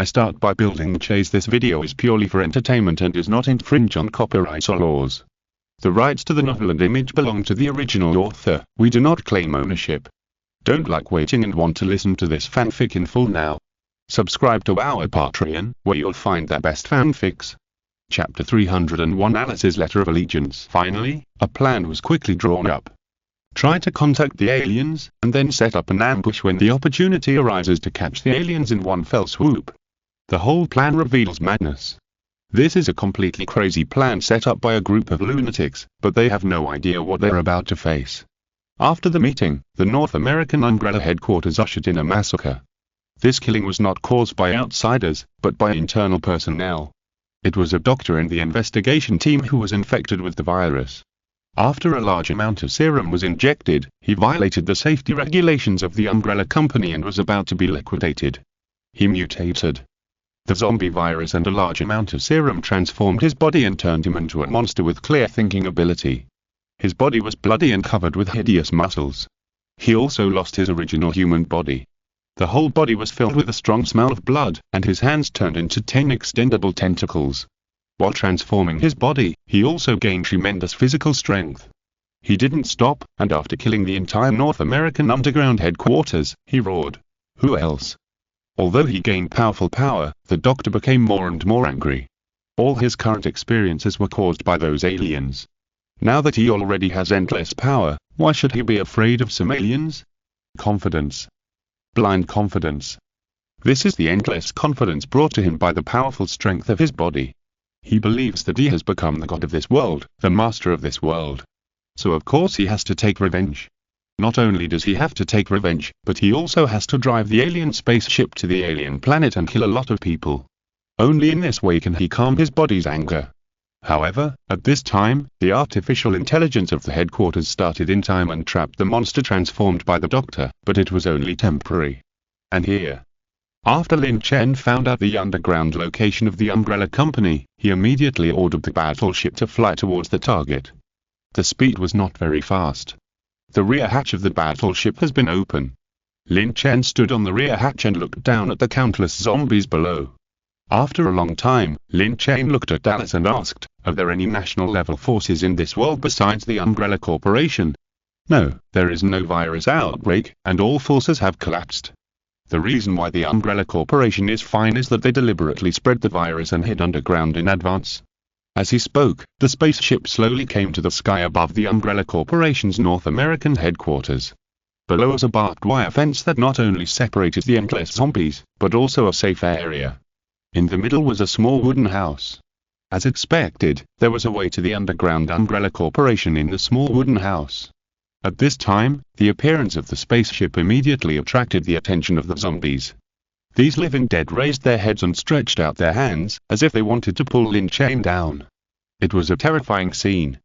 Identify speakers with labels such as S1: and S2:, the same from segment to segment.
S1: I start by building Chase. This video is purely for entertainment and does not infringe on copyright or laws. The rights to the novel and image belong to the original author. We do not claim ownership. Don't like waiting and want to listen to this fanfic in full now? Subscribe to our Patreon, where you'll find the best fanfics. Chapter 301, Alice's Letter of Allegiance. Finally, a plan was quickly drawn up. Try to contact the aliens, and then set up an ambush when the opportunity arises to catch the aliens in one fell swoop. The whole plan reveals madness. This is a completely crazy plan set up by a group of lunatics, but they have no idea what they're about to face. After the meeting, the North American Umbrella headquarters ushered in a massacre. This killing was not caused by outsiders, but by internal personnel. It was a doctor in the investigation team who was infected with the virus. After a large amount of serum was injected, he violated the safety regulations of the Umbrella Company and was about to be liquidated. He mutated. The zombie virus and a large amount of serum transformed his body and turned him into a monster with clear thinking ability. His body was bloody and covered with hideous muscles. He also lost his original human body. The whole body was filled with a strong smell of blood, and his hands turned into 10 extendable tentacles. While transforming his body, he also gained tremendous physical strength. He didn't stop, and after killing the entire North American underground headquarters, he roared, "Who else?" Although he gained powerful power, the doctor became more and more angry. All his current experiences were caused by those aliens. Now that he already has endless power, why should he be afraid of some aliens? Confidence. Blind confidence. This is the endless confidence brought to him by the powerful strength of his body. He believes that he has become the god of this world, the master of this world. So of course he has to take revenge. Not only does he have to take revenge, but he also has to drive the alien spaceship to the alien planet and kill a lot of people. Only in this way can he calm his body's anger. However, at this time, the artificial intelligence of the headquarters started in time and trapped the monster transformed by the doctor, but it was only temporary. And here. After Lin Chen found out the underground location of the Umbrella Company, he immediately ordered the battleship to fly towards the target. The speed was not very fast. The rear hatch of the battleship has been open. Lin Chen stood on the rear hatch and looked down at the countless zombies below. After a long time, Lin Chen looked at Alice and asked, "Are there any national-level forces in this world besides the Umbrella Corporation?" "No, there is no virus outbreak, and all forces have collapsed. The reason why the Umbrella Corporation is fine is that they deliberately spread the virus and hid underground in advance." As he spoke, the spaceship slowly came to the sky above the Umbrella Corporation's North American headquarters. Below was a barbed wire fence that not only separated the endless zombies, but also a safe area. In the middle was a small wooden house. As expected, there was a way to the underground Umbrella Corporation in the small wooden house. At this time, the appearance of the spaceship immediately attracted the attention of the zombies. These living dead raised their heads and stretched out their hands, as if they wanted to pull Lin Chen down. It was a terrifying scene.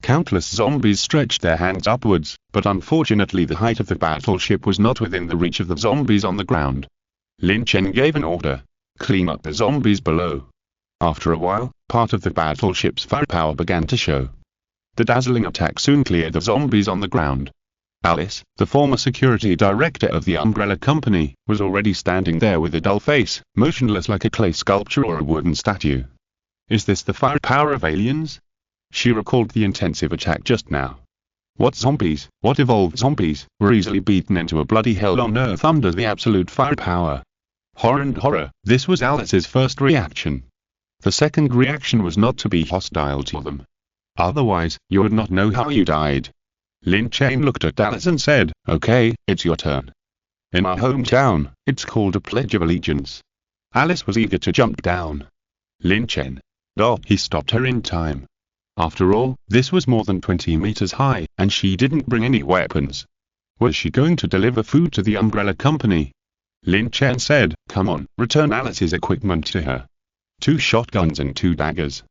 S1: Countless zombies stretched their hands upwards, but unfortunately the height of the battleship was not within the reach of the zombies on the ground. Lin Chen gave an order, "Clean up the zombies below." After a while, part of the battleship's firepower began to show. The dazzling attack soon cleared the zombies on the ground. Alice, the former security director of the Umbrella Company, was already standing there with a dull face, motionless like a clay sculpture or a wooden statue. Is this the firepower of aliens? She recalled the intensive attack just now. What zombies, what evolved zombies, were easily beaten into a bloody hell on Earth under the absolute firepower? Horror and horror, this was Alice's first reaction. The second reaction was not to be hostile to them. Otherwise, you would not know how you died. Lin Chen looked at Alice and said, "Okay, it's your turn. In our hometown, it's called a Pledge of Allegiance." Alice was eager to jump down. Lin Chen. Oh, he stopped her in time. After all, this was more than 20 meters high, and she didn't bring any weapons. Was she going to deliver food to the Umbrella Company? Lin Chen said, "Come on, return Alice's equipment to her." 2 shotguns and 2 daggers.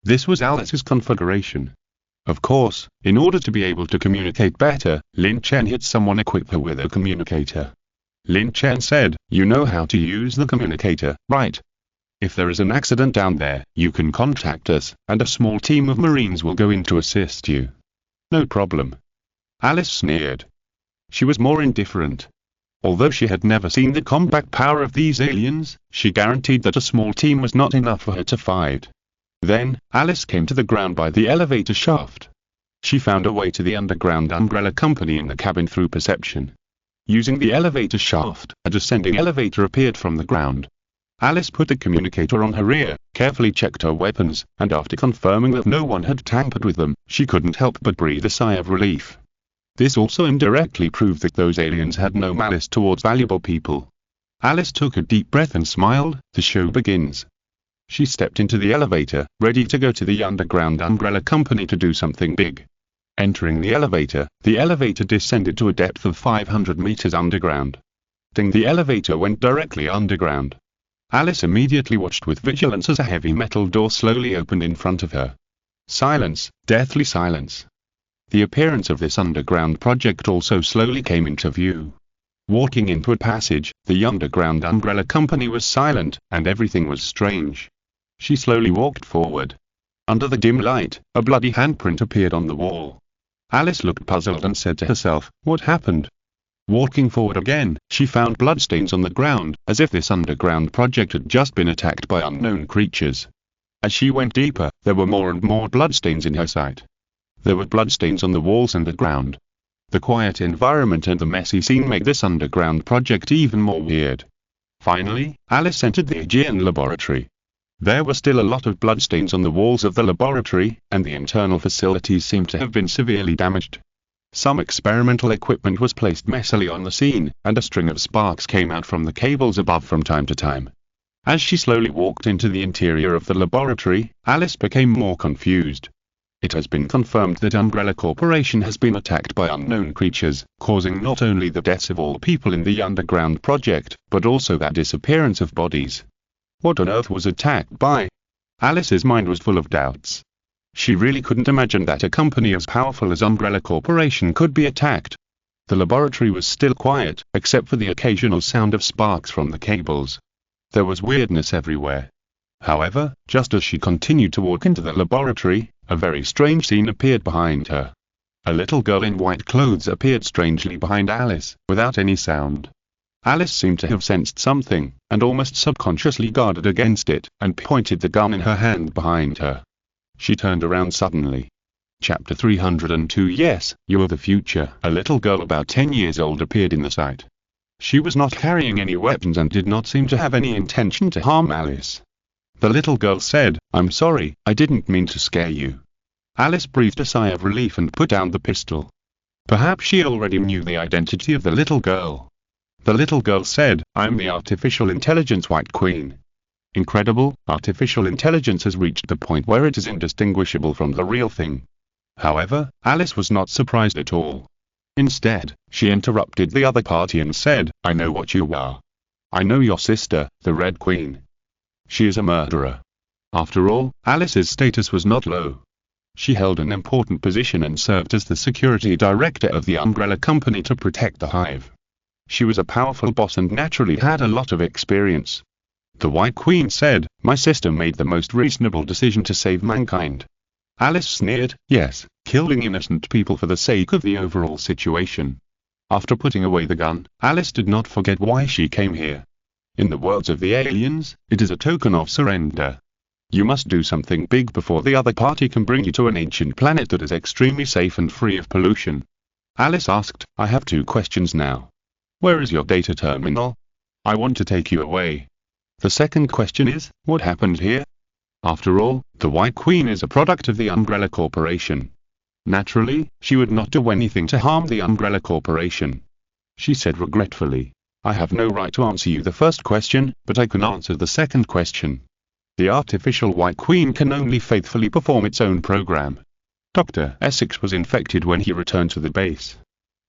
S1: This was Alice's configuration. Of course, in order to be able to communicate better, Lin Chen had someone equip her with a communicator. Lin Chen said, "You know how to use the communicator, right? If there is an accident down there, you can contact us, and a small team of Marines will go in to assist you." "No problem." Alice sneered. She was more indifferent. Although she had never seen the combat power of these aliens, she guaranteed that a small team was not enough for her to fight. Then, Alice came to the ground by the elevator shaft. She found a way to the underground umbrella company in the cabin through perception. Using the elevator shaft, a descending elevator appeared from the ground. Alice put the communicator on her ear, carefully checked her weapons, and after confirming that no one had tampered with them, she couldn't help but breathe a sigh of relief. This also indirectly proved that those aliens had no malice towards valuable people. Alice took a deep breath and smiled. The show begins. She stepped into the elevator, ready to go to the underground umbrella company to do something big. Entering the elevator descended to a depth of 500 meters underground. The elevator went directly underground. Alice immediately watched with vigilance as a heavy metal door slowly opened in front of her. Silence, deathly silence. The appearance of this underground project also slowly came into view. Walking into a passage, the underground umbrella company was silent, and everything was strange. She slowly walked forward. Under the dim light, a bloody handprint appeared on the wall. Alice looked puzzled and said to herself, "What happened?" Walking forward again, she found bloodstains on the ground, as if this underground project had just been attacked by unknown creatures. As she went deeper, there were more and more bloodstains in her sight. There were bloodstains on the walls and the ground. The quiet environment and the messy scene made this underground project even more weird. Finally, Alice entered the Aegean laboratory. There were still a lot of bloodstains on the walls of the laboratory, and the internal facilities seemed to have been severely damaged. Some experimental equipment was placed messily on the scene, and a string of sparks came out from the cables above from time to time. As she slowly walked into the interior of the laboratory, Alice became more confused. It has been confirmed that Umbrella Corporation has been attacked by unknown creatures, causing not only the deaths of all people in the underground project, but also the disappearance of bodies. What on earth was attacked by? Alice's mind was full of doubts. She really couldn't imagine that a company as powerful as Umbrella Corporation could be attacked. The laboratory was still quiet, except for the occasional sound of sparks from the cables. There was weirdness everywhere. However, just as she continued to walk into the laboratory, a very strange scene appeared behind her. A little girl in white clothes appeared strangely behind Alice, without any sound. Alice seemed to have sensed something, and almost subconsciously guarded against it, and pointed the gun in her hand behind her. She turned around suddenly. Chapter 302 Yes, you are the future. A little girl about 10 years old appeared in the sight. She was not carrying any weapons and did not seem to have any intention to harm Alice. The little girl said, "I'm sorry, I didn't mean to scare you." Alice breathed a sigh of relief and put down the pistol. Perhaps she already knew the identity of the little girl. The little girl said, "I'm the artificial intelligence White Queen." Incredible, artificial intelligence has reached the point where it is indistinguishable from the real thing. However, Alice was not surprised at all. Instead, she interrupted the other party and said, "I know what you are. I know your sister, the Red Queen. She is a murderer." After all, Alice's status was not low. She held an important position and served as the security director of the Umbrella Company to protect the Hive. She was a powerful boss and naturally had a lot of experience. The White Queen said, "My sister made the most reasonable decision to save mankind." Alice sneered, "Yes, killing innocent people for the sake of the overall situation." After putting away the gun, Alice did not forget why she came here. In the words of the aliens, it is a token of surrender. You must do something big before the other party can bring you to an ancient planet that is extremely safe and free of pollution. Alice asked, "I have 2 questions now. Where is your data terminal? I want to take you away. The second question is, what happened here?" After all, the White Queen is a product of the Umbrella Corporation. Naturally, she would not do anything to harm the Umbrella Corporation. She said regretfully, "I have no right to answer you the first question, but I can answer the second question. The artificial White Queen can only faithfully perform its own program. Dr. Essex was infected when he returned to the base.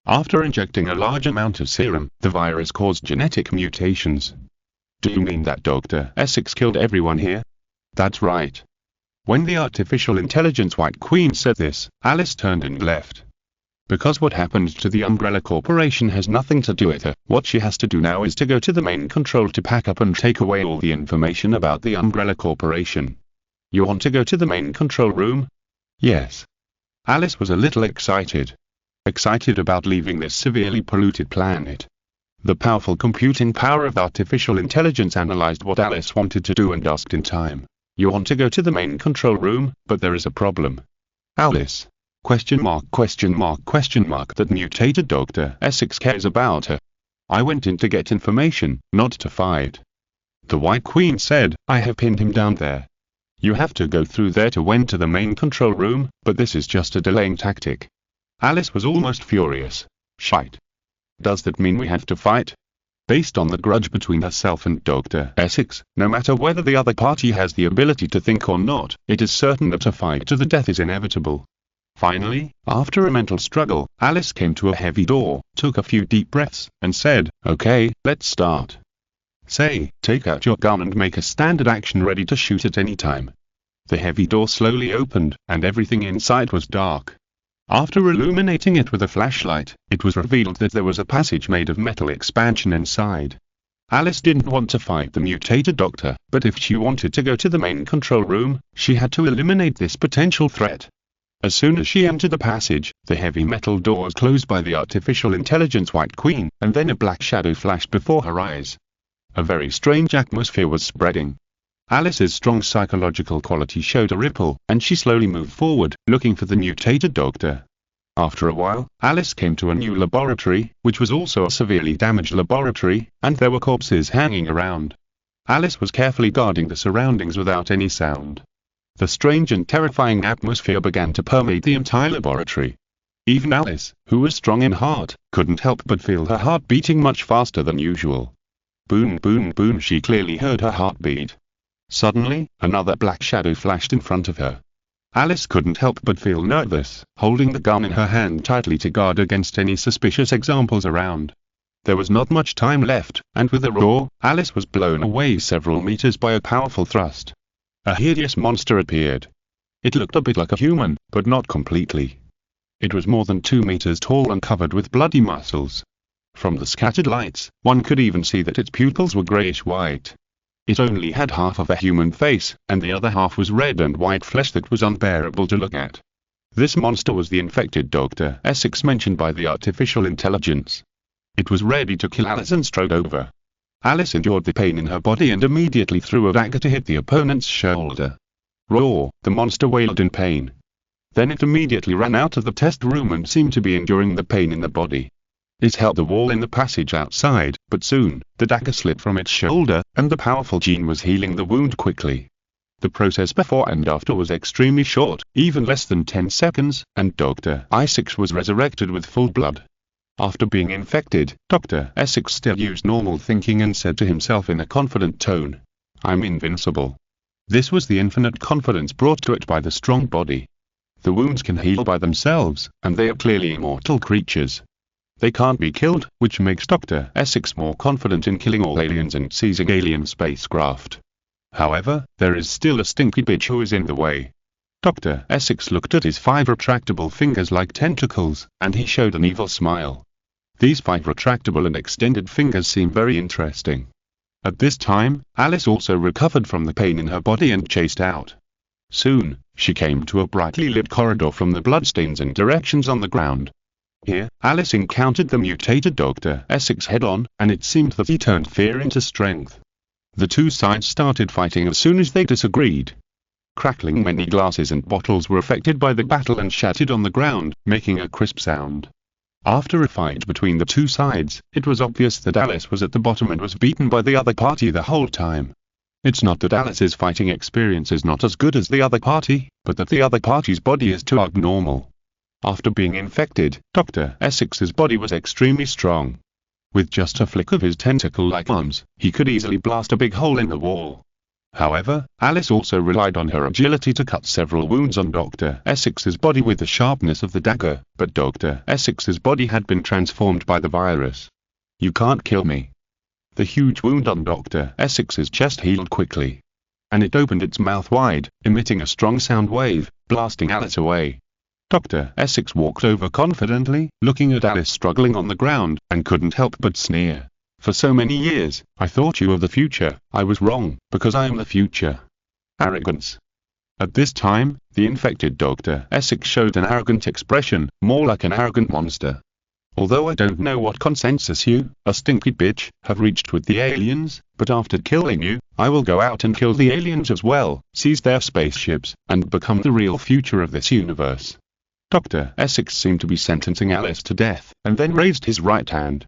S1: After injecting a large amount of serum, the virus caused genetic mutations." "Do you mean that Dr. Essex killed everyone here?" "That's right." When the artificial intelligence White Queen said this, Alice turned and left. Because what happened to the Umbrella Corporation has nothing to do with her, what she has to do now is to go to the main control to pack up and take away all the information about the Umbrella Corporation. "You want to go to the main control room?" "Yes." Alice was a little excited. Excited about leaving this severely polluted planet. The powerful computing power of artificial intelligence analyzed what Alice wanted to do and asked in time, "You want to go to the main control room, but there is a problem." Alice? Question mark, question mark, question mark. That mutated Dr. Essex cares about her. I went in to get information, not to fight. The White Queen said, "I have pinned him down there. You have to go through there to went to the main control room, but this is just a delaying tactic." Alice was almost furious. Shite. Does that mean we have to fight? Based on the grudge between herself and Dr. Essex, no matter whether the other party has the ability to think or not, it is certain that a fight to the death is inevitable. Finally, after a mental struggle, Alice came to a heavy door, took a few deep breaths, and said, "Okay, let's start." Say, take out your gun and make a standard action ready to shoot at any time. The heavy door slowly opened, and everything inside was dark. After illuminating it with a flashlight, it was revealed that there was a passage made of metal expansion inside. Alice didn't want to fight the mutated doctor, but if she wanted to go to the main control room, she had to eliminate this potential threat. As soon as she entered the passage, the heavy metal door was closed by the artificial intelligence White Queen, and then a black shadow flashed before her eyes. A very strange atmosphere was spreading. Alice's strong psychological quality showed a ripple, and she slowly moved forward, looking for the mutated doctor. After a while, Alice came to a new laboratory, which was also a severely damaged laboratory, and there were corpses hanging around. Alice was carefully guarding the surroundings without any sound. The strange and terrifying atmosphere began to permeate the entire laboratory. Even Alice, who was strong in heart, couldn't help but feel her heart beating much faster than usual. Boom, boom, boom, she clearly heard her heartbeat. Suddenly, another black shadow flashed in front of her. Alice couldn't help but feel nervous, holding the gun in her hand tightly to guard against any suspicious examples around. There was not much time left, and with a roar, Alice was blown away several meters by a powerful thrust. A hideous monster appeared. It looked a bit like a human, but not completely. It was more than 2 meters tall and covered with bloody muscles. From the scattered lights, one could even see that its pupils were grayish-white. It only had half of a human face, and the other half was red and white flesh that was unbearable to look at. This monster was the infected Dr. Essex mentioned by the artificial intelligence. It was ready to kill Alice and strode over. Alice endured the pain in her body and immediately threw a dagger to hit the opponent's shoulder. Roar! The monster wailed in pain. Then it immediately ran out of the test room and seemed to be enduring the pain in the body. It held the wall in the passage outside, but soon, the dagger slid from its shoulder, and the powerful gene was healing the wound quickly. The process before and after was extremely short, even less than 10 seconds, and Dr. Essex was resurrected with full blood. After being infected, Dr. Essex still used normal thinking and said to himself in a confident tone, "I'm invincible." This was the infinite confidence brought to it by the strong body. The wounds can heal by themselves, and they are clearly immortal creatures. They can't be killed, which makes Dr. Essex more confident in killing all aliens and seizing alien spacecraft. However, there is still a stinky bitch who is in the way. Dr. Essex looked at his 5 retractable fingers like tentacles, and he showed an evil smile. These 5 retractable and extended fingers seem very interesting. At this time, Alice also recovered from the pain in her body and chased out. Soon, she came to a brightly lit corridor from the bloodstains and directions on the ground. Here, Alice encountered the mutated Dr. Essex head-on, and it seemed that he turned fear into strength. The two sides started fighting as soon as they disagreed. Crackling many glasses and bottles were affected by the battle and shattered on the ground, making a crisp sound. After a fight between the two sides, it was obvious that Alice was at the bottom and was beaten by the other party the whole time. It's not that Alice's fighting experience is not as good as the other party, but that the other party's body is too abnormal. After being infected, Dr. Essex's body was extremely strong. With just a flick of his tentacle-like arms, he could easily blast a big hole in the wall. However, Alice also relied on her agility to cut several wounds on Dr. Essex's body with the sharpness of the dagger, but Dr. Essex's body had been transformed by the virus. "You can't kill me." The huge wound on Dr. Essex's chest healed quickly. And it opened its mouth wide, emitting a strong sound wave, blasting Alice away. Dr. Essex walked over confidently, looking at Alice struggling on the ground, and couldn't help but sneer. "For so many years, I thought you were the future. I was wrong, because I am the future." Arrogance. At this time, the infected Dr. Essex showed an arrogant expression, more like an arrogant monster. Although I don't know what consensus you, a stinky bitch, have reached with the aliens, but after killing you, I will go out and kill the aliens as well, seize their spaceships, and become the real future of this universe. Dr. Essex seemed to be sentencing Alice to death, and then raised his right hand.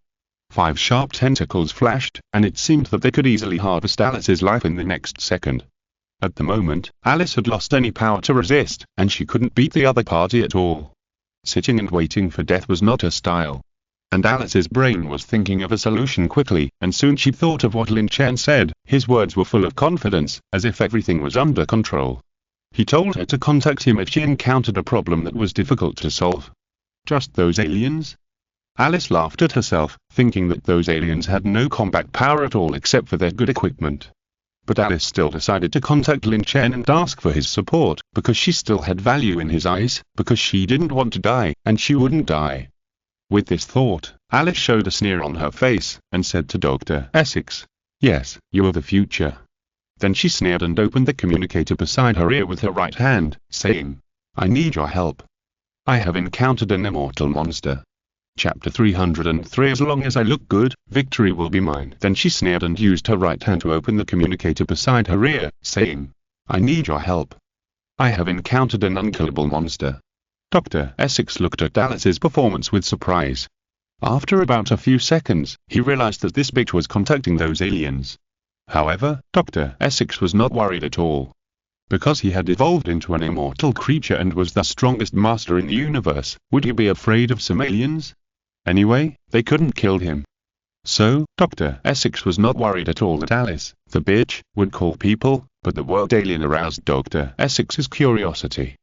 S1: 5 sharp tentacles flashed, and it seemed that they could easily harvest Alice's life in the next second. At the moment, Alice had lost any power to resist, and she couldn't beat the other party at all. Sitting and waiting for death was not her style. And Alice's brain was thinking of a solution quickly, and soon she thought of what Lin Chen said. His words were full of confidence, as if everything was under control. He told her to contact him if she encountered a problem that was difficult to solve. Just those aliens? Alice laughed at herself, thinking that those aliens had no combat power at all except for their good equipment. But Alice still decided to contact Lin Chen and ask for his support, because she still had value in his eyes, because she didn't want to die, and she wouldn't die. With this thought, Alice showed a sneer on her face, and said to Dr. Essex, "Yes, you are the future." Then she sneered and opened the communicator beside her ear with her right hand, saying, "I need your help. I have encountered an immortal monster. Chapter 303 As long as I look good, victory will be mine." Then she sneered and used her right hand to open the communicator beside her ear, saying, "I need your help. I have encountered an unkillable monster." Dr. Essex looked at Alice's performance with surprise. After about a few seconds, he realized that this bitch was contacting those aliens. However, Dr. Essex was not worried at all. Because he had evolved into an immortal creature and was the strongest master in the universe, would he be afraid of some aliens? Anyway, they couldn't kill him. So, Dr. Essex was not worried at all that Alice, the bitch, would call people, but the word alien aroused Dr. Essex's curiosity.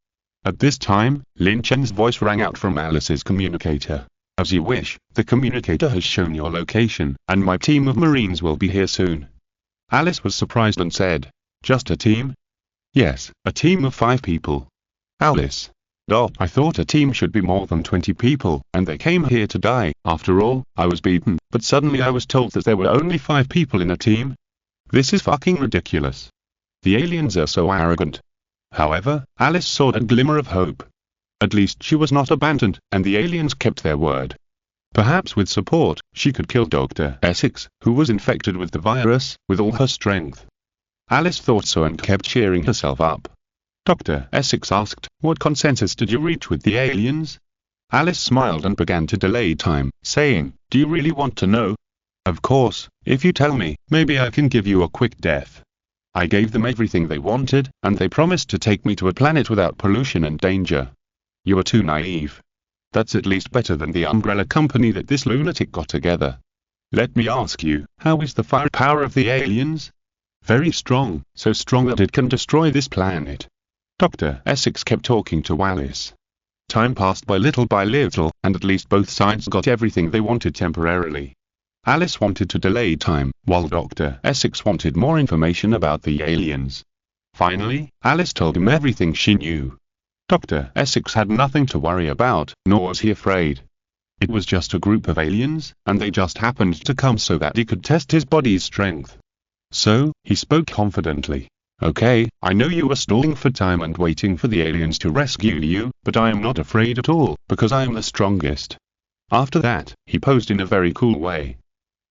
S1: At this time, Lin Chen's voice rang out from Alice's communicator. "As you wish, the communicator has shown your location, and my team of Marines will be here soon." Alice was surprised and said, "Just a team?" "Yes, a team of 5 people. Alice. I thought a team should be more than 20 people, and they came here to die. After all, I was beaten, but suddenly I was told that there were only 5 people in a team. This is fucking ridiculous. The aliens are so arrogant." However, Alice saw a glimmer of hope. At least she was not abandoned, and the aliens kept their word. Perhaps with support, she could kill Dr. Essex, who was infected with the virus, with all her strength. Alice thought so and kept cheering herself up. Dr. Essex asked, "What consensus did you reach with the aliens?" Alice smiled and began to delay time, saying, "Do you really want to know?" "Of course, if you tell me, maybe I can give you a quick death. I gave them everything they wanted, and they promised to take me to a planet without pollution and danger. You are too naive. That's at least better than the umbrella company that this lunatic got together. Let me ask you, how is the firepower of the aliens?" "Very strong, so strong that it can destroy this planet." Dr. Essex kept talking to Alice. Time passed by little, and at least both sides got everything they wanted temporarily. Alice wanted to delay time, while Dr. Essex wanted more information about the aliens. Finally, Alice told him everything she knew. Dr. Essex had nothing to worry about, nor was he afraid. It was just a group of aliens, and they just happened to come so that he could test his body's strength. So, he spoke confidently. "Okay, I know you are stalling for time and waiting for the aliens to rescue you, but I am not afraid at all, because I am the strongest." After that, he posed in a very cool way.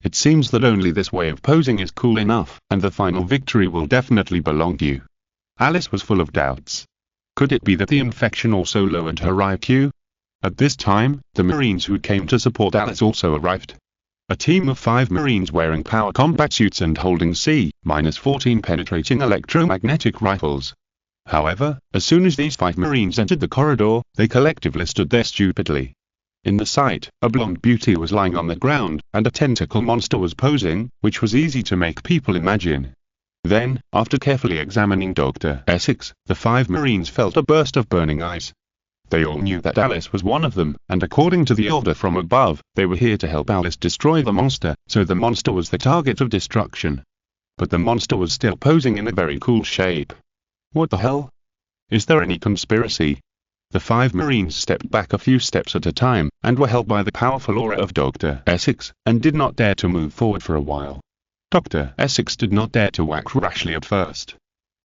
S1: It seems that only this way of posing is cool enough, and the final victory will definitely belong to you. Alice was full of doubts. Could it be that the infection also lowered her IQ? At this time, the Marines who came to support Alice also arrived. A team of 5 Marines wearing power combat suits and holding C-14 penetrating electromagnetic rifles. However, as soon as these 5 Marines entered the corridor, they collectively stood there stupidly. In the sight, a blonde beauty was lying on the ground, and a tentacle monster was posing, which was easy to make people imagine. Then, after carefully examining Dr. Essex, the 5 Marines felt a burst of burning eyes. They all knew that Alice was one of them, and according to the order from above, they were here to help Alice destroy the monster, so the monster was the target of destruction. But the monster was still posing in a very cool shape. What the hell? Is there any conspiracy? The 5 Marines stepped back a few steps at a time, and were held by the powerful aura of Dr. Essex, and did not dare to move forward for a while. Dr. Essex did not dare to act rashly at first.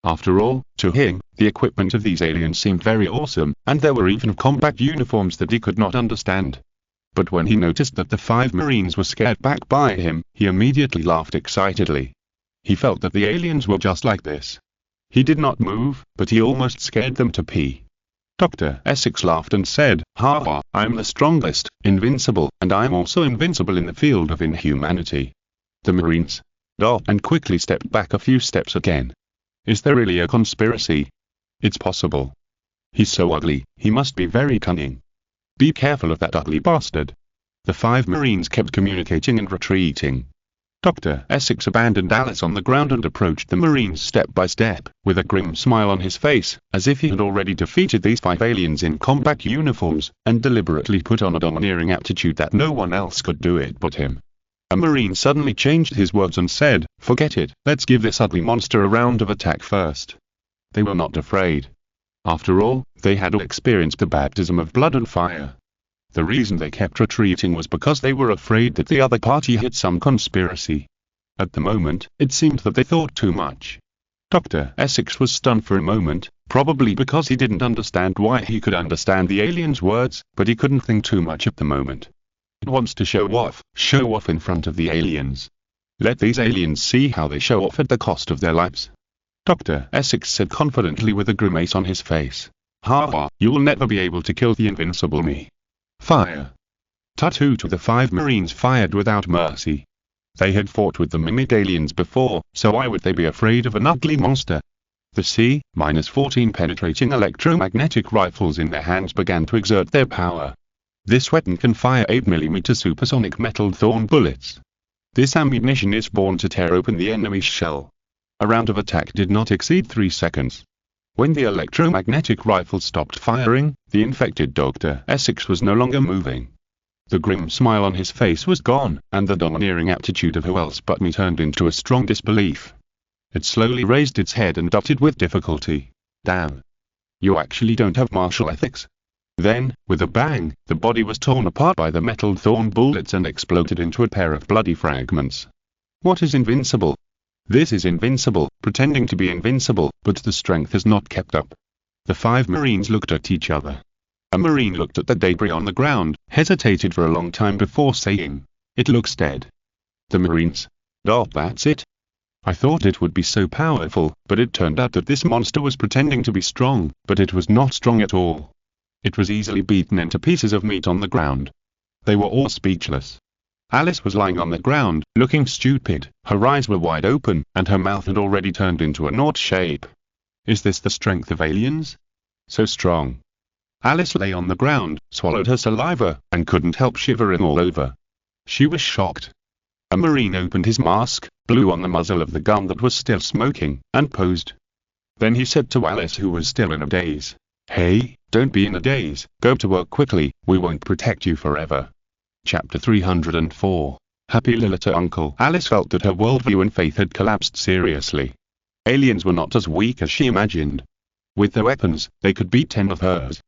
S1: After all, to him, the equipment of these aliens seemed very awesome, and there were even combat uniforms that he could not understand. But when he noticed that the 5 Marines were scared back by him, he immediately laughed excitedly. He felt that the aliens were just like this. He did not move, but he almost scared them to pee. Dr. Essex laughed and said, "Ha ha, I'm the strongest, invincible, and I'm also invincible in the field of inhumanity." The Marines stopped and quickly stepped back a few steps again. Is there really a conspiracy? It's possible. He's so ugly, he must be very cunning. Be careful of that ugly bastard. The 5 Marines kept communicating and retreating. Dr. Essex abandoned Alice on the ground and approached the Marines step by step, with a grim smile on his face, as if he had already defeated these 5 aliens in combat uniforms, and deliberately put on a domineering attitude that no one else could do it but him. A Marine suddenly changed his words and said, "Forget it, let's give this ugly monster a round of attack first." They were not afraid. After all, they had all experienced the baptism of blood and fire. The reason they kept retreating was because they were afraid that the other party had some conspiracy. At the moment, it seemed that they thought too much. Dr. Essex was stunned for a moment, probably because he didn't understand why he could understand the aliens' words, but he couldn't think too much at the moment. He wants to show off in front of the aliens. Let these aliens see how they show off at the cost of their lives. Dr. Essex said confidently with a grimace on his face. "Ha ha, you'll never be able to kill the invincible me. Fire!" Tattoo to the 5 Marines fired without mercy. They had fought with the mimic aliens before, so why would they be afraid of an ugly monster? The C-14 penetrating electromagnetic rifles in their hands began to exert their power. This weapon can fire 8mm supersonic metal thorn bullets. This ammunition is born to tear open the enemy's shell. A round of attack did not exceed 3 seconds. When the electromagnetic rifle stopped firing, the infected Dr. Essex was no longer moving. The grim smile on his face was gone, and the domineering attitude of "who else but me" turned into a strong disbelief. It slowly raised its head and uttered with difficulty, "Damn. You actually don't have martial ethics?" Then, with a bang, the body was torn apart by the metal thorn bullets and exploded into a pair of bloody fragments. What is invincible? This is invincible, pretending to be invincible, but the strength has not kept up. The 5 Marines looked at each other. A Marine looked at the debris on the ground, hesitated for a long time before saying, "It looks dead." The Marines, "Oh, that's it. I thought it would be so powerful, but it turned out that this monster was pretending to be strong, but it was not strong at all. It was easily beaten into pieces of meat on the ground." They were all speechless. Alice was lying on the ground, looking stupid, her eyes were wide open, and her mouth had already turned into a naught shape. Is this the strength of aliens? So strong. Alice lay on the ground, swallowed her saliva, and couldn't help shivering all over. She was shocked. A Marine opened his mask, blew on the muzzle of the gun that was still smoking, and posed. Then he said to Alice, who was still in a daze, "Hey, don't be in a daze, go to work quickly, we won't protect you forever." Chapter 304. Happy little uncle. Alice felt that her worldview and faith had collapsed seriously. Aliens were not as weak as she imagined. With their weapons, they could beat 10 of hers.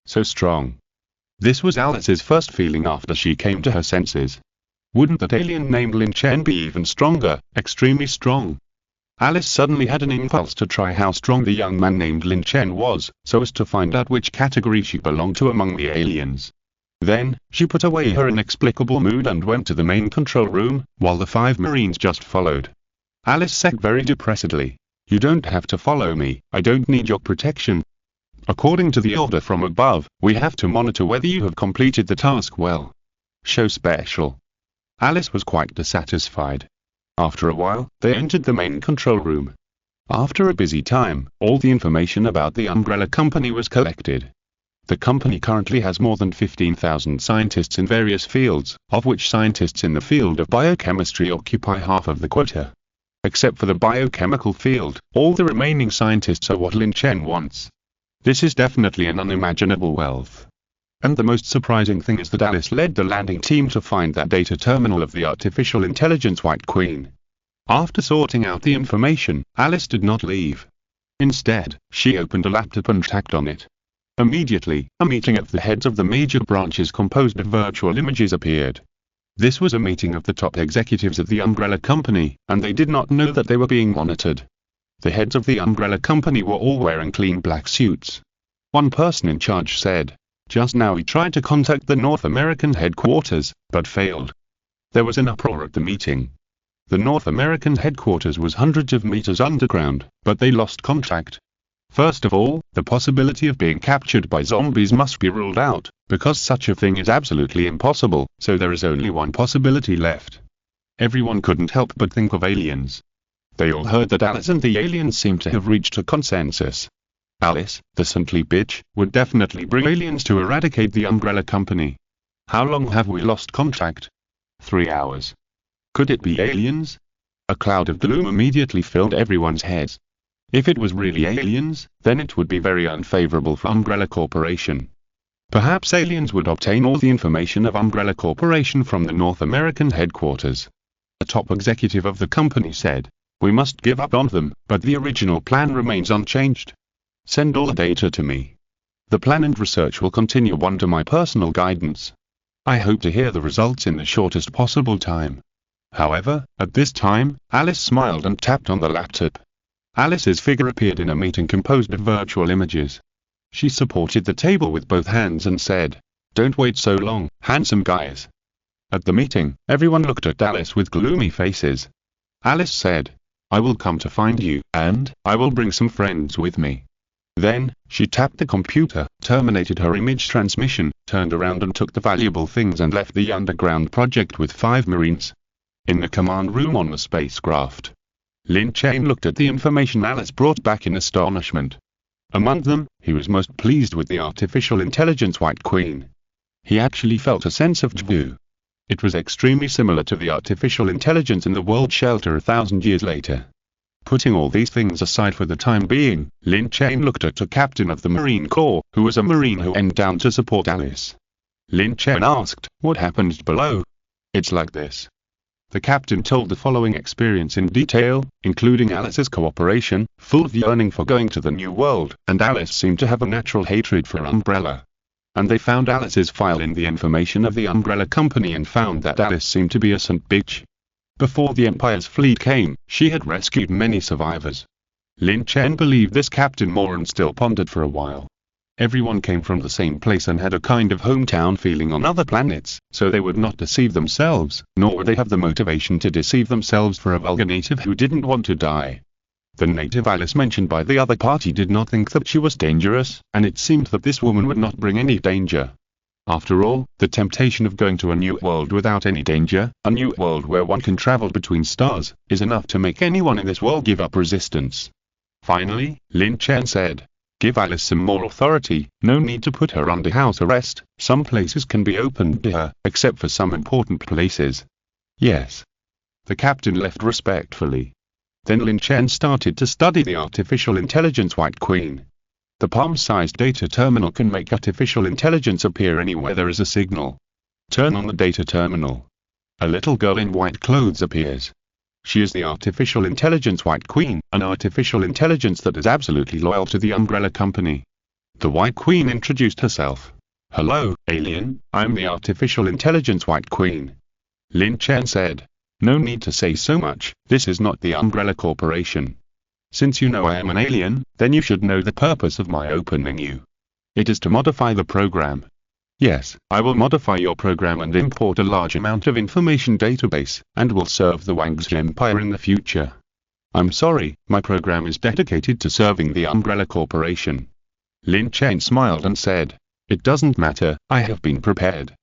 S1: So strong. This was Alice's first feeling after she came to her senses. Wouldn't that alien named Lin Chen be even stronger, extremely strong? Alice suddenly had an impulse to try how strong the young man named Lin Chen was, so as to find out which category she belonged to among the aliens. Then, she put away her inexplicable mood and went to the main control room, while the 5 Marines just followed. Alice said very depressedly, "You don't have to follow me, I don't need your protection. According to the order from above, we have to monitor whether you have completed the task well. Show special." Alice was quite dissatisfied. After a while, they entered the main control room. After a busy time, all the information about the Umbrella Company was collected. The company currently has more than 15,000 scientists in various fields, of which scientists in the field of biochemistry occupy half of the quota. Except for the biochemical field, all the remaining scientists are what Lin Chen wants. This is definitely an unimaginable wealth. And the most surprising thing is that Alice led the landing team to find that data terminal of the artificial intelligence White Queen. After sorting out the information, Alice did not leave. Instead, she opened a laptop and tapped on it. Immediately, a meeting of the heads of the major branches composed of virtual images appeared. This was a meeting of the top executives of the Umbrella Company, and they did not know that they were being monitored. The heads of the Umbrella Company were all wearing clean black suits. One person in charge said, Just now he tried to contact the North American headquarters, but failed. There was an uproar at the meeting. The North American headquarters was hundreds of meters underground, but they lost contact. First of all, the possibility of being captured by zombies must be ruled out, because such a thing is absolutely impossible, so there is only one possibility left. Everyone couldn't help but think of aliens. They all heard that Alice and the aliens seemed to have reached a consensus. Alice, the saintly bitch, would definitely bring aliens to eradicate the Umbrella Company. How long have we lost contact? 3 hours. Could it be aliens? A cloud of gloom immediately filled everyone's heads. If it was really aliens, then it would be very unfavorable for Umbrella Corporation. Perhaps aliens would obtain all the information of Umbrella Corporation from the North American headquarters. A top executive of the company said, "We must give up on them, but the original plan remains unchanged. Send all the data to me. The plan and research will continue under my personal guidance. I hope to hear the results in the shortest possible time." However, at this time, Alice smiled and tapped on the laptop. Alice's figure appeared in a meeting composed of virtual images. She supported the table with both hands and said, "Don't wait so long, handsome guys." At the meeting, everyone looked at Alice with gloomy faces. Alice said, "I will come to find you, and I will bring some friends with me." Then, she tapped the computer, terminated her image transmission, turned around and took the valuable things and left the underground project with 5 Marines. In the command room on the spacecraft, Lin Chen looked at the information Alice brought back in astonishment. Among them, he was most pleased with the artificial intelligence White Queen. He actually felt a sense of déjà vu. It was extremely similar to the artificial intelligence in the world shelter 1,000 years later. Putting all these things aside for the time being, Lin Chen looked at the captain of the Marine Corps, who was a Marine who went down to support Alice. Lin Chen asked, "What happened below?" "It's like this." The captain told the following experience in detail, including Alice's cooperation, full of yearning for going to the new world, and Alice seemed to have a natural hatred for Umbrella. And they found Alice's file in the information of the Umbrella Company and found that Alice seemed to be a saint bitch. Before the Empire's fleet came, she had rescued many survivors. Lin Chen believed this captain more and still pondered for a while. Everyone came from the same place and had a kind of hometown feeling on other planets, so they would not deceive themselves, nor would they have the motivation to deceive themselves for a vulgar native who didn't want to die. The native Alice mentioned by the other party did not think that she was dangerous, and it seemed that this woman would not bring any danger. After all, the temptation of going to a new world without any danger, a new world where one can travel between stars, is enough to make anyone in this world give up resistance. Finally, Lin Chen said, "Give Alice some more authority, no need to put her under house arrest, some places can be opened to her, except for some important places." "Yes." The captain left respectfully. Then Lin Chen started to study the artificial intelligence White Queen. The palm-sized data terminal can make artificial intelligence appear anywhere there is a signal. Turn on the data terminal. A little girl in white clothes appears. She is the artificial intelligence White Queen, an artificial intelligence that is absolutely loyal to the Umbrella Company. The White Queen introduced herself. "Hello, alien, I'm the artificial intelligence White Queen." Lin Chen said, "No need to say so much, this is not the Umbrella Corporation. Since you know I am an alien, then you should know the purpose of my opening you. It is to modify the program. Yes, I will modify your program and import a large amount of information database, and will serve the Wang's Empire in the future. I'm sorry, my program is dedicated to serving the Umbrella Corporation." Lin Chen smiled and said, "It doesn't matter, I have been prepared.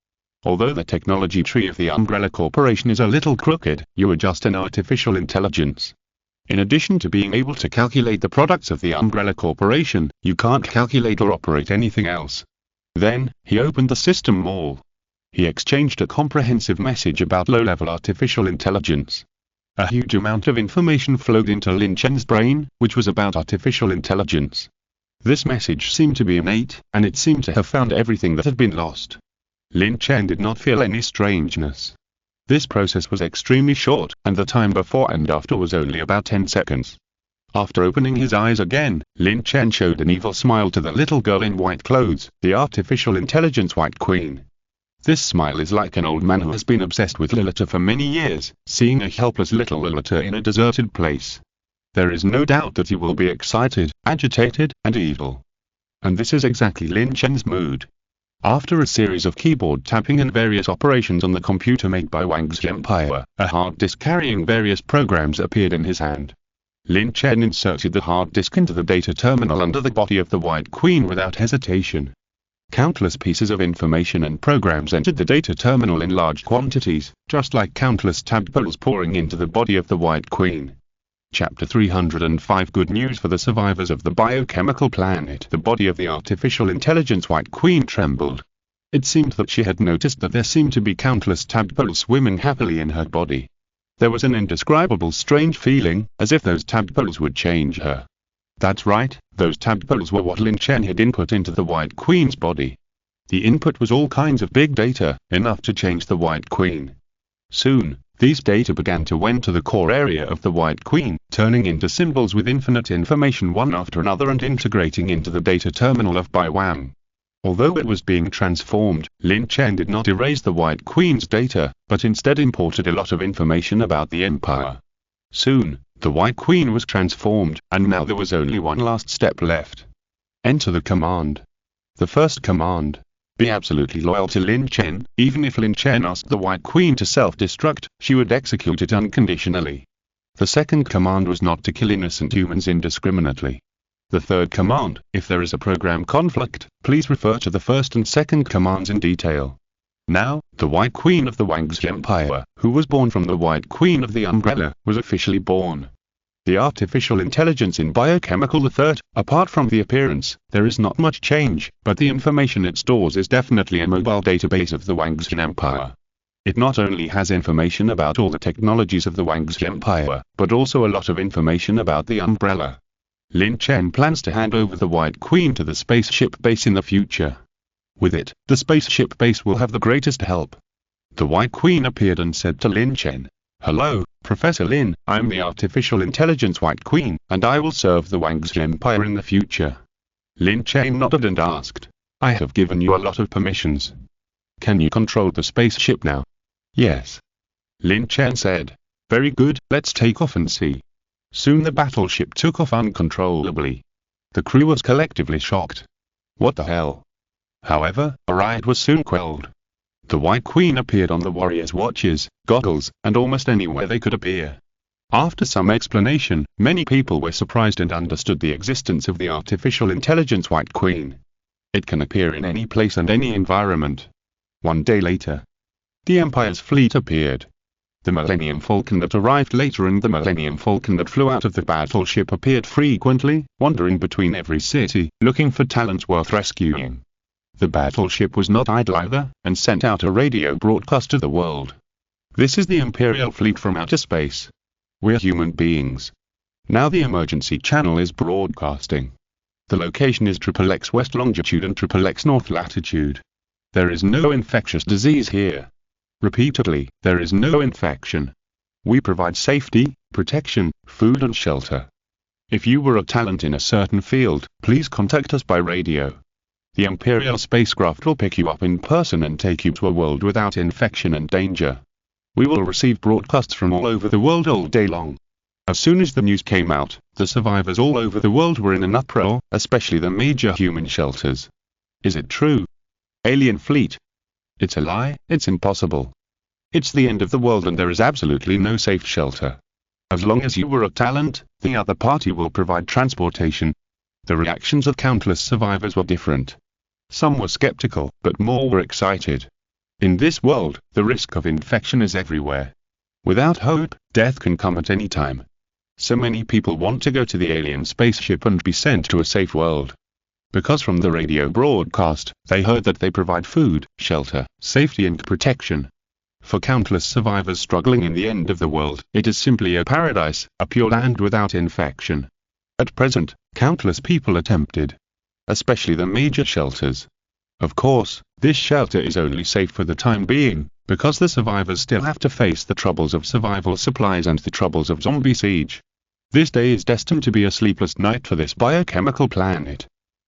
S1: Although the technology tree of the Umbrella Corporation is a little crooked, you are just an artificial intelligence. In addition to being able to calculate the products of the Umbrella Corporation, you can't calculate or operate anything else." Then, he opened the system mall. He exchanged a comprehensive message about low-level artificial intelligence. A huge amount of information flowed into Lin Chen's brain, which was about artificial intelligence. This message seemed to be innate, and it seemed to have found everything that had been lost. Lin Chen did not feel any strangeness. This process was extremely short, and the time before and after was only about 10 seconds. After opening his eyes again, Lin Chen showed an evil smile to the little girl in white clothes, the artificial intelligence White Queen. This smile is like an old man who has been obsessed with Lilita for many years, seeing a helpless little Lilita in a deserted place. There is no doubt that he will be excited, agitated, and evil. And this is exactly Lin Chen's mood. After a series of keyboard tapping and various operations on the computer made by Wang's empire, a hard disk carrying various programs appeared in his hand. Lin Chen inserted the hard disk into the data terminal under the body of the White Queen without hesitation. Countless pieces of information and programs entered the data terminal in large quantities, just like countless tadpoles pouring into the body of the White Queen. Chapter 305 Good news for the survivors of the biochemical planet. The body of the artificial intelligence White Queen trembled. It seemed that she had noticed that there seemed to be countless tadpoles swimming happily in her body. There was an indescribable strange feeling, as if those tadpoles would change her. That's right, those tadpoles were what Lin Chen had input into the White Queen's body. The input was all kinds of big data, enough to change the White Queen. Soon, these data began to enter the core area of the White Queen, turning into symbols with infinite information one after another and integrating into the data terminal of Bai Wang. Although it was being transformed, Lin Chen did not erase the White Queen's data, but instead imported a lot of information about the empire. Soon, the White Queen was transformed, and now there was only one last step left. Enter the command. The first command. Be absolutely loyal to Lin Chen. Even if Lin Chen asked the White Queen to self-destruct, she would execute it unconditionally. The second command was not to kill innocent humans indiscriminately. The third command, if there is a program conflict, please refer to the first and second commands in detail. Now, the White Queen of the Wang's empire, who was born from the White Queen of the Umbrella, was officially born. The artificial intelligence in biochemical the third, apart from the appearance, there is not much change, but the information it stores is definitely a mobile database of the Wang's empire. It not only has information about all the technologies of the Wang's empire, but also a lot of information about the Umbrella. Lin Chen plans to hand over the White Queen to the spaceship base in the future. With it, the spaceship base will have the greatest help. The White Queen appeared and said to Lin Chen, "Hello, Professor Lin, I am the artificial intelligence White Queen, and I will serve the Wang's empire in the future." Lin Chen nodded and asked, "I have given you a lot of permissions. Can you control the spaceship now?" "Yes." Lin Chen said, "Very good, let's take off and see." Soon the battleship took off uncontrollably. The crew was collectively shocked. What the hell? However, a riot was soon quelled. The White Queen appeared on the warriors' watches, goggles, and almost anywhere they could appear. After some explanation, many people were surprised and understood the existence of the artificial intelligence White Queen. It can appear in any place and any environment. One day later, the Empire's fleet appeared. The Millennium Falcon that arrived later and the Millennium Falcon that flew out of the battleship appeared frequently, wandering between every city, looking for talents worth rescuing. The battleship was not idle either, and sent out a radio broadcast to the world. "This is the Imperial fleet from outer space. We're human beings. Now the emergency channel is broadcasting. The location is XXX West longitude and XXX North latitude. There is no infectious disease here. Repeatedly, there is no infection. We provide safety, protection, food and shelter. If you were a talent in a certain field, please contact us by radio. The Imperial spacecraft will pick you up in person and take you to a world without infection and danger. We will receive broadcasts from all over the world all day long." As soon as the news came out, the survivors all over the world were in an uproar, especially the major human shelters. Is it true? Alien fleet? It's a lie, it's impossible. It's the end of the world and there is absolutely no safe shelter. As long as you were a talent, the other party will provide transportation. The reactions of countless survivors were different. Some were skeptical, but more were excited. In this world, the risk of infection is everywhere. Without hope, death can come at any time. So many people want to go to the alien spaceship and be sent to a safe world. Because from the radio broadcast, they heard that they provide food, shelter, safety and protection. For countless survivors struggling in the end of the world, it is simply a paradise, a pure land without infection. At present, countless people attempted. Especially the major shelters. Of course, this shelter is only safe for the time being, because the survivors still have to face the troubles of survival supplies and the troubles of zombie siege. This day is destined to be a sleepless night for this biochemical planet.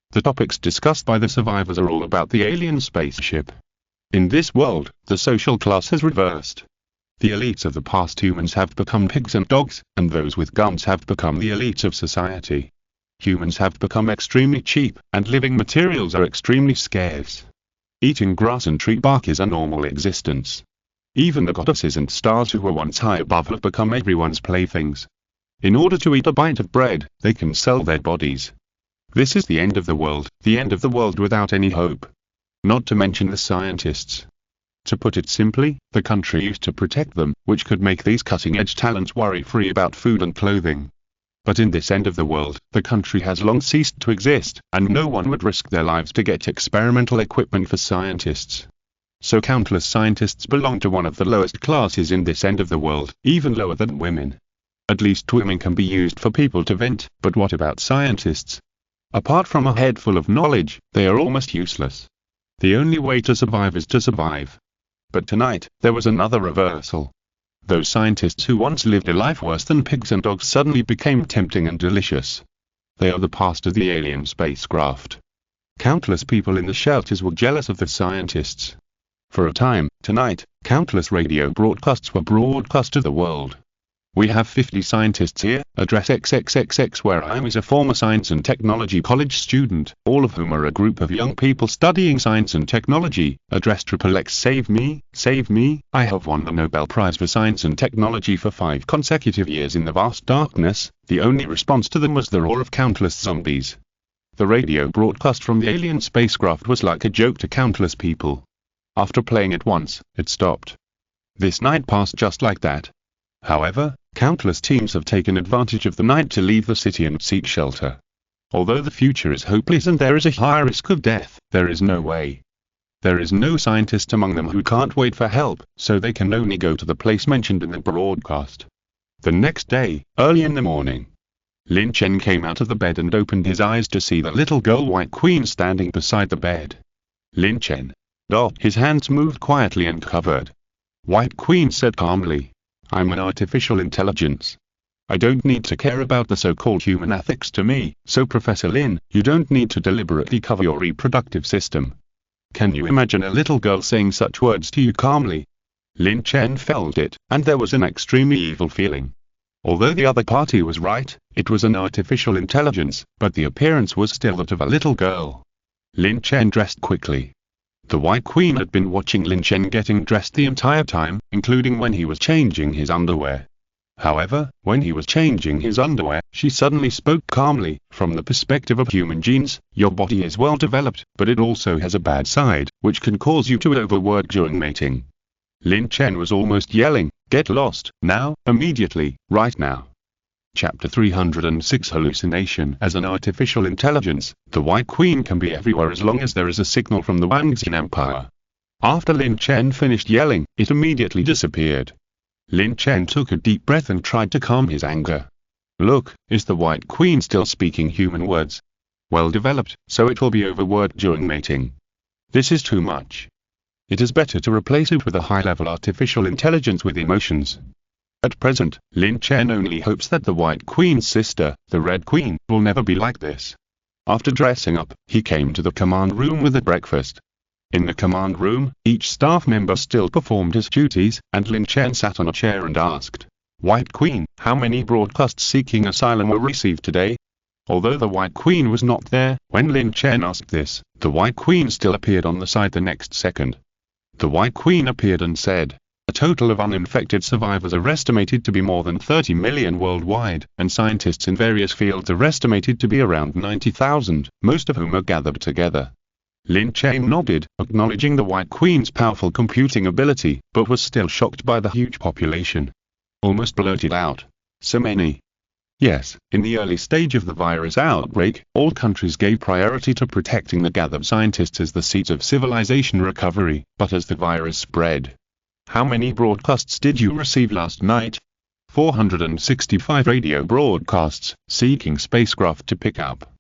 S1: The topics discussed by the survivors are all about the alien spaceship. In this world, the social class has reversed. The elites of the past humans have become pigs and dogs, and those with guns have become the elites of society. Humans have become extremely cheap, and living materials are extremely scarce. Eating grass and tree bark is a normal existence. Even the goddesses and stars who were once high above have become everyone's playthings. In order to eat a bite of bread, they can sell their bodies. This is the end of the world without any hope. Not to mention the scientists. To put it simply, the country used to protect them, which could make these cutting-edge talents worry-free about food and clothing. But in this end of the world, the country has long ceased to exist, and no one would risk their lives to get experimental equipment for scientists. So countless scientists belong to one of the lowest classes in this end of the world, even lower than women. At least women can be used for people to vent, but what about scientists? Apart from a head full of knowledge, they are almost useless. The only way to survive is to survive. But tonight, there was another reversal. Those scientists who once lived a life worse than pigs and dogs suddenly became tempting and delicious. They are the past of the alien spacecraft. Countless people in the shelters were jealous of the scientists. For a time, tonight, countless radio broadcasts were broadcast to the world. We have 50 scientists here, address XXXX, where I was a former science and technology college student, all of whom are a group of young people studying science and technology, address XXX, save me, I have won the Nobel Prize for Science and Technology for 5 consecutive years in the vast darkness. The only response to them was the roar of countless zombies. The radio broadcast from the alien spacecraft was like a joke to countless people. After playing it once, it stopped. This night passed just like that. However, countless teams have taken advantage of the night to leave the city and seek shelter. Although the future is hopeless and there is a high risk of death, there is no way. There is no scientist among them who can't wait for help, so they can only go to the place mentioned in the broadcast. The next day, early in the morning, Lin Chen came out of the bed and opened his eyes to see the little girl White Queen standing beside the bed. Lin Chen. His hands moved quietly and covered. White Queen said calmly, I'm an artificial intelligence. I don't need to care about the so-called human ethics to me, so Professor Lin, you don't need to deliberately cover your reproductive system. Can you imagine a little girl saying such words to you calmly? Lin Chen felt it, and there was an extremely evil feeling. Although the other party was right, it was an artificial intelligence, but the appearance was still that of a little girl. Lin Chen dressed quickly. The White Queen had been watching Lin Chen getting dressed the entire time, including when he was changing his underwear. However, when he was changing his underwear, she suddenly spoke calmly, from the perspective of human genes, your body is well developed, but it also has a bad side, which can cause you to overwork during mating. Lin Chen was almost yelling, get lost, now, immediately, right now. Chapter 306 Hallucination. As an artificial intelligence, the White Queen can be everywhere as long as there is a signal from the Wangxian Empire. After Lin Chen finished yelling, it immediately disappeared. Lin Chen took a deep breath and tried to calm his anger. Look, is the White Queen still speaking human words? Well developed, so it will be overworked during mating. This is too much. It is better to replace it with a high-level artificial intelligence with emotions. At present, Lin Chen only hopes that the White Queen's sister, the Red Queen, will never be like this. After dressing up, he came to the command room with a breakfast. In the command room, each staff member still performed his duties, and Lin Chen sat on a chair and asked, White Queen, how many broadcasts seeking asylum were received today? Although the White Queen was not there, when Lin Chen asked this, the White Queen still appeared on the side the next second. The White Queen appeared and said, a total of uninfected survivors are estimated to be more than 30 million worldwide, and scientists in various fields are estimated to be around 90,000, most of whom are gathered together. Lin Chen nodded, acknowledging the White Queen's powerful computing ability, but was still shocked by the huge population. Almost blurted out, so many. Yes, in the early stage of the virus outbreak, all countries gave priority to protecting the gathered scientists as the seeds of civilization recovery, but as the virus spread. How many broadcasts did you receive last night? 465 radio broadcasts, seeking spacecraft to pick up.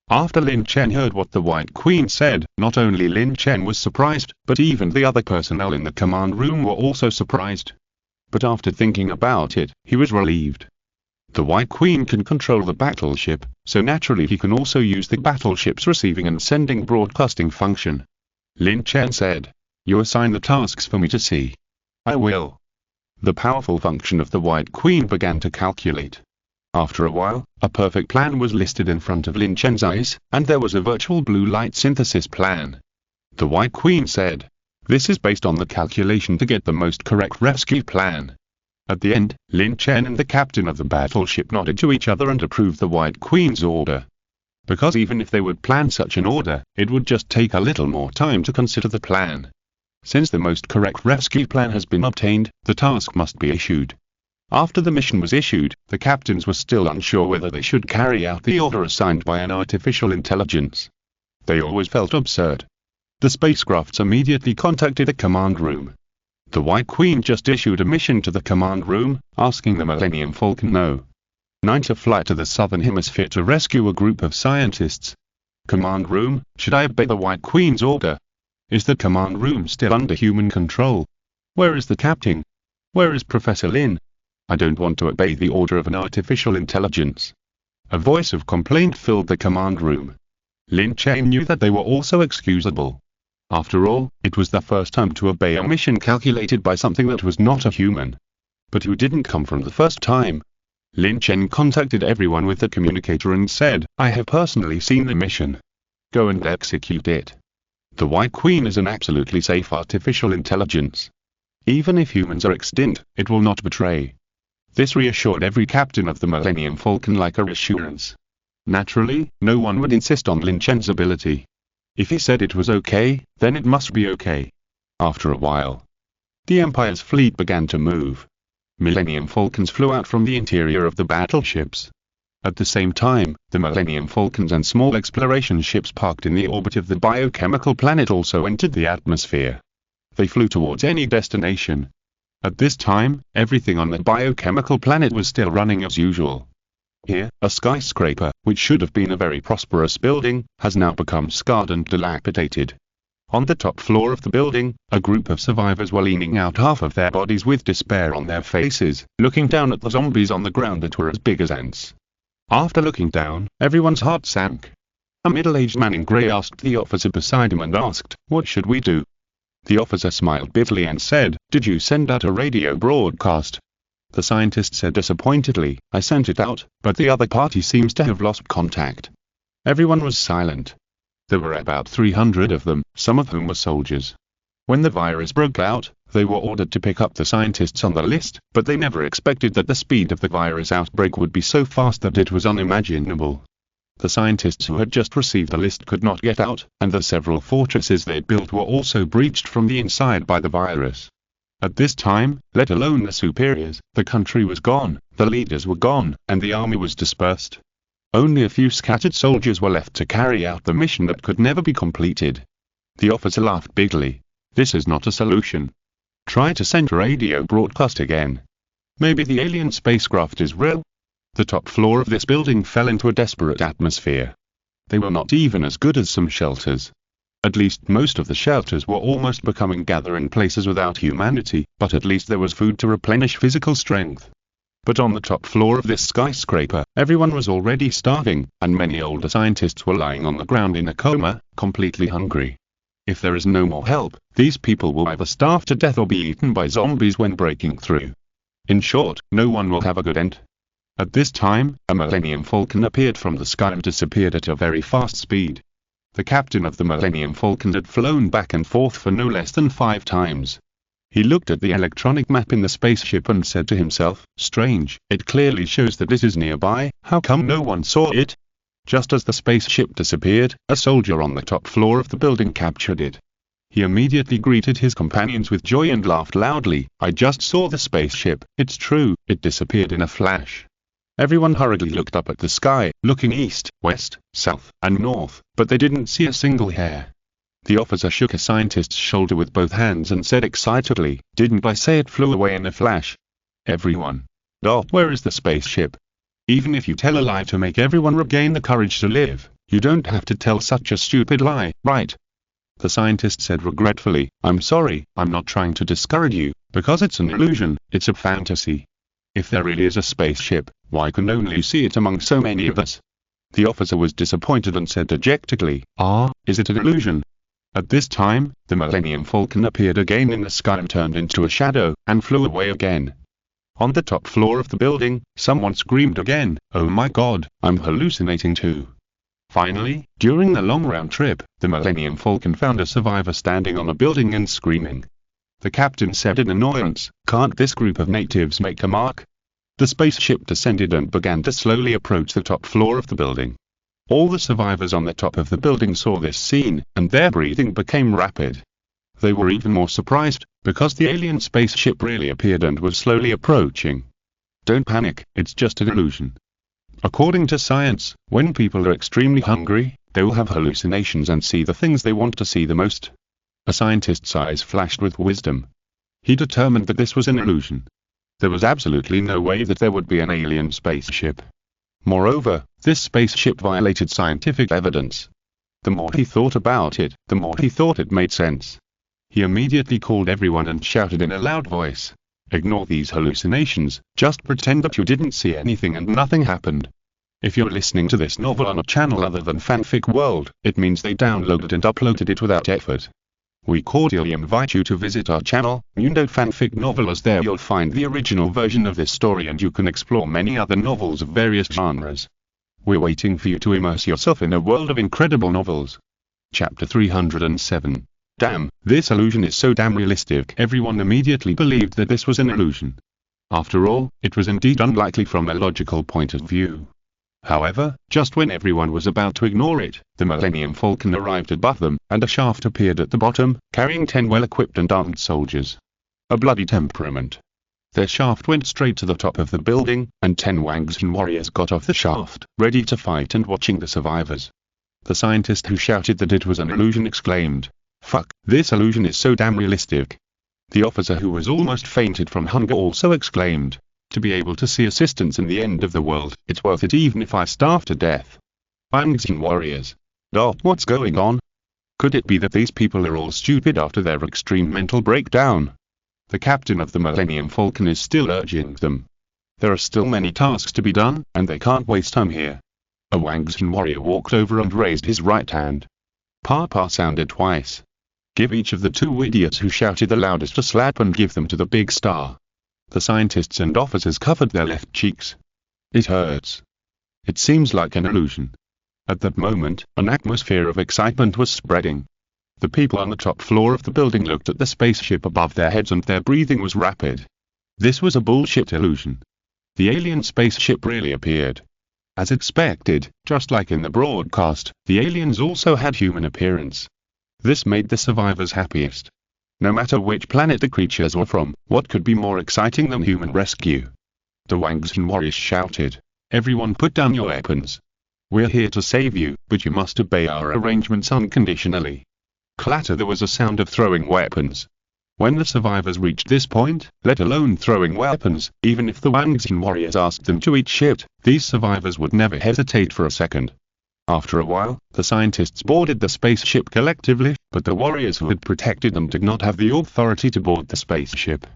S1: After Lin Chen heard what the White Queen said, not only Lin Chen was surprised, but even the other personnel in the command room were also surprised. But after thinking about it, he was relieved. The White Queen can control the battleship, so naturally he can also use the battleship's receiving and sending broadcasting function. Lin Chen said, you assign the tasks for me to see. I will. The powerful function of the White Queen began to calculate. After a while, a perfect plan was listed in front of Lin Chen's eyes, and there was a virtual blue light synthesis plan. The White Queen said. This is based on the calculation to get the most correct rescue plan. At the end, Lin Chen and the captain of the battleship nodded to each other and approved the White Queen's order. Because even if they would plan such an order, it would just take a little more time to consider the plan. Since the most correct rescue plan has been obtained, the task must be issued. After the mission was issued, the captains were still unsure whether they should carry out the order assigned by an artificial intelligence. They always felt absurd. The spacecrafts immediately contacted the command room. The White Queen just issued a mission to the command room, asking the Millennium Falcon No. 9 to fly to the southern hemisphere to rescue a group of scientists. Command room, should I obey the White Queen's order? Is the command room still under human control? Where is the captain? Where is Professor Lin? I don't want to obey the order of an artificial intelligence. A voice of complaint filled the command room. Lin Chen knew that they were also excusable. After all, it was their first time to obey a mission calculated by something that was not a human. But who didn't come from the first time? Lin Chen contacted everyone with the communicator and said, I have personally seen the mission. Go and execute it. The White Queen is an absolutely safe artificial intelligence. Even if humans are extinct, it will not betray. This reassured every captain of the Millennium Falcon like a reassurance. Naturally, no one would insist on Lin Chen's ability. If he said it was okay, then it must be okay. After a while, the Empire's fleet began to move. Millennium Falcons flew out from the interior of the battleships. At the same time, the Millennium Falcons and small exploration ships parked in the orbit of the biochemical planet also entered the atmosphere. They flew towards any destination. At this time, everything on the biochemical planet was still running as usual. Here, a skyscraper, which should have been a very prosperous building, has now become scarred and dilapidated. On the top floor of the building, a group of survivors were leaning out half of their bodies with despair on their faces, looking down at the zombies on the ground that were as big as ants. After looking down, everyone's heart sank. A middle-aged man in grey asked the officer beside him and asked, "What should we do?" The officer smiled bitterly and said, "Did you send out a radio broadcast?" The scientist said disappointedly, "I sent it out, but the other party seems to have lost contact." Everyone was silent. There were about 300 of them, some of whom were soldiers. When the virus broke out, they were ordered to pick up the scientists on the list, but they never expected that the speed of the virus outbreak would be so fast that it was unimaginable. The scientists who had just received the list could not get out, and the several fortresses they'd built were also breached from the inside by the virus. At this time, let alone the superiors, the country was gone, the leaders were gone, and the army was dispersed. Only a few scattered soldiers were left to carry out the mission that could never be completed. The officer laughed bigly. This is not a solution. Try to send a radio broadcast again. Maybe the alien spacecraft is real. The top floor of this building fell into a desperate atmosphere. They were not even as good as some shelters. At least most of the shelters were almost becoming gathering places without humanity, but at least there was food to replenish physical strength. But on the top floor of this skyscraper, everyone was already starving, and many older scientists were lying on the ground in a coma, completely hungry. If there is no more help, these people will either starve to death or be eaten by zombies when breaking through. In short, no one will have a good end. At this time, a Millennium Falcon appeared from the sky and disappeared at a very fast speed. The captain of the Millennium Falcon had flown back and forth for no less than 5 times. He looked at the electronic map in the spaceship and said to himself, "Strange, it clearly shows that it is nearby, how come no one saw it?" Just as the spaceship disappeared, a soldier on the top floor of the building captured it. He immediately greeted his companions with joy and laughed loudly, "I just saw the spaceship, it's true, it disappeared in a flash." Everyone hurriedly looked up at the sky, looking east, west, south, and north, but they didn't see a single hair. The officer shook a scientist's shoulder with both hands and said excitedly, "Didn't I say it flew away in a flash?" Everyone. "Oh, where is the spaceship?" Even if you tell a lie to make everyone regain the courage to live, you don't have to tell such a stupid lie, right? The scientist said regretfully, "I'm sorry, I'm not trying to discourage you, because it's an illusion, it's a fantasy. If there really is a spaceship, why can only see it among so many of us?" The officer was disappointed and said dejectedly, "Is it an illusion?" At this time, the Millennium Falcon appeared again in the sky and turned into a shadow, and flew away again. On the top floor of the building, someone screamed again, "Oh my god, I'm hallucinating too." Finally, during the long round trip, the Millennium Falcon found a survivor standing on a building and screaming. The captain said in annoyance, "Can't this group of natives make a mark?" The spaceship descended and began to slowly approach the top floor of the building. All the survivors on the top of the building saw this scene, and their breathing became rapid. They were even more surprised, because the alien spaceship really appeared and was slowly approaching. Don't panic, it's just an illusion. According to science, when people are extremely hungry, they will have hallucinations and see the things they want to see the most. A scientist's eyes flashed with wisdom. He determined that this was an illusion. There was absolutely no way that there would be an alien spaceship. Moreover, this spaceship violated scientific evidence. The more he thought about it, the more he thought it made sense. He immediately called everyone and shouted in a loud voice, "Ignore these hallucinations, just pretend that you didn't see anything and nothing happened." If you're listening to this novel on a channel other than Fanfic World, it means they downloaded and uploaded it without effort. We cordially invite you to visit our channel, Mundo Fanfic Novel, as there you'll find the original version of this story and you can explore many other novels of various genres. We're waiting for you to immerse yourself in a world of incredible novels. Chapter 307. Damn, this illusion is so damn realistic. Everyone immediately believed that this was an illusion. After all, it was indeed unlikely from a logical point of view. However, just when everyone was about to ignore it, the Millennium Falcon arrived above them, and a shaft appeared at the bottom, carrying 10 well-equipped and armed soldiers. A bloody temperament. Their shaft went straight to the top of the building, and 10 Wangzhen warriors got off the shaft, ready to fight and watching the survivors. The scientist who shouted that it was an illusion exclaimed, "Fuck, this illusion is so damn realistic." The officer who was almost fainted from hunger also exclaimed, "To be able to see assistance in the end of the world, it's worth it even if I starve to death." Wangzhen warriors. What's going on? Could it be that these people are all stupid after their extreme mental breakdown? The captain of the Millennium Falcon is still urging them. There are still many tasks to be done, and they can't waste time here. A Wangzhen warrior walked over and raised his right hand. "Pa" sounded twice. Give each of the 2 idiots who shouted the loudest a slap and give them to the big star. The scientists and officers covered their left cheeks. "It hurts." It seems like an illusion. At that moment, an atmosphere of excitement was spreading. The people on the top floor of the building looked at the spaceship above their heads and their breathing was rapid. This was a bullshit illusion. The alien spaceship really appeared. As expected, just like in the broadcast, the aliens also had human appearance. This made the survivors happiest. No matter which planet the creatures were from, what could be more exciting than human rescue? The Wangzhen warriors shouted, "Everyone put down your weapons. We're here to save you, but you must obey our arrangements unconditionally." Clatter, there was a sound of throwing weapons. When the survivors reached this point, let alone throwing weapons, even if the Wangzhen warriors asked them to eat shit, these survivors would never hesitate for a second. After a while, the scientists boarded the spaceship collectively, but the warriors who had protected them did not have the authority to board the spaceship.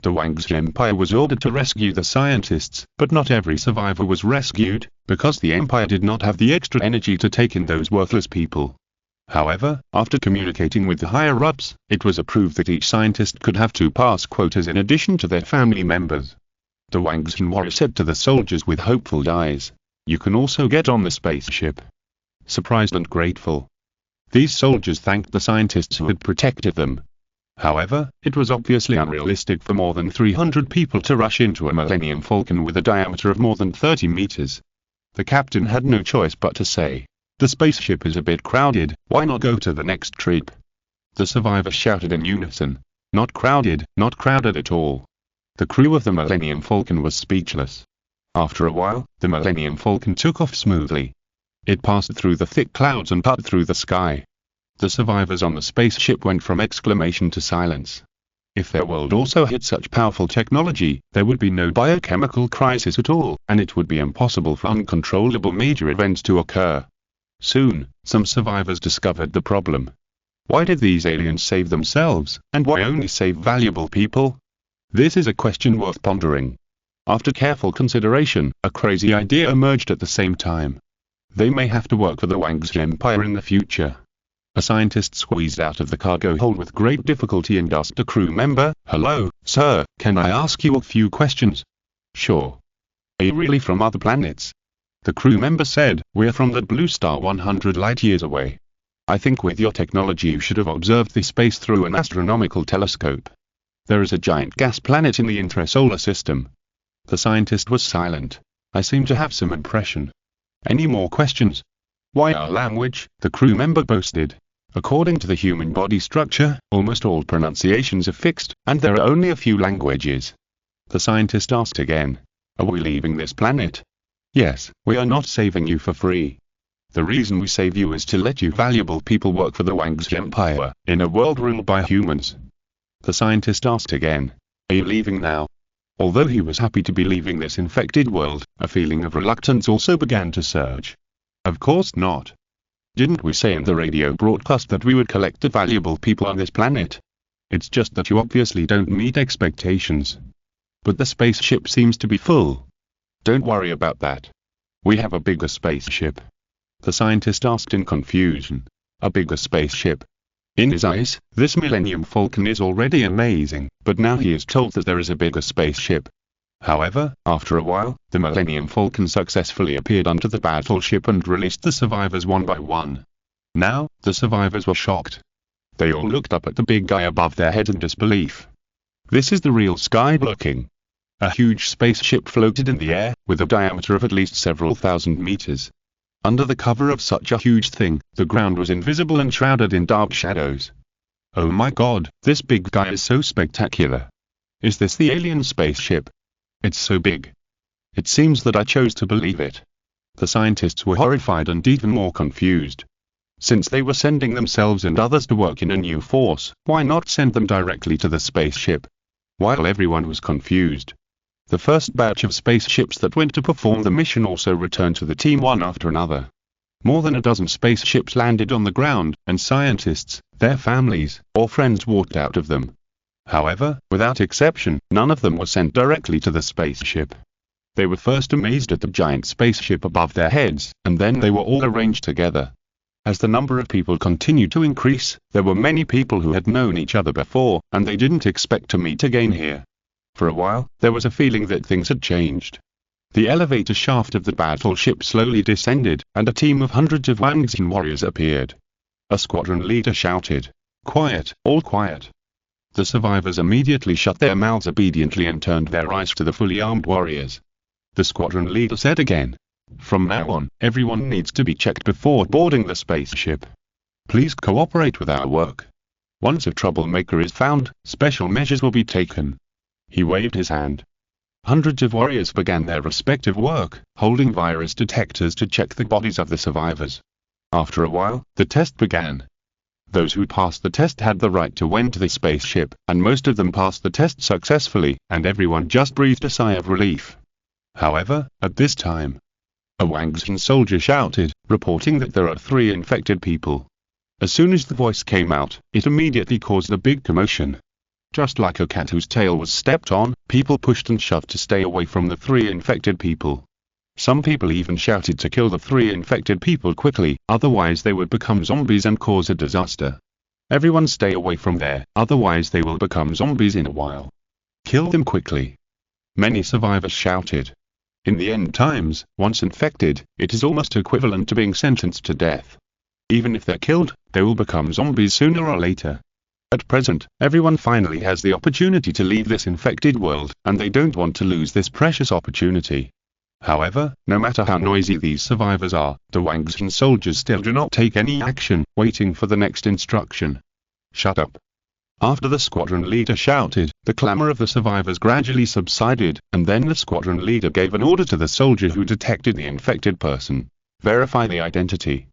S1: The Wangzhen Empire was ordered to rescue the scientists, but not every survivor was rescued, because the Empire did not have the extra energy to take in those worthless people. However, after communicating with the higher-ups, it was approved that each scientist could have 2 pass quotas in addition to their family members. The Wangzhen warrior said to the soldiers with hopeful eyes, "You can also get on the spaceship." Surprised and grateful, these soldiers thanked the scientists who had protected them. However, it was obviously unrealistic for more than 300 people to rush into a Millennium Falcon with a diameter of more than 30 meters. The captain had no choice but to say, "The spaceship is a bit crowded, why not go to the next trip?" The survivors shouted in unison, not crowded at all." The crew of the Millennium Falcon was speechless. After a while, the Millennium Falcon took off smoothly. It passed through the thick clouds and cut through the sky. The survivors on the spaceship went from exclamation to silence. If their world also had such powerful technology, there would be no biochemical crisis at all, and it would be impossible for uncontrollable major events to occur. Soon, some survivors discovered the problem. Why did these aliens save themselves, and why only save valuable people? This is a question worth pondering. After careful consideration, a crazy idea emerged at the same time. They may have to work for the Wangzhen Empire in the future. A scientist squeezed out of the cargo hold with great difficulty and asked a crew member, "Hello, sir, can I ask you a few questions?" "Sure." "Are you really from other planets?" The crew member said, "We're from that blue star 100 light years away. I think with your technology you should have observed the space through an astronomical telescope. There is a giant gas planet in the intrasolar system." The scientist was silent. "I seem to have some impression." "Any more questions?" "Why our language?" the crew member boasted. "According to the human body structure, almost all pronunciations are fixed, and there are only a few languages." The scientist asked again, "Are we leaving this planet?" "Yes, we are not saving you for free. The reason we save you is to let you valuable people work for the Wang's Empire, in a world ruled by humans." The scientist asked again, "Are you leaving now?" Although he was happy to be leaving this infected world, a feeling of reluctance also began to surge. "Of course not. Didn't we say in the radio broadcast that we would collect the valuable people on this planet? It's just that you obviously don't meet expectations. But the spaceship seems to be full." "Don't worry about that. We have a bigger spaceship." The scientist asked in confusion. "A bigger spaceship?" In his eyes, this Millennium Falcon is already amazing, but now he is told that there is a bigger spaceship. However, after a while, the Millennium Falcon successfully appeared onto the battleship and released the survivors one by one. Now, the survivors were shocked. They all looked up at the big guy above their head in disbelief. This is the real sky looking. A huge spaceship floated in the air, with a diameter of at least several thousand meters. Under the cover of such a huge thing, the ground was invisible and shrouded in dark shadows. "Oh my god, this big guy is so spectacular. Is this the alien spaceship? It's so big. It seems that I chose to believe it." The scientists were horrified and even more confused. Since they were sending themselves and others to work in a new force, why not send them directly to the spaceship? While everyone was confused, the first batch of spaceships that went to perform the mission also returned to the team one after another. More than a dozen spaceships landed on the ground, and scientists, their families, or friends walked out of them. However, without exception, none of them were sent directly to the spaceship. They were first amazed at the giant spaceship above their heads, and then they were all arranged together. As the number of people continued to increase, there were many people who had known each other before, and they didn't expect to meet again here. For a while, there was a feeling that things had changed. The elevator shaft of the battleship slowly descended, and a team of hundreds of Wangxian warriors appeared. A squadron leader shouted, "Quiet, all quiet." The survivors immediately shut their mouths obediently and turned their eyes to the fully armed warriors. The squadron leader said again, "From now on, everyone needs to be checked before boarding the spaceship. Please cooperate with our work. Once a troublemaker is found, special measures will be taken." He waved his hand. Hundreds of warriors began their respective work, holding virus detectors to check the bodies of the survivors. After a while, the test began. Those who passed the test had the right to enter the spaceship, and most of them passed the test successfully, and everyone just breathed a sigh of relief. However, at this time, a Wangxian soldier shouted, reporting that there are 3 infected people. As soon as the voice came out, it immediately caused a big commotion. Just like a cat whose tail was stepped on, people pushed and shoved to stay away from the 3 infected people. Some people even shouted to kill the 3 infected people quickly, otherwise they would become zombies and cause a disaster. "Everyone stay away from there, otherwise they will become zombies in a while. Kill them quickly." Many survivors shouted. In the end times, once infected, it is almost equivalent to being sentenced to death. Even if they're killed, they will become zombies sooner or later. At present, everyone finally has the opportunity to leave this infected world, and they don't want to lose this precious opportunity. However, no matter how noisy these survivors are, the Wangxian soldiers still do not take any action, waiting for the next instruction. "Shut up." After the squadron leader shouted, the clamor of the survivors gradually subsided, and then the squadron leader gave an order to the soldier who detected the infected person. "Verify the identity."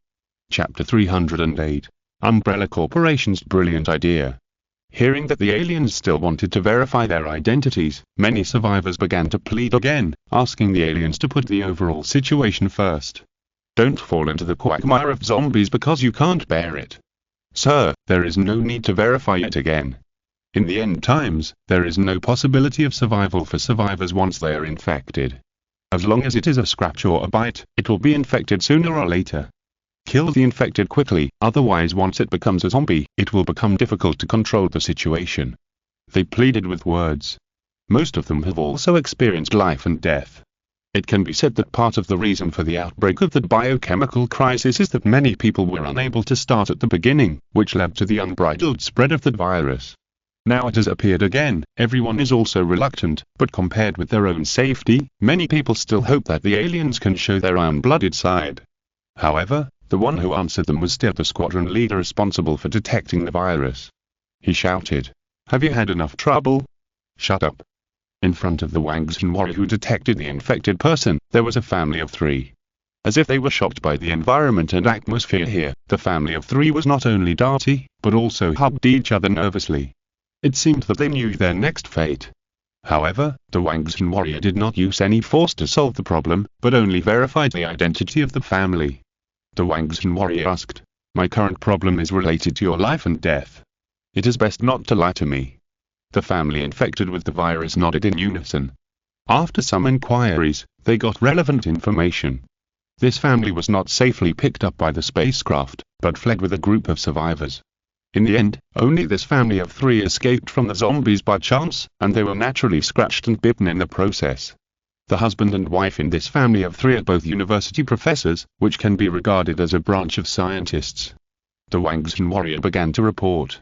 S1: Chapter 308. Umbrella Corporation's brilliant idea. Hearing that the aliens still wanted to verify their identities, many survivors began to plead again, asking the aliens to put the overall situation first. "Don't fall into the quagmire of zombies because you can't bear it. Sir, there is no need to verify it again. In the end times, there is no possibility of survival for survivors once they are infected. As long as it is a scratch or a bite, it will be infected sooner or later. Kill the infected quickly, otherwise once it becomes a zombie, it will become difficult to control the situation." They pleaded with words. Most of them have also experienced life and death. It can be said that part of the reason for the outbreak of the biochemical crisis is that many people were unable to start at the beginning, which led to the unbridled spread of the virus. Now it has appeared again, everyone is also reluctant, but compared with their own safety, many people still hope that the aliens can show their iron-blooded side. However, the one who answered them was still the squadron leader responsible for detecting the virus. He shouted, "Have you had enough trouble? Shut up." In front of the Wangzhen warrior who detected the infected person, there was a family of 3. As if they were shocked by the environment and atmosphere here, the family of 3 was not only dirty, but also hugged each other nervously. It seemed that they knew their next fate. However, the Wangzhen warrior did not use any force to solve the problem, but only verified the identity of the family. The Wangzhen warrior asked, "My current problem is related to your life and death. It is best not to lie to me." The family infected with the virus nodded in unison. After some inquiries, they got relevant information. This family was not safely picked up by the spacecraft, but fled with a group of survivors. In the end, only this family of 3 escaped from the zombies by chance, and they were naturally scratched and bitten in the process. The husband and wife in this family of 3 are both university professors, which can be regarded as a branch of scientists. The Wangzhen warrior began to report.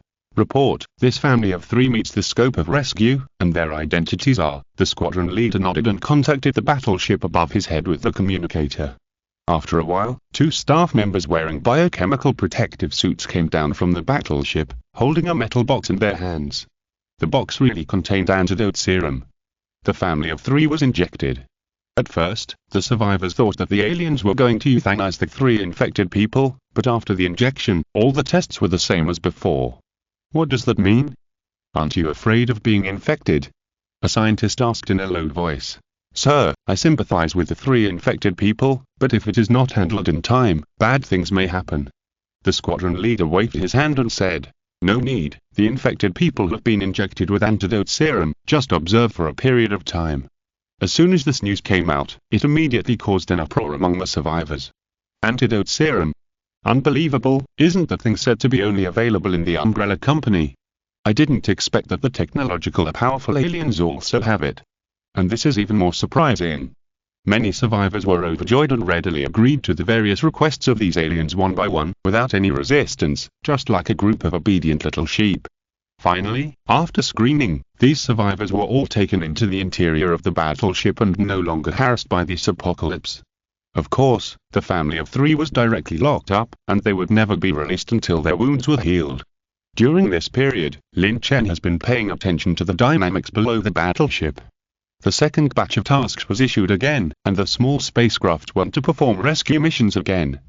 S1: This family of 3 meets the scope of rescue, and their identities are, the squadron leader nodded and contacted the battleship above his head with the communicator. After a while, 2 staff members wearing biochemical protective suits came down from the battleship, holding a metal box in their hands. The box really contained antidote serum. The family of 3 was injected. At first, the survivors thought that the aliens were going to euthanize the 3 infected people, but after the injection, all the tests were the same as before. What does that mean? Aren't you afraid of being infected? A scientist asked in a low voice. Sir, I sympathize with the 3 infected people, but if it is not handled in time, bad things may happen. The squadron leader waved his hand and said, No need, the infected people have been injected with antidote serum, just observe for a period of time. As soon as this news came out, it immediately caused an uproar among the survivors. Antidote serum? Unbelievable, isn't the thing said to be only available in the Umbrella Company? I didn't expect that the technological and powerful aliens also have it. And this is even more surprising. Many survivors were overjoyed and readily agreed to the various requests of these aliens one by one, without any resistance, just like a group of obedient little sheep. Finally, after screening, these survivors were all taken into the interior of the battleship and no longer harassed by this apocalypse. Of course, the family of 3 was directly locked up, and they would never be released until their wounds were healed. During this period, Lin Chen has been paying attention to the dynamics below the battleship. The second batch of tasks was issued again, and the small spacecraft went to perform rescue missions again.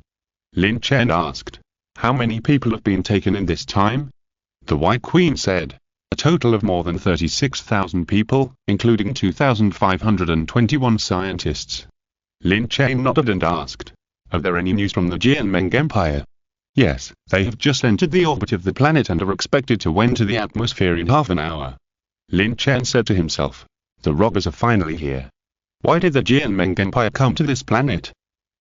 S1: Lin Chen asked, "How many people have been taken in this time?" The White Queen said, "A total of more than 36,000 people, including 2,521 scientists." Lin Chen nodded and asked, "Are there any news from the Jianmeng Empire?" "Yes, they have just entered the orbit of the planet and are expected to enter the atmosphere in half an hour." Lin Chen said to himself, "The robbers are finally here. Why did the Jianmeng Empire come to this planet?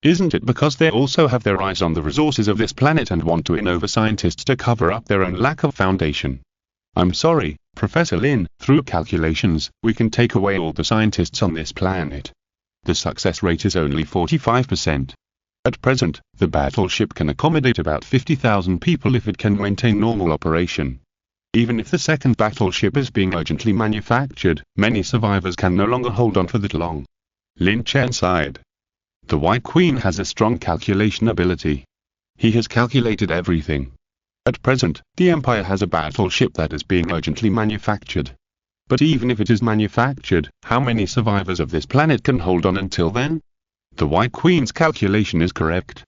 S1: Isn't it because they also have their eyes on the resources of this planet and want to win over scientists to cover up their own lack of foundation?" "I'm sorry, Professor Lin, through calculations, we can take away all the scientists on this planet. The success rate is only 45%. At present, the battleship can accommodate about 50,000 people if it can maintain normal operation. Even if the second battleship is being urgently manufactured, many survivors can no longer hold on for that long." Lin Chen sighed. The White Queen has a strong calculation ability. He has calculated everything. At present, the Empire has a battleship that is being urgently manufactured. But even if it is manufactured, how many survivors of this planet can hold on until then? The White Queen's calculation is correct.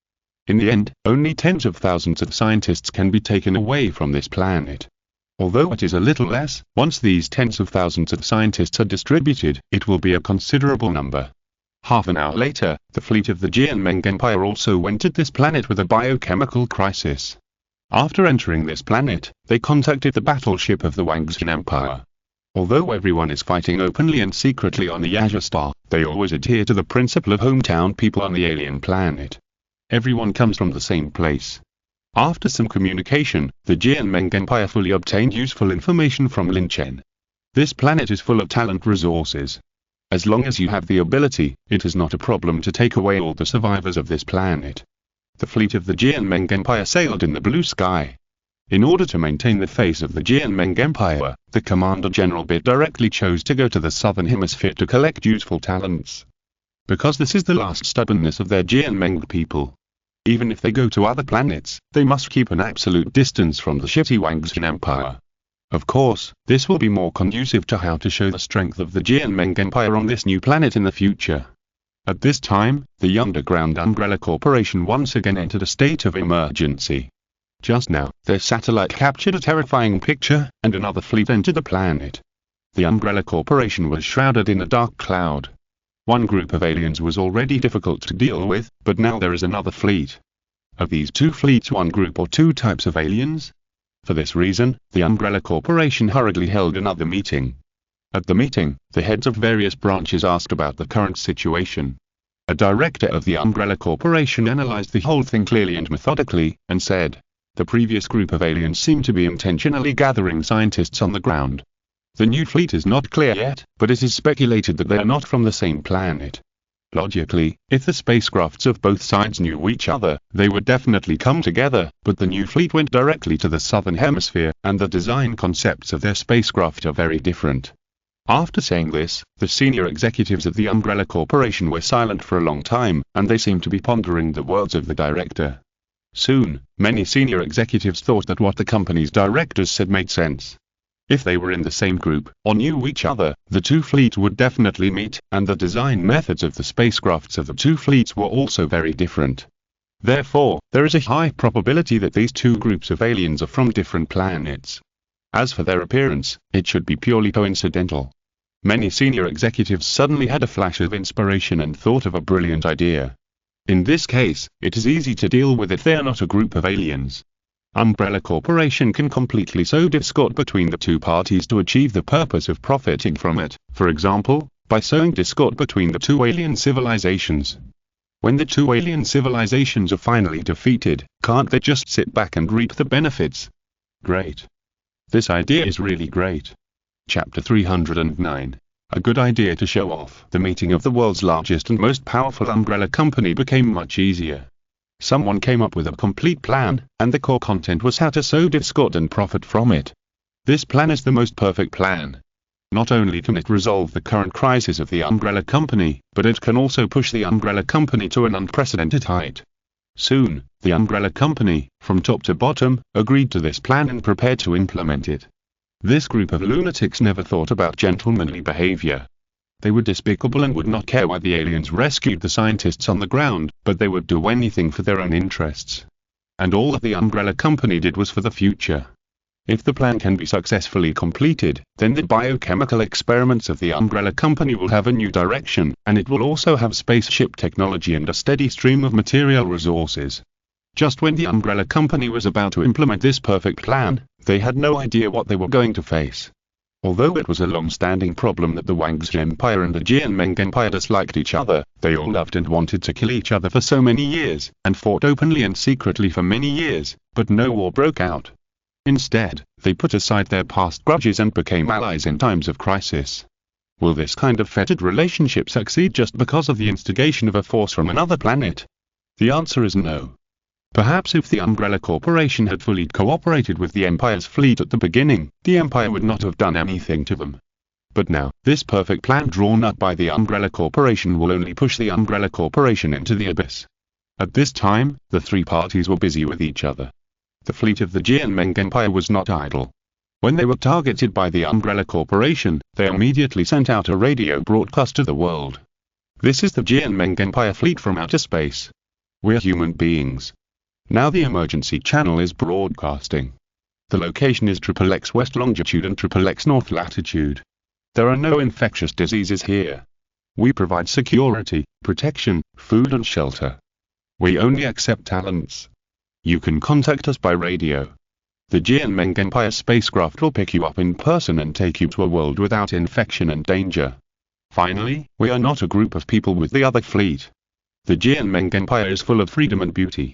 S1: In the end, only tens of thousands of scientists can be taken away from this planet. Although it is a little less, once these tens of thousands of scientists are distributed, it will be a considerable number. Half an hour later, the fleet of the Jianmeng Empire also entered this planet with a biochemical crisis. After entering this planet, they contacted the battleship of the Wangzhen Empire. Although everyone is fighting openly and secretly on the Azure Star, they always adhere to the principle of hometown people on the alien planet. Everyone comes from the same place. After some communication, the Jianmeng Empire fully obtained useful information from Lin Chen. This planet is full of talent resources. As long as you have the ability, it is not a problem to take away all the survivors of this planet. The fleet of the Jianmeng Empire sailed in the blue sky. In order to maintain the face of the Jianmeng Empire, the Commander General Bit directly chose to go to the southern hemisphere to collect useful talents. Because this is the last stubbornness of their Jianmeng people. Even if they go to other planets, they must keep an absolute distance from the shitty Wangxian Empire. Of course, this will be more conducive to how to show the strength of the Jianmeng Empire on this new planet in the future. At this time, the underground Umbrella Corporation once again entered a state of emergency. Just now, their satellite captured a terrifying picture, and another fleet entered the planet. The Umbrella Corporation was shrouded in a dark cloud. One group of aliens was already difficult to deal with, but now there is another fleet. Are these two fleets one group or two types of aliens? For this reason, the Umbrella Corporation hurriedly held another meeting. At the meeting, the heads of various branches asked about the current situation. A director of the Umbrella Corporation analyzed the whole thing clearly and methodically, and said, "The previous group of aliens seem to be intentionally gathering scientists on the ground. The new fleet is not clear yet, but it is speculated that they are not from the same planet. Logically, if the spacecrafts of both sides knew each other, they would definitely come together, but the new fleet went directly to the southern hemisphere, and the design concepts of their spacecraft are very different." After saying this, the senior executives of the Umbrella Corporation were silent for a long time, and they seemed to be pondering the words of the director. Soon, many senior executives thought that what the company's directors said made sense. If they were in the same group, or knew each other, the two fleets would definitely meet, and the design methods of the spacecrafts of the two fleets were also very different. Therefore, there is a high probability that these two groups of aliens are from different planets. As for their appearance, it should be purely coincidental. Many senior executives suddenly had a flash of inspiration and thought of a brilliant idea. In this case, it is easy to deal with if they are not a group of aliens. Umbrella Corporation can completely sow discord between the two parties to achieve the purpose of profiting from it, for example, by sowing discord between the two alien civilizations. When the two alien civilizations are finally defeated, can't they just sit back and reap the benefits? Great. This idea is really great. Chapter 309. A good idea to show off. The meeting of the world's largest and most powerful umbrella company became much easier. Someone came up with a complete plan, and the core content was how to sow discord and profit from it. This plan is the most perfect plan. Not only can it resolve the current crisis of the umbrella company, but it can also push the umbrella company to an unprecedented height. Soon, the umbrella company, from top to bottom, agreed to this plan and prepared to implement it. This group of lunatics never thought about gentlemanly behavior. They were despicable and would not care why the aliens rescued the scientists on the ground, but they would do anything for their own interests. And all that the umbrella company did was for the future. If the plan can be successfully completed, then the biochemical experiments of the umbrella company will have a new direction, and it will also have spaceship technology and a steady stream of material resources. Just when the umbrella company was about to implement this perfect plan, they had no idea what they were going to face. Although it was a long-standing problem that the Wangxian Empire and the Jianmeng Empire disliked each other, they all loved and wanted to kill each other for so many years, and fought openly and secretly for many years, but no war broke out. Instead, they put aside their past grudges and became allies in times of crisis. Will this kind of fettered relationship succeed just because of the instigation of a force from another planet? The answer is no. Perhaps if the Umbrella Corporation had fully cooperated with the Empire's fleet at the beginning, the Empire would not have done anything to them. But now, this perfect plan drawn up by the Umbrella Corporation will only push the Umbrella Corporation into the abyss. At this time, the three parties were busy with each other. The fleet of the Jianmeng Empire was not idle. When they were targeted by the Umbrella Corporation, they immediately sent out a radio broadcast to the world. This is the Jianmeng Empire fleet from outer space. We're human beings. Now the emergency channel is broadcasting. The location is XXX west longitude and XXX north latitude. There are no infectious diseases here. We provide security, protection, food and shelter. We only accept talents. You can contact us by radio. The Jianmeng Empire spacecraft will pick you up in person and take you to a world without infection and danger. Finally, we are not a group of people with the other fleet. The Jianmeng Empire is full of freedom and beauty.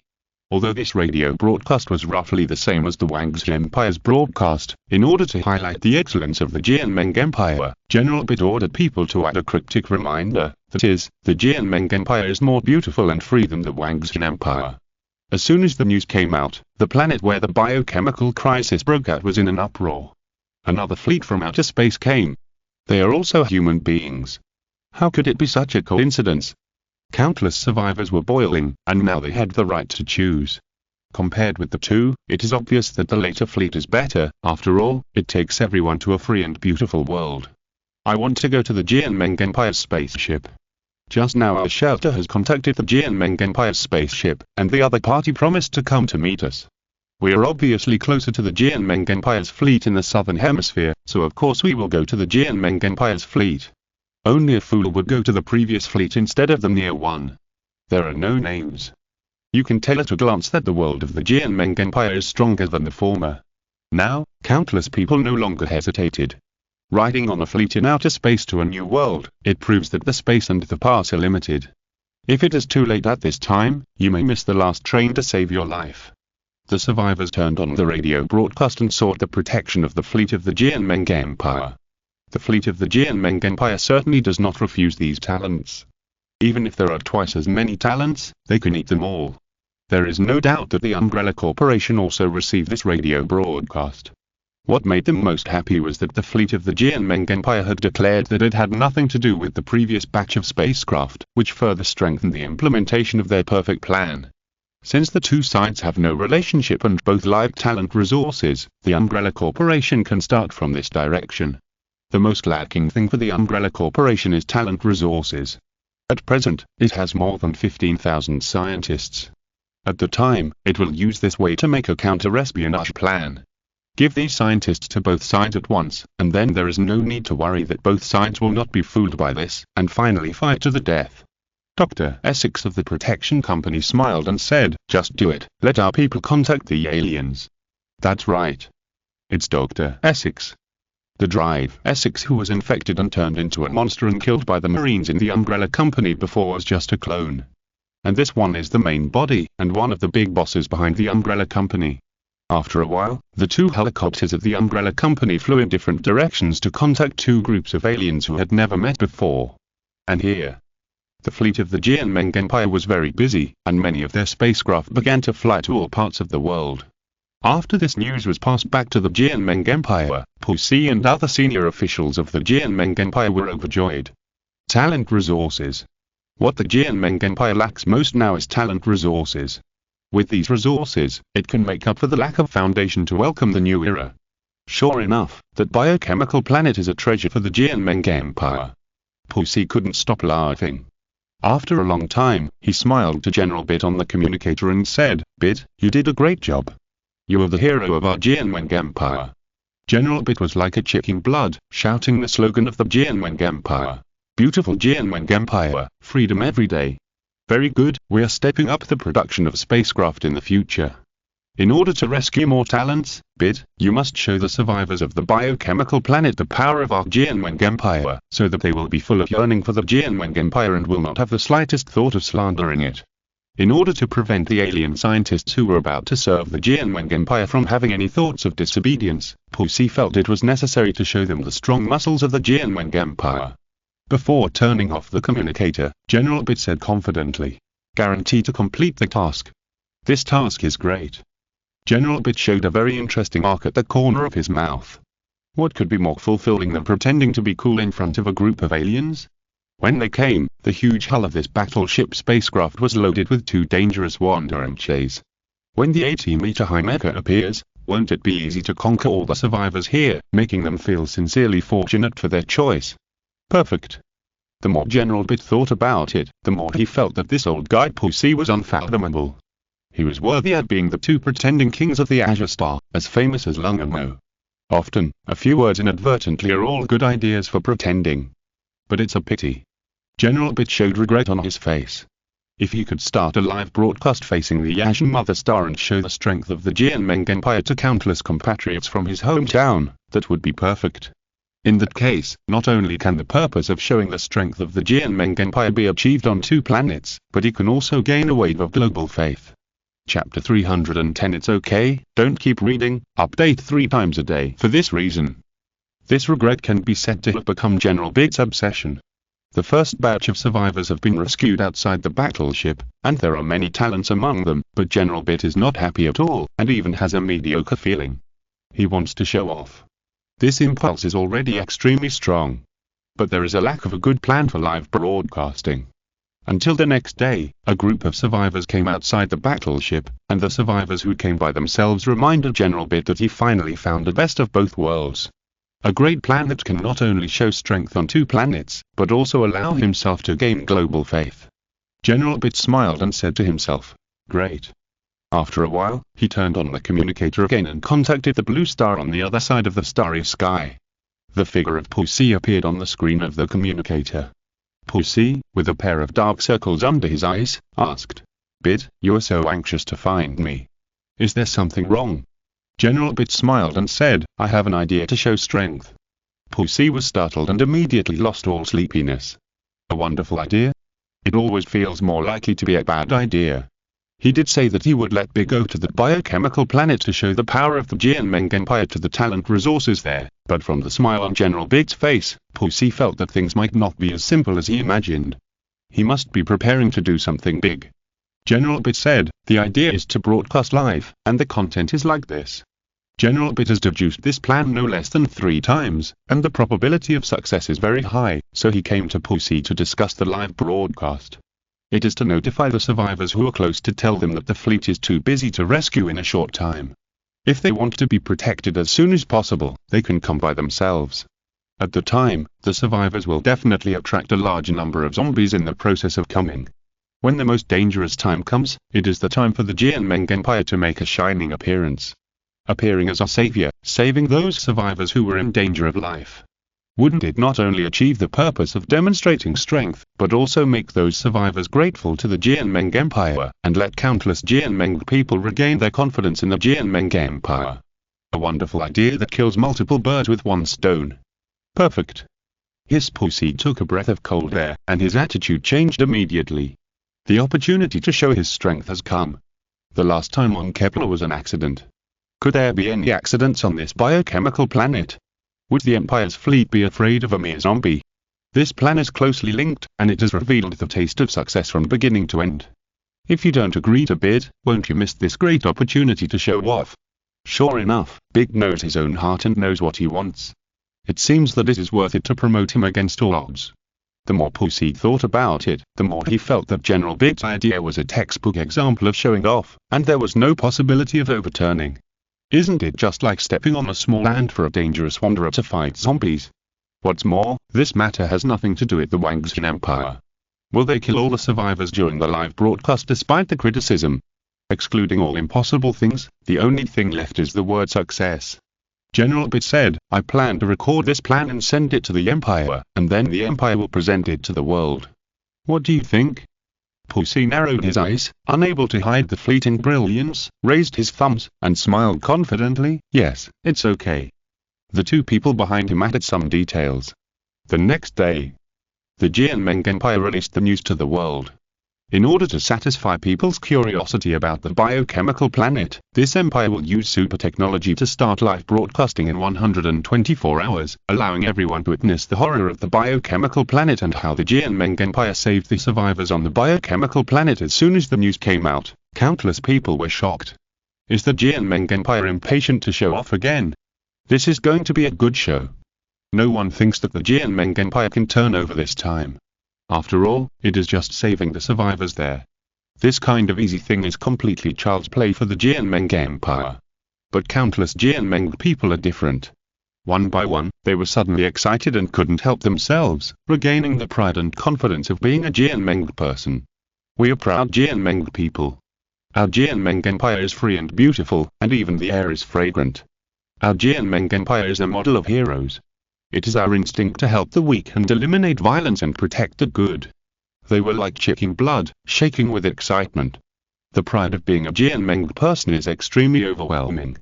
S1: Although this radio broadcast was roughly the same as the Wang's Empire's broadcast, in order to highlight the excellence of the Jianmeng Empire, General Bit ordered people to add a cryptic reminder, that is, the Jianmeng Empire is more beautiful and free than the Wang's Empire. As soon as the news came out, the planet where the biochemical crisis broke out was in an uproar. Another fleet from outer space came. They are also human beings. How could it be such a coincidence? Countless survivors were boiling, and now they had the right to choose. Compared with the two, it is obvious that the later fleet is better. After all, it takes everyone to a free and beautiful world. I want to go to the Jianmeng Empire spaceship. Just now our shelter has contacted the Jianmeng Empire spaceship, and the other party promised to come to meet us. We are obviously closer to the Jianmeng Empire's fleet in the southern hemisphere, so of course we will go to the Jianmeng Empire's fleet. Only a fool would go to the previous fleet instead of the near one. There are no names. You can tell at a glance that the world of the Jianmeng Empire is stronger than the former. Now, countless people no longer hesitated. Riding on a fleet in outer space to a new world, it proves that the space and the pass are limited. If it is too late at this time, you may miss the last train to save your life. The survivors turned on the radio broadcast and sought the protection of the fleet of the Jianmeng Empire. The fleet of the Jianmeng Empire certainly does not refuse these talents. Even if there are twice as many talents, they can eat them all. There is no doubt that the Umbrella Corporation also received this radio broadcast. What made them most happy was that the fleet of the Jianmeng Empire had declared that it had nothing to do with the previous batch of spacecraft, which further strengthened the implementation of their perfect plan. Since the two sides have no relationship and both lack talent resources, the Umbrella Corporation can start from this direction. The most lacking thing for the Umbrella Corporation is talent resources. At present, it has more than 15,000 scientists. At the time, it will use this way to make a counter-espionage plan. Give these scientists to both sides at once, and then there is no need to worry that both sides will not be fooled by this, and finally fight to the death. Dr. Essex of the Protection Company smiled and said, "Just do it, let our people contact the aliens." That's right. It's Dr. Essex. The drive Essex who was infected and turned into a monster and killed by the Marines in the Umbrella Company before was just a clone. And this one is the main body, and one of the big bosses behind the Umbrella Company. After a while, the two helicopters of the Umbrella Company flew in different directions to contact two groups of aliens who had never met before. And here, the fleet of the Jianmeng Empire was very busy, and many of their spacecraft began to fly to all parts of the world. After this news was passed back to the Jianmeng Empire, Pussy and other senior officials of the Jianmeng Empire were overjoyed. Talent resources. What the Jianmeng Empire lacks most now is talent resources. With these resources, it can make up for the lack of foundation to welcome the new era. Sure enough, that biochemical planet is a treasure for the Jianmeng Empire. Pussy couldn't stop laughing. After a long time, he smiled to General Bit on the communicator and said, "Bit, you did a great job. You are the hero of our Jianmeng Empire." General Bit was like a chicken blood, shouting the slogan of the Jianmeng Empire. Beautiful Jianmeng Empire, freedom every day. Very good, we are stepping up the production of spacecraft in the future. In order to rescue more talents, Bit, you must show the survivors of the biochemical planet the power of our Jianmeng Empire, so that they will be full of yearning for the Jianmeng Empire and will not have the slightest thought of slandering it. In order to prevent the alien scientists who were about to serve the Jianmeng Empire from having any thoughts of disobedience, Pussy felt it was necessary to show them the strong muscles of the Jianmeng Empire. Before turning off the communicator, General Bit said confidently, "Guarantee to complete the task. This task is great." General Bit showed a very interesting arc at the corner of his mouth. What could be more fulfilling than pretending to be cool in front of a group of aliens? When they came, the huge hull of this battleship spacecraft was loaded with two dangerous Wonder Mechas. When the 80-meter high Mecha appears, won't it be easy to conquer all the survivors here, making them feel sincerely fortunate for their choice? Perfect. The more General Bit thought about it, the more he felt that this old guy Pussy was unfathomable. He was worthy at being the two pretending kings of the Azure Star, as famous as Lung and Mo. Often, a few words inadvertently are all good ideas for pretending. But it's a pity. General Bit showed regret on his face. If he could start a live broadcast facing the Azure Mother Star and show the strength of the Jianmeng Empire to countless compatriots from his hometown, that would be perfect. In that case, not only can the purpose of showing the strength of the Jianmeng Empire be achieved on two planets, but he can also gain a wave of global faith. Chapter 310. It's okay, don't keep reading, update 3 times a day for this reason. This regret can be said to have become General Big's obsession. The first batch of survivors have been rescued outside the battleship, and there are many talents among them, but General Bit is not happy at all, and even has a mediocre feeling. He wants to show off. This impulse is already extremely strong. But there is a lack of a good plan for live broadcasting. Until the next day, a group of survivors came outside the battleship, and the survivors who came by themselves reminded General Bit that he finally found the best of both worlds. A great plan that can not only show strength on 2 planets, but also allow himself to gain global faith. General Bit smiled and said to himself, "Great." After a while, he turned on the communicator again and contacted the blue star on the other side of the starry sky. The figure of Pussy appeared on the screen of the communicator. Pussy, with a pair of dark circles under his eyes, asked, "Bit, you are so anxious to find me. Is there something wrong?" General Bit smiled and said, "I have an idea to show strength." Pussy was startled and immediately lost all sleepiness. A wonderful idea? It always feels more likely to be a bad idea. He did say that he would let Big go to the biochemical planet to show the power of the Jianmeng Empire to the talent resources there, but from the smile on General Big's face, Pussy felt that things might not be as simple as he imagined. He must be preparing to do something big. General Bit said, "The idea is to broadcast live, and the content is like this." General Bit has deduced this plan no less than 3 times, and the probability of success is very high, so he came to Pussy to discuss the live broadcast. It is to notify the survivors who are close to tell them that the fleet is too busy to rescue in a short time. If they want to be protected as soon as possible, they can come by themselves. At the time, the survivors will definitely attract a large number of zombies in the process of coming. When the most dangerous time comes, it is the time for the Jianmeng Empire to make a shining appearance. Appearing as a savior, saving those survivors who were in danger of life. Wouldn't it not only achieve the purpose of demonstrating strength, but also make those survivors grateful to the Jianmeng Empire, and let countless Jianmeng people regain their confidence in the Jianmeng Empire? A wonderful idea that kills multiple birds with one stone. Perfect. His Pussy took a breath of cold air, and his attitude changed immediately. The opportunity to show his strength has come. The last time on Kepler was an accident. Could there be any accidents on this biochemical planet? Would the Empire's fleet be afraid of a mere zombie? This plan is closely linked, and it has revealed the taste of success from beginning to end. If you don't agree to bid, won't you miss this great opportunity to show off? Sure enough, Big knows his own heart and knows what he wants. It seems that it is worth it to promote him against all odds. The more Pussy thought about it, the more he felt that General Big's idea was a textbook example of showing off, and there was no possibility of overturning. Isn't it just like stepping on a small ant for a dangerous wanderer to fight zombies? What's more, this matter has nothing to do with the Wangxin Empire. Will they kill all the survivors during the live broadcast despite the criticism? Excluding all impossible things, the only thing left is the word success. General Bit said, "I plan to record this plan and send it to the Empire, and then the Empire will present it to the world. What do you think?" Pussy narrowed his eyes, unable to hide the fleeting brilliance, raised his thumbs, and smiled confidently, "Yes, it's okay." The 2 people behind him added some details. The next day, the Jianmeng Empire released the news to the world. In order to satisfy people's curiosity about the biochemical planet, this empire will use super technology to start live broadcasting in 124 hours, allowing everyone to witness the horror of the biochemical planet and how the Jianmeng Empire saved the survivors on the biochemical planet. As soon as the news came out, countless people were shocked. Is the Jianmeng Empire impatient to show off again? This is going to be a good show. No one thinks that the Jianmeng Empire can turn over this time. After all, it is just saving the survivors there. This kind of easy thing is completely child's play for the Jianmeng Empire. But countless Jianmeng people are different. One by one, they were suddenly excited and couldn't help themselves, regaining the pride and confidence of being a Jianmeng person. We are proud Jianmeng people. Our Jianmeng Empire is free and beautiful, and even the air is fragrant. Our Jianmeng Empire is a model of heroes. It is our instinct to help the weak and eliminate violence and protect the good. They were like chicken blood, shaking with excitement. The pride of being a Jianmeng person is extremely overwhelming.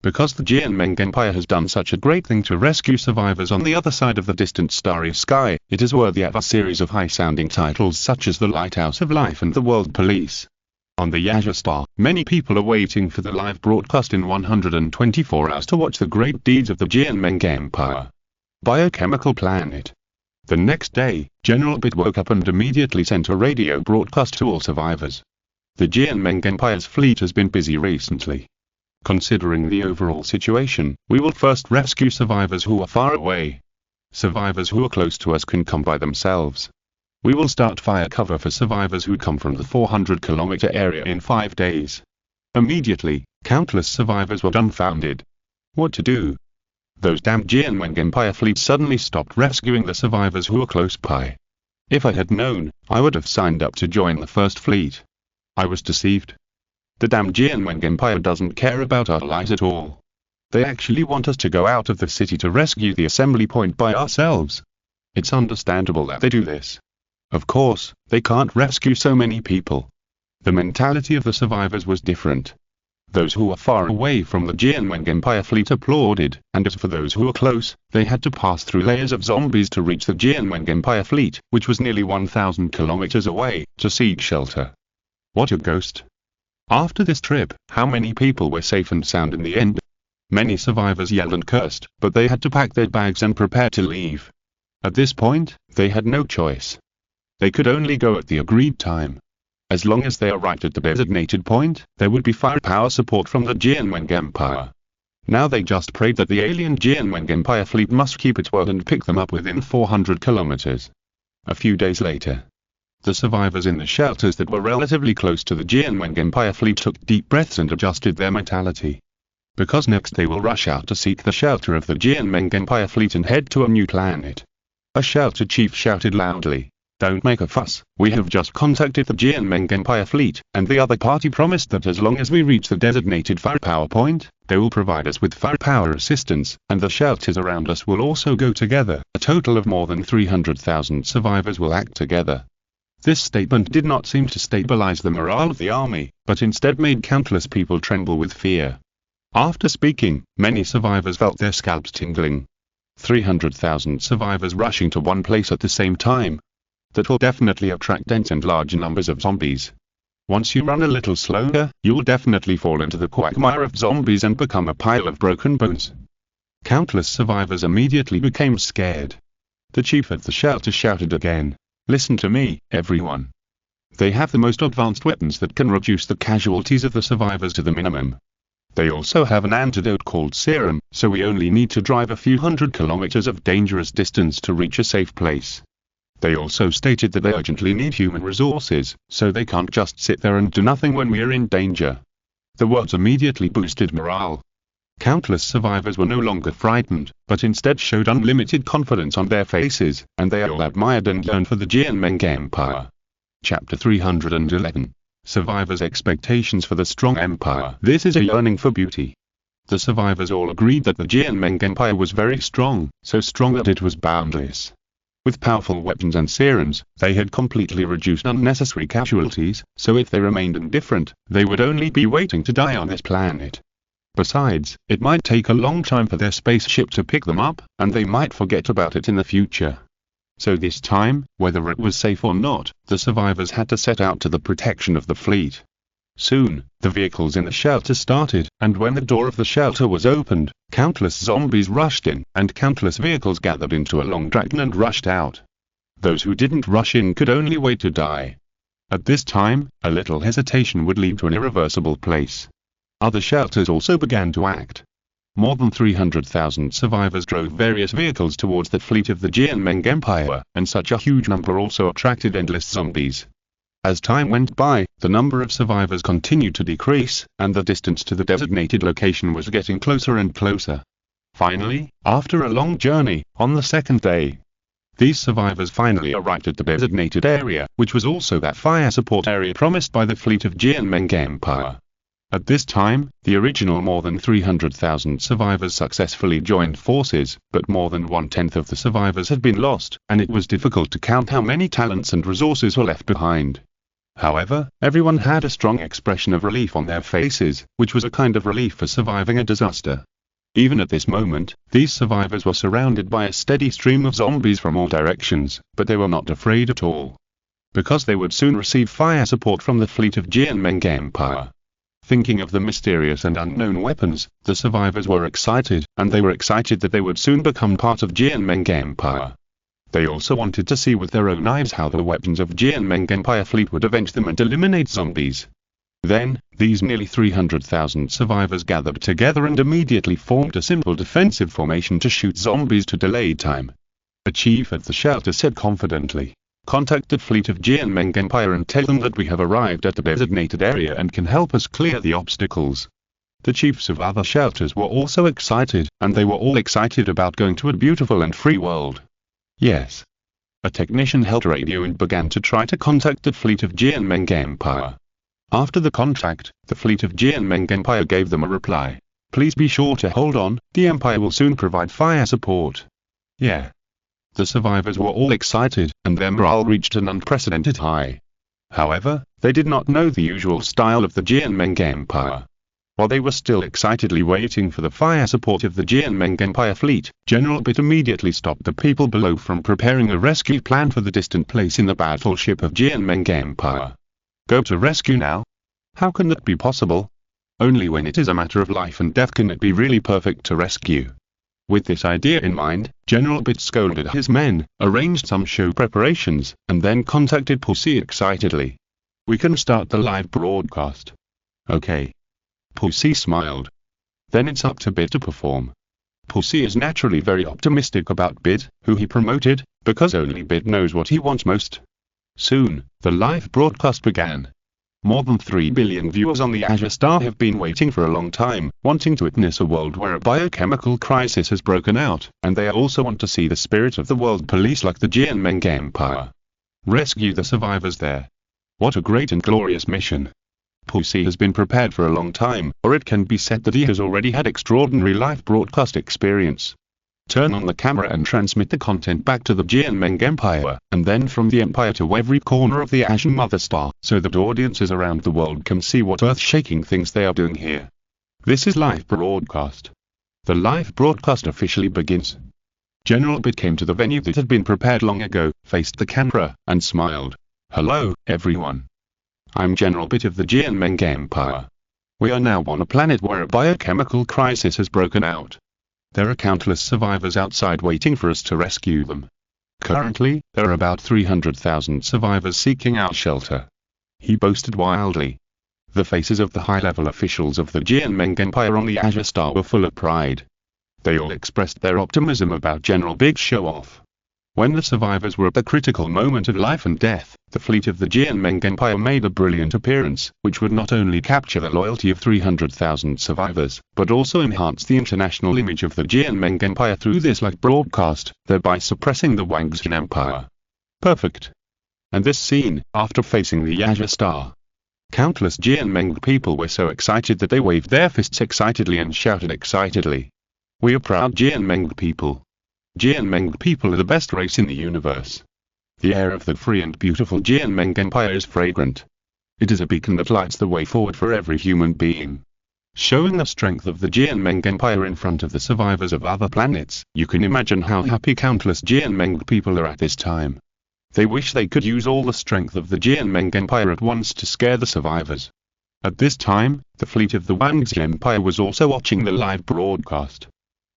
S1: Because the Jianmeng Empire has done such a great thing to rescue survivors on the other side of the distant starry sky, it is worthy of a series of high-sounding titles such as the Lighthouse of Life and the World Police. On the Yazha Star, many people are waiting for the live broadcast in 124 hours to watch the great deeds of the Jianming Empire. Biochemical planet. The next day, General Bit woke up and immediately sent a radio broadcast to all survivors. The Jianming Empire's fleet has been busy recently. Considering the overall situation, we will first rescue survivors who are far away. Survivors who are close to us can come by themselves. We will start fire cover for survivors who come from the 400-kilometer area in 5 days. Immediately, countless survivors were dumbfounded. What to do? Those damn Jianming Empire fleets suddenly stopped rescuing the survivors who were close by. If I had known, I would have signed up to join the first fleet. I was deceived. The damn Jianming Empire doesn't care about our lives at all. They actually want us to go out of the city to rescue the assembly point by ourselves. It's understandable that they do this. Of course, they can't rescue so many people. The mentality of the survivors was different. Those who were far away from the Jianming Empire fleet applauded, and as for those who were close, they had to pass through layers of zombies to reach the Jianming Empire fleet, which was nearly 1,000 kilometers away, to seek shelter. What a ghost. After this trip, how many people were safe and sound in the end? Many survivors yelled and cursed, but they had to pack their bags and prepare to leave. At this point, they had no choice. They could only go at the agreed time. As long as they arrived at the designated point, there would be firepower support from the Jianming Empire. Now they just prayed that the alien Jianming Empire fleet must keep its word and pick them up within 400 kilometers. A few days later, the survivors in the shelters that were relatively close to the Jianming Empire fleet took deep breaths and adjusted their mentality. Because next they will rush out to seek the shelter of the Jianming Empire fleet and head to a new planet. A shelter chief shouted loudly, "Don't make a fuss, we have just contacted the Jianming Empire fleet, and the other party promised that as long as we reach the designated firepower point, they will provide us with firepower assistance, and the shelters around us will also go together. A total of more than 300,000 survivors will act together." This statement did not seem to stabilize the morale of the army, but instead made countless people tremble with fear. After speaking, many survivors felt their scalps tingling. 300,000 survivors rushing to one place at the same time. That will definitely attract dense and large numbers of zombies. Once you run a little slower, you'll definitely fall into the quagmire of zombies and become a pile of broken bones. Countless survivors immediately became scared. The chief at the shelter shouted again, "Listen to me, everyone. They have the most advanced weapons that can reduce the casualties of the survivors to the minimum. They also have an antidote called serum, so we only need to drive a few hundred kilometers of dangerous distance to reach a safe place. They also stated that they urgently need human resources, so they can't just sit there and do nothing when we are in danger." The words immediately boosted morale. Countless survivors were no longer frightened, but instead showed unlimited confidence on their faces, and they all admired and yearned for the Jianming Empire. Chapter 311. Survivors' expectations for the strong empire. This is a yearning for beauty. The survivors all agreed that the Jianming Empire was very strong, so strong that it was boundless. With powerful weapons and serums, they had completely reduced unnecessary casualties, so if they remained indifferent, they would only be waiting to die on this planet. Besides, it might take a long time for their spaceship to pick them up, and they might forget about it in the future. So this time, whether it was safe or not, the survivors had to set out to the protection of the fleet. Soon, the vehicles in the shelter started, and when the door of the shelter was opened, countless zombies rushed in, and countless vehicles gathered into a long dragon and rushed out. Those who didn't rush in could only wait to die. At this time, a little hesitation would lead to an irreversible place. Other shelters also began to act. More than 300,000 survivors drove various vehicles towards the fleet of the Jianming Empire, and such a huge number also attracted endless zombies. As time went by, the number of survivors continued to decrease, and the distance to the designated location was getting closer and closer. Finally, after a long journey, on the second day, these survivors finally arrived at the designated area, which was also that fire support area promised by the fleet of Jianming Empire. At this time, the original more than 300,000 survivors successfully joined forces, but more than 1/10 of the survivors had been lost, and it was difficult to count how many talents and resources were left behind. However, everyone had a strong expression of relief on their faces, which was a kind of relief for surviving a disaster. Even at this moment, these survivors were surrounded by a steady stream of zombies from all directions, but they were not afraid at all. because they would soon receive fire support from the fleet of Jianming Empire. Thinking of the mysterious and unknown weapons, the survivors were excited, and they were excited that they would soon become part of Jianming Empire. They also wanted to see with their own eyes how the weapons of Jianming Empire fleet would avenge them and eliminate zombies. Then, these nearly 300,000 survivors gathered together and immediately formed a simple defensive formation to shoot zombies to delay time. A chief at the shelter said confidently, "Contact the fleet of Jianming Empire and tell them that we have arrived at the designated area and can help us clear the obstacles." The chiefs of other shelters were also excited, and they were all excited about going to a beautiful and free world. Yes. A technician held a radio and began to try to contact the fleet of Jianming Empire. After the contact, the fleet of Jianming Empire gave them a reply. "Please be sure to hold on, the Empire will soon provide fire support." Yeah. The survivors were all excited, and their morale reached an unprecedented high. However, they did not know the usual style of the Jianming Empire. While they were still excitedly waiting for the fire support of the Jianming Empire fleet, General Bit immediately stopped the people below from preparing a rescue plan for the distant place in the battleship of Jianming Empire. Go to rescue now? How can that be possible? Only when it is a matter of life and death can it be really perfect to rescue. With this idea in mind, General Bit scolded his men, arranged some show preparations, and then contacted Pussy excitedly. "We can start the live broadcast." "Okay." Pussy smiled. "Then it's up to Bit to perform." Pussy is naturally very optimistic about Bit, who he promoted, because only Bit knows what he wants most. Soon, the live broadcast began. More than 3 billion viewers on the Azure Star have been waiting for a long time, wanting to witness a world where a biochemical crisis has broken out, and they also want to see the spirit of the world police like the Jianming Empire. Rescue the survivors there. What a great and glorious mission. Pussy has been prepared for a long time, or it can be said that he has already had extraordinary live broadcast experience. Turn on the camera and transmit the content back to the Jianming Empire, and then from the Empire to every corner of the Azure Mother Star, so that audiences around the world can see what earth-shaking things they are doing here. This is live broadcast. The live broadcast officially begins. General Bit came to the venue that had been prepared long ago, faced the camera, and smiled. "Hello, everyone. I'm General Bit of the Jianming Empire. We are now on a planet where a biochemical crisis has broken out. There are countless survivors outside waiting for us to rescue them. Currently, there are about 300,000 survivors seeking our shelter." He boasted wildly. The faces of the high-level officials of the Jianming Empire on the Azure Star were full of pride. They all expressed their optimism about General Big's show-off. When the survivors were at the critical moment of life and death, the fleet of the Jianming Empire made a brilliant appearance, which would not only capture the loyalty of 300,000 survivors, but also enhance the international image of the Jianming Empire through this live broadcast, thereby suppressing the Wangxian Empire. Perfect. And this scene, after facing the Azure Star. Countless Jianming people were so excited that they waved their fists excitedly and shouted excitedly. "We are proud Jianming people. Jianming people are the best race in the universe." The air of the free and beautiful Jianming Empire is fragrant. It is a beacon that lights the way forward for every human being. Showing the strength of the Jianming Empire in front of the survivors of other planets, you can imagine how happy countless Jianming people are at this time. They wish they could use all the strength of the Jianming Empire at once to scare the survivors. At this time, the fleet of the Wangxian Empire was also watching the live broadcast.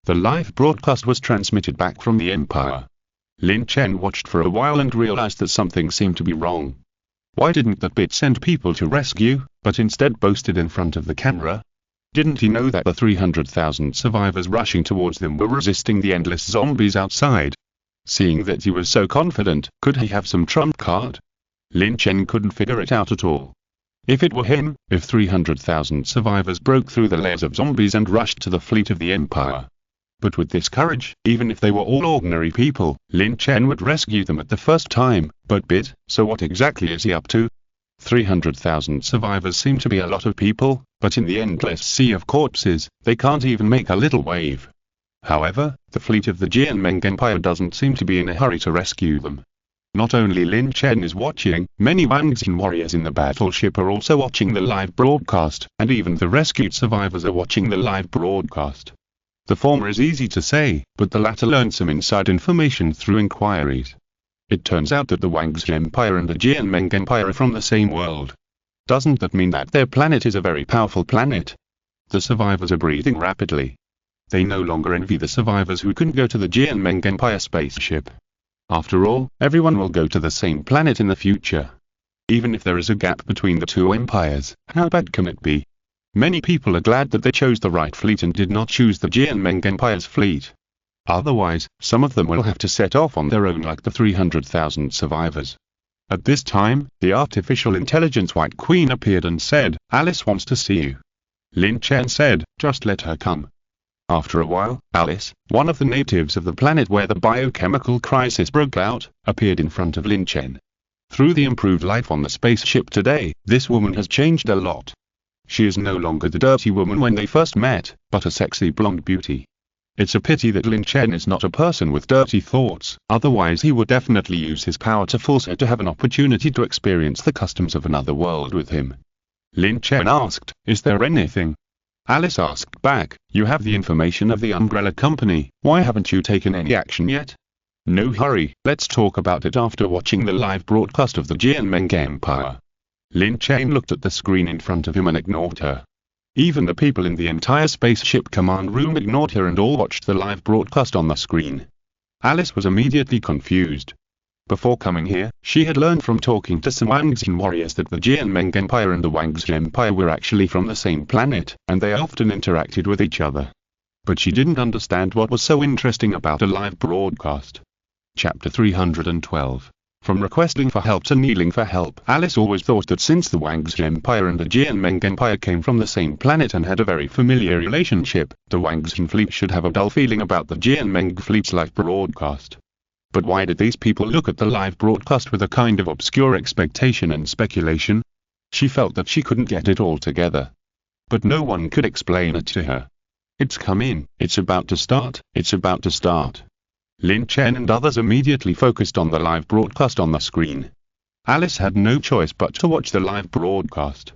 S1: The live broadcast was transmitted back from the Empire. Lin Chen watched for a while and realized that something seemed to be wrong. Why didn't that Bit send people to rescue, but instead boasted in front of the camera? Didn't he know that the 300,000 survivors rushing towards them were resisting the endless zombies outside? Seeing that he was so confident, could he have some trump card? Lin Chen couldn't figure it out at all. If it were him, if 300,000 survivors broke through the layers of zombies and rushed to the fleet of the Empire. But with this courage, even if they were all ordinary people, Lin Chen would rescue them at the first time. But Bit, so what exactly is he up to? 300,000 survivors seem to be a lot of people, but in the endless sea of corpses, they can't even make a little wave. However, the fleet of the Jianming Empire doesn't seem to be in a hurry to rescue them. Not only Lin Chen is watching, many Wangxian warriors in the battleship are also watching the live broadcast, and even the rescued survivors are watching the live broadcast. The former is easy to say, but the latter learned some inside information through inquiries. It turns out that the Wang's Empire and the Jianmeng Empire are from the same world. Doesn't that mean that their planet is a very powerful planet? The survivors are breathing rapidly. They no longer envy the survivors who couldn't go to the Jianmeng Empire spaceship. After all, everyone will go to the same planet in the future. Even if there is a gap between the two empires, how bad can it be? Many people are glad that they chose the right fleet and did not choose the Jianmeng Empire's fleet. Otherwise, some of them will have to set off on their own like the 300,000 survivors. At this time, the artificial intelligence White Queen appeared and said, "Alice wants to see you." Lin Chen said, "Just let her come." After a while, Alice, one of the natives of the planet where the biochemical crisis broke out, appeared in front of Lin Chen. Through the improved life on the spaceship today, this woman has changed a lot. She is no longer the dirty woman when they first met, but a sexy blonde beauty. It's a pity that Lin Chen is not a person with dirty thoughts, otherwise he would definitely use his power to force her to have an opportunity to experience the customs of another world with him. Lin Chen asked, "Is there anything?" Alice asked back, "You have the information of the umbrella company, why haven't you taken any action yet?" "No hurry, let's talk about it after watching the live broadcast of the Jianmeng Empire." Lin Chen looked at the screen in front of him and ignored her. Even the people in the entire spaceship command room ignored her and all watched the live broadcast on the screen. Alice was immediately confused. Before coming here, she had learned from talking to some Wangxin warriors that the Jianmeng Empire and the Wang's Empire were actually from the same planet, and they often interacted with each other. But she didn't understand what was so interesting about a live broadcast. Chapter 312. From requesting for help to kneeling for help. Alice always thought that since the Wang's Empire and the Jianmeng Empire came from the same planet and had a very familiar relationship, the Wangxin fleet should have a dull feeling about the Jianmeng fleet's live broadcast. But why did these people look at the live broadcast with a kind of obscure expectation and speculation? She felt that she couldn't get it all together. But no one could explain it to her. "It's come in, it's about to start, it's about to start." Lin Chen and others immediately focused on the live broadcast on the screen. Alice had no choice but to watch the live broadcast.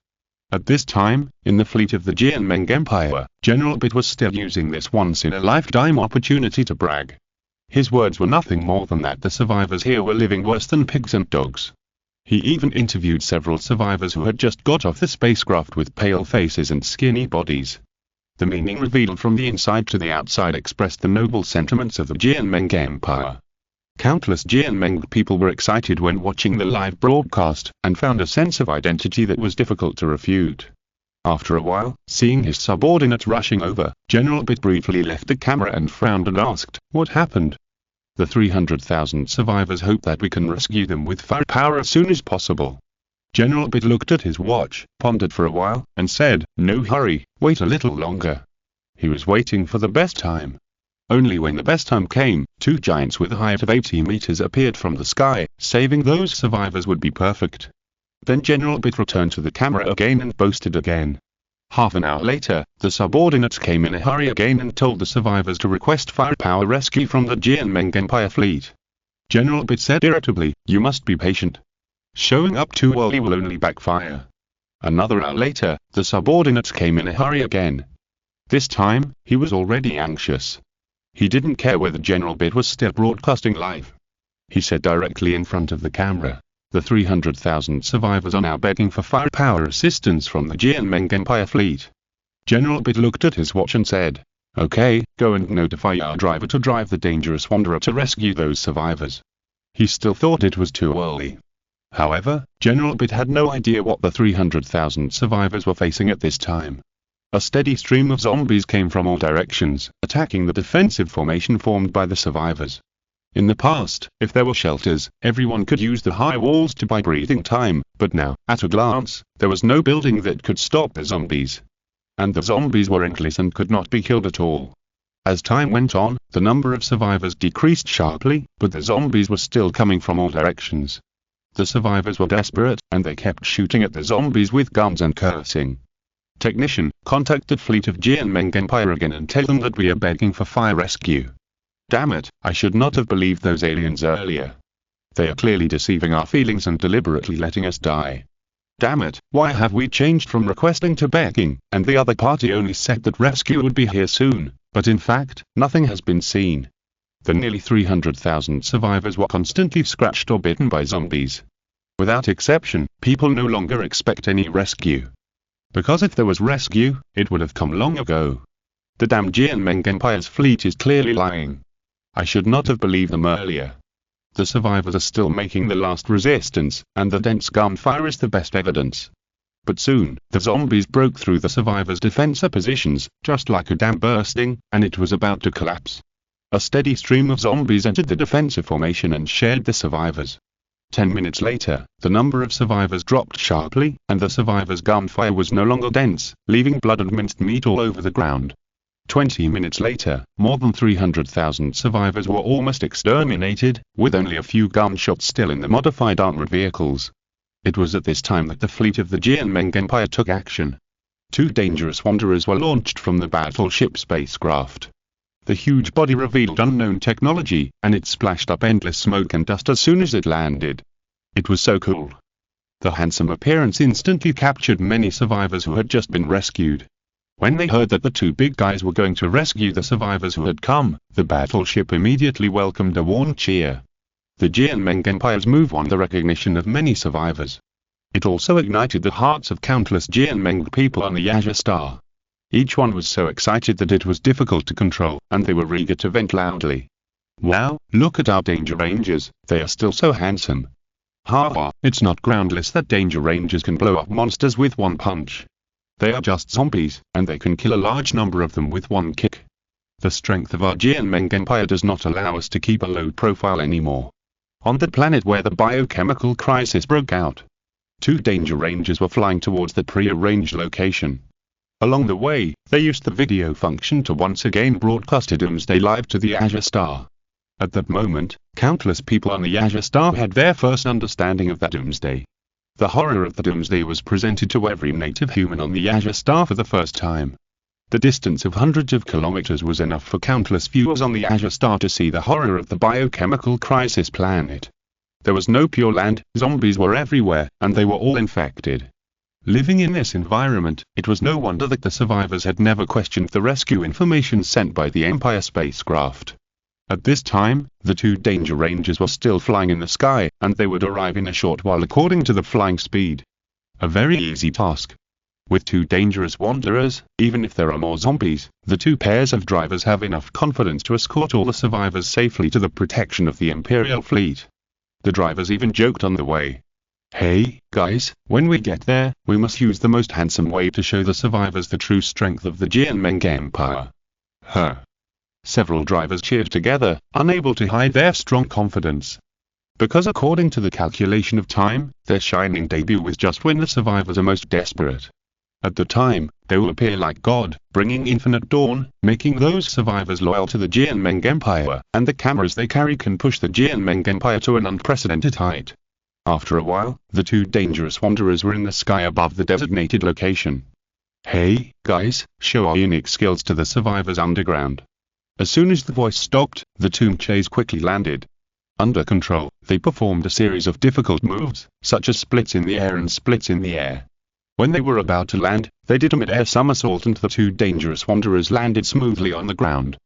S1: At this time, in the fleet of the Jianmeng Empire, General Bit was still using this once-in-a-lifetime opportunity to brag. His words were nothing more than that the survivors here were living worse than pigs and dogs. He even interviewed several survivors who had just got off the spacecraft with pale faces and skinny bodies. The meaning revealed from the inside to the outside expressed the noble sentiments of the Jianmeng Empire. Countless Jianmeng people were excited when watching the live broadcast, and found a sense of identity that was difficult to refute. After a while, seeing his subordinate rushing over, General Bit briefly left the camera and frowned and asked, "What happened?" "The 300,000 survivors hope that we can rescue them with firepower as soon as possible." General Bit looked at his watch, pondered for a while, and said, "No hurry, wait a little longer." He was waiting for the best time. Only when the best time came, two giants with a height of 80 meters appeared from the sky. Saving those survivors would be perfect. Then General Bit returned to the camera again and boasted again. Half an hour later, the subordinates came in a hurry again and told the survivors to request firepower rescue from the Jianmeng Empire fleet. General Bit said irritably, "You must be patient. Showing up too early will only backfire." Another hour later, the subordinates came in a hurry again. This time, he was already anxious. He didn't care whether General Bit was still broadcasting live. He said directly in front of the camera, "The 300,000 survivors are now begging for firepower assistance from the Jianmeng Empire fleet." General Bit looked at his watch and said, "Okay, go and notify our driver to drive the dangerous wanderer to rescue those survivors." He still thought it was too early. However, General Bit had no idea what the 300,000 survivors were facing at this time. A steady stream of zombies came from all directions, attacking the defensive formation formed by the survivors. In the past, if there were shelters, everyone could use the high walls to buy breathing time, but now, at a glance, there was no building that could stop the zombies. And the zombies were endless and could not be killed at all. As time went on, the number of survivors decreased sharply, but the zombies were still coming from all directions. The survivors were desperate, and they kept shooting at the zombies with guns and cursing. "Technician, contact the fleet of Jianmeng Empire again and tell them that we are begging for fire rescue." Damn it, I should not have believed those aliens earlier. They are clearly deceiving our feelings and deliberately letting us die. Damn it, why have we changed from requesting to begging, and the other party only said that rescue would be here soon, but in fact, nothing has been seen. The nearly 300,000 survivors were constantly scratched or bitten by zombies. Without exception, people no longer expect any rescue. Because if there was rescue, it would have come long ago. The damn Jianmeng Empire's fleet is clearly lying. I should not have believed them earlier. The survivors are still making the last resistance, and the dense gunfire is the best evidence. But soon, the zombies broke through the survivors' defensive positions, just like a dam bursting, and it was about to collapse. A steady stream of zombies entered the defensive formation and shared the survivors. 10 minutes later, the number of survivors dropped sharply, and the survivors' gunfire was no longer dense, leaving blood and minced meat all over the ground. 20 minutes later, more than 300,000 survivors were almost exterminated, with only a few gunshots still in the modified armored vehicles. It was at this time that the fleet of the Jianmeng Empire took action. 2 dangerous wanderers were launched from the battleship spacecraft. The huge body revealed unknown technology, and it splashed up endless smoke and dust as soon as it landed. It was so cool. The handsome appearance instantly captured many survivors who had just been rescued. When they heard that the 2 big guys were going to rescue the survivors who had come, the battleship immediately welcomed a warm cheer. The Jianmeng Empire's move won the recognition of many survivors. It also ignited the hearts of countless Jianmeng people on the Azure Star. Each one was so excited that it was difficult to control, and they were eager to vent loudly. Wow, look at our Danger Rangers, they are still so handsome. Haha, it's not groundless that Danger Rangers can blow up monsters with one punch. They are just zombies, and they can kill a large number of them with one kick. The strength of our Jianmeng Empire does not allow us to keep a low profile anymore. On the planet where the biochemical crisis broke out, 2 Danger Rangers were flying towards the pre-arranged location. Along the way, they used the video function to once again broadcast a doomsday live to the Azure Star. At that moment, countless people on the Azure Star had their first understanding of that doomsday. The horror of the doomsday was presented to every native human on the Azure Star for the first time. The distance of hundreds of kilometers was enough for countless viewers on the Azure Star to see the horror of the biochemical crisis planet. There was no pure land, zombies were everywhere, and they were all infected. Living in this environment, it was no wonder that the survivors had never questioned the rescue information sent by the Empire spacecraft. At this time, the 2 Danger Rangers were still flying in the sky, and they would arrive in a short while according to the flying speed. A very easy task. With 2 dangerous wanderers, even if there are more zombies, the 2 pairs of drivers have enough confidence to escort all the survivors safely to the protection of the Imperial fleet. The drivers even joked on the way. Hey, guys, when we get there, we must use the most handsome way to show the survivors the true strength of the Jianmeng Empire. Several drivers cheered together, unable to hide their strong confidence. Because according to the calculation of time, their shining debut was just when the survivors are most desperate. At the time, they will appear like God, bringing infinite dawn, making those survivors loyal to the Jianmeng Empire, and the cameras they carry can push the Jianmeng Empire to an unprecedented height. After a while, the 2 dangerous wanderers were in the sky above the designated location. Hey, guys, show our unique skills to the survivors underground. As soon as the voice stopped, the 2 Mechas quickly landed. Under control, they performed a series of difficult moves, such as splits in the air and splits in the air. When they were about to land, they did a mid-air somersault and the 2 dangerous wanderers landed smoothly on the ground.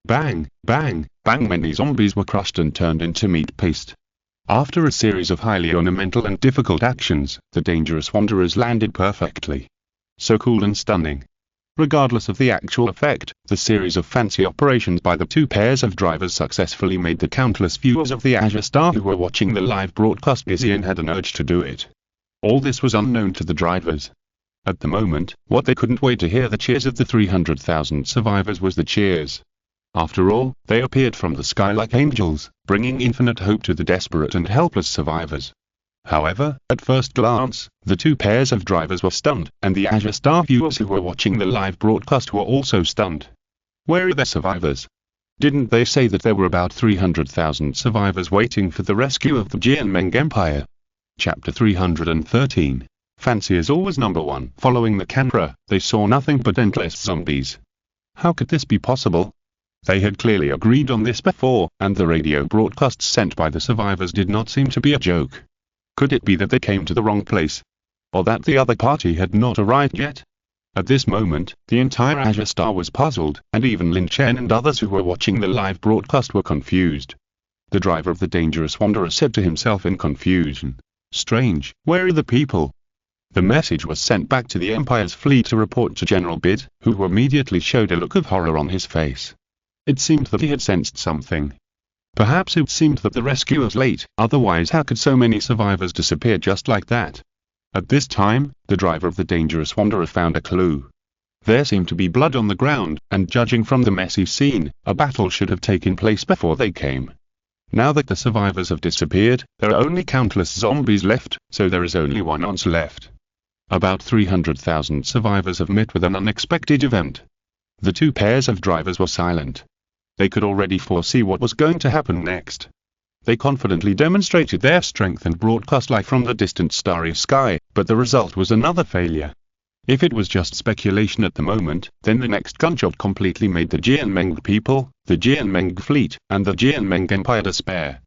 S1: Bang, bang, bang, many zombies were crushed and turned into meat paste. After a series of highly ornamental and difficult actions, the dangerous wanderers landed perfectly. So cool and stunning. Regardless of the actual effect, the series of fancy operations by the 2 pairs of drivers successfully made the countless viewers of the Azure Star who were watching the live broadcast busy and had an urge to do it. All this was unknown to the drivers. At the moment, what they couldn't wait to hear the cheers of the 300,000 survivors was the cheers. After all, they appeared from the sky like angels, bringing infinite hope to the desperate and helpless survivors. However, at first glance, the 2 pairs of drivers were stunned, and the Azure Star viewers who were watching the live broadcast were also stunned. Where are the survivors? Didn't they say that there were about 300,000 survivors waiting for the rescue of the Jianmeng Empire? Chapter 313. Fancy is always number 1. Following the camera, they saw nothing but endless zombies. How could this be possible? They had clearly agreed on this before, and the radio broadcasts sent by the survivors did not seem to be a joke. Could it be that they came to the wrong place? Or that the other party had not arrived yet? At this moment, the entire Azure Star was puzzled, and even Lin Chen and others who were watching the live broadcast were confused. The driver of the dangerous wanderer said to himself in confusion, "Strange, where are the people?" The message was sent back to the Empire's fleet to report to General Bid, who immediately showed a look of horror on his face. It seemed that he had sensed something. Perhaps it seemed that the rescue was late, otherwise how could so many survivors disappear just like that? At this time, the driver of the dangerous wanderer found a clue. There seemed to be blood on the ground, and judging from the messy scene, a battle should have taken place before they came. Now that the survivors have disappeared, there are only countless zombies left, so there is only one answer left. About 300,000 survivors have met with an unexpected event. The two pairs of drivers were silent. They could already foresee what was going to happen next. They confidently demonstrated their strength and broadcast live from the distant starry sky, but the result was another failure. If it was just speculation at the moment, then the next gunshot completely made the Jianmeng people, the Jianmeng fleet, and the Jianmeng Empire despair.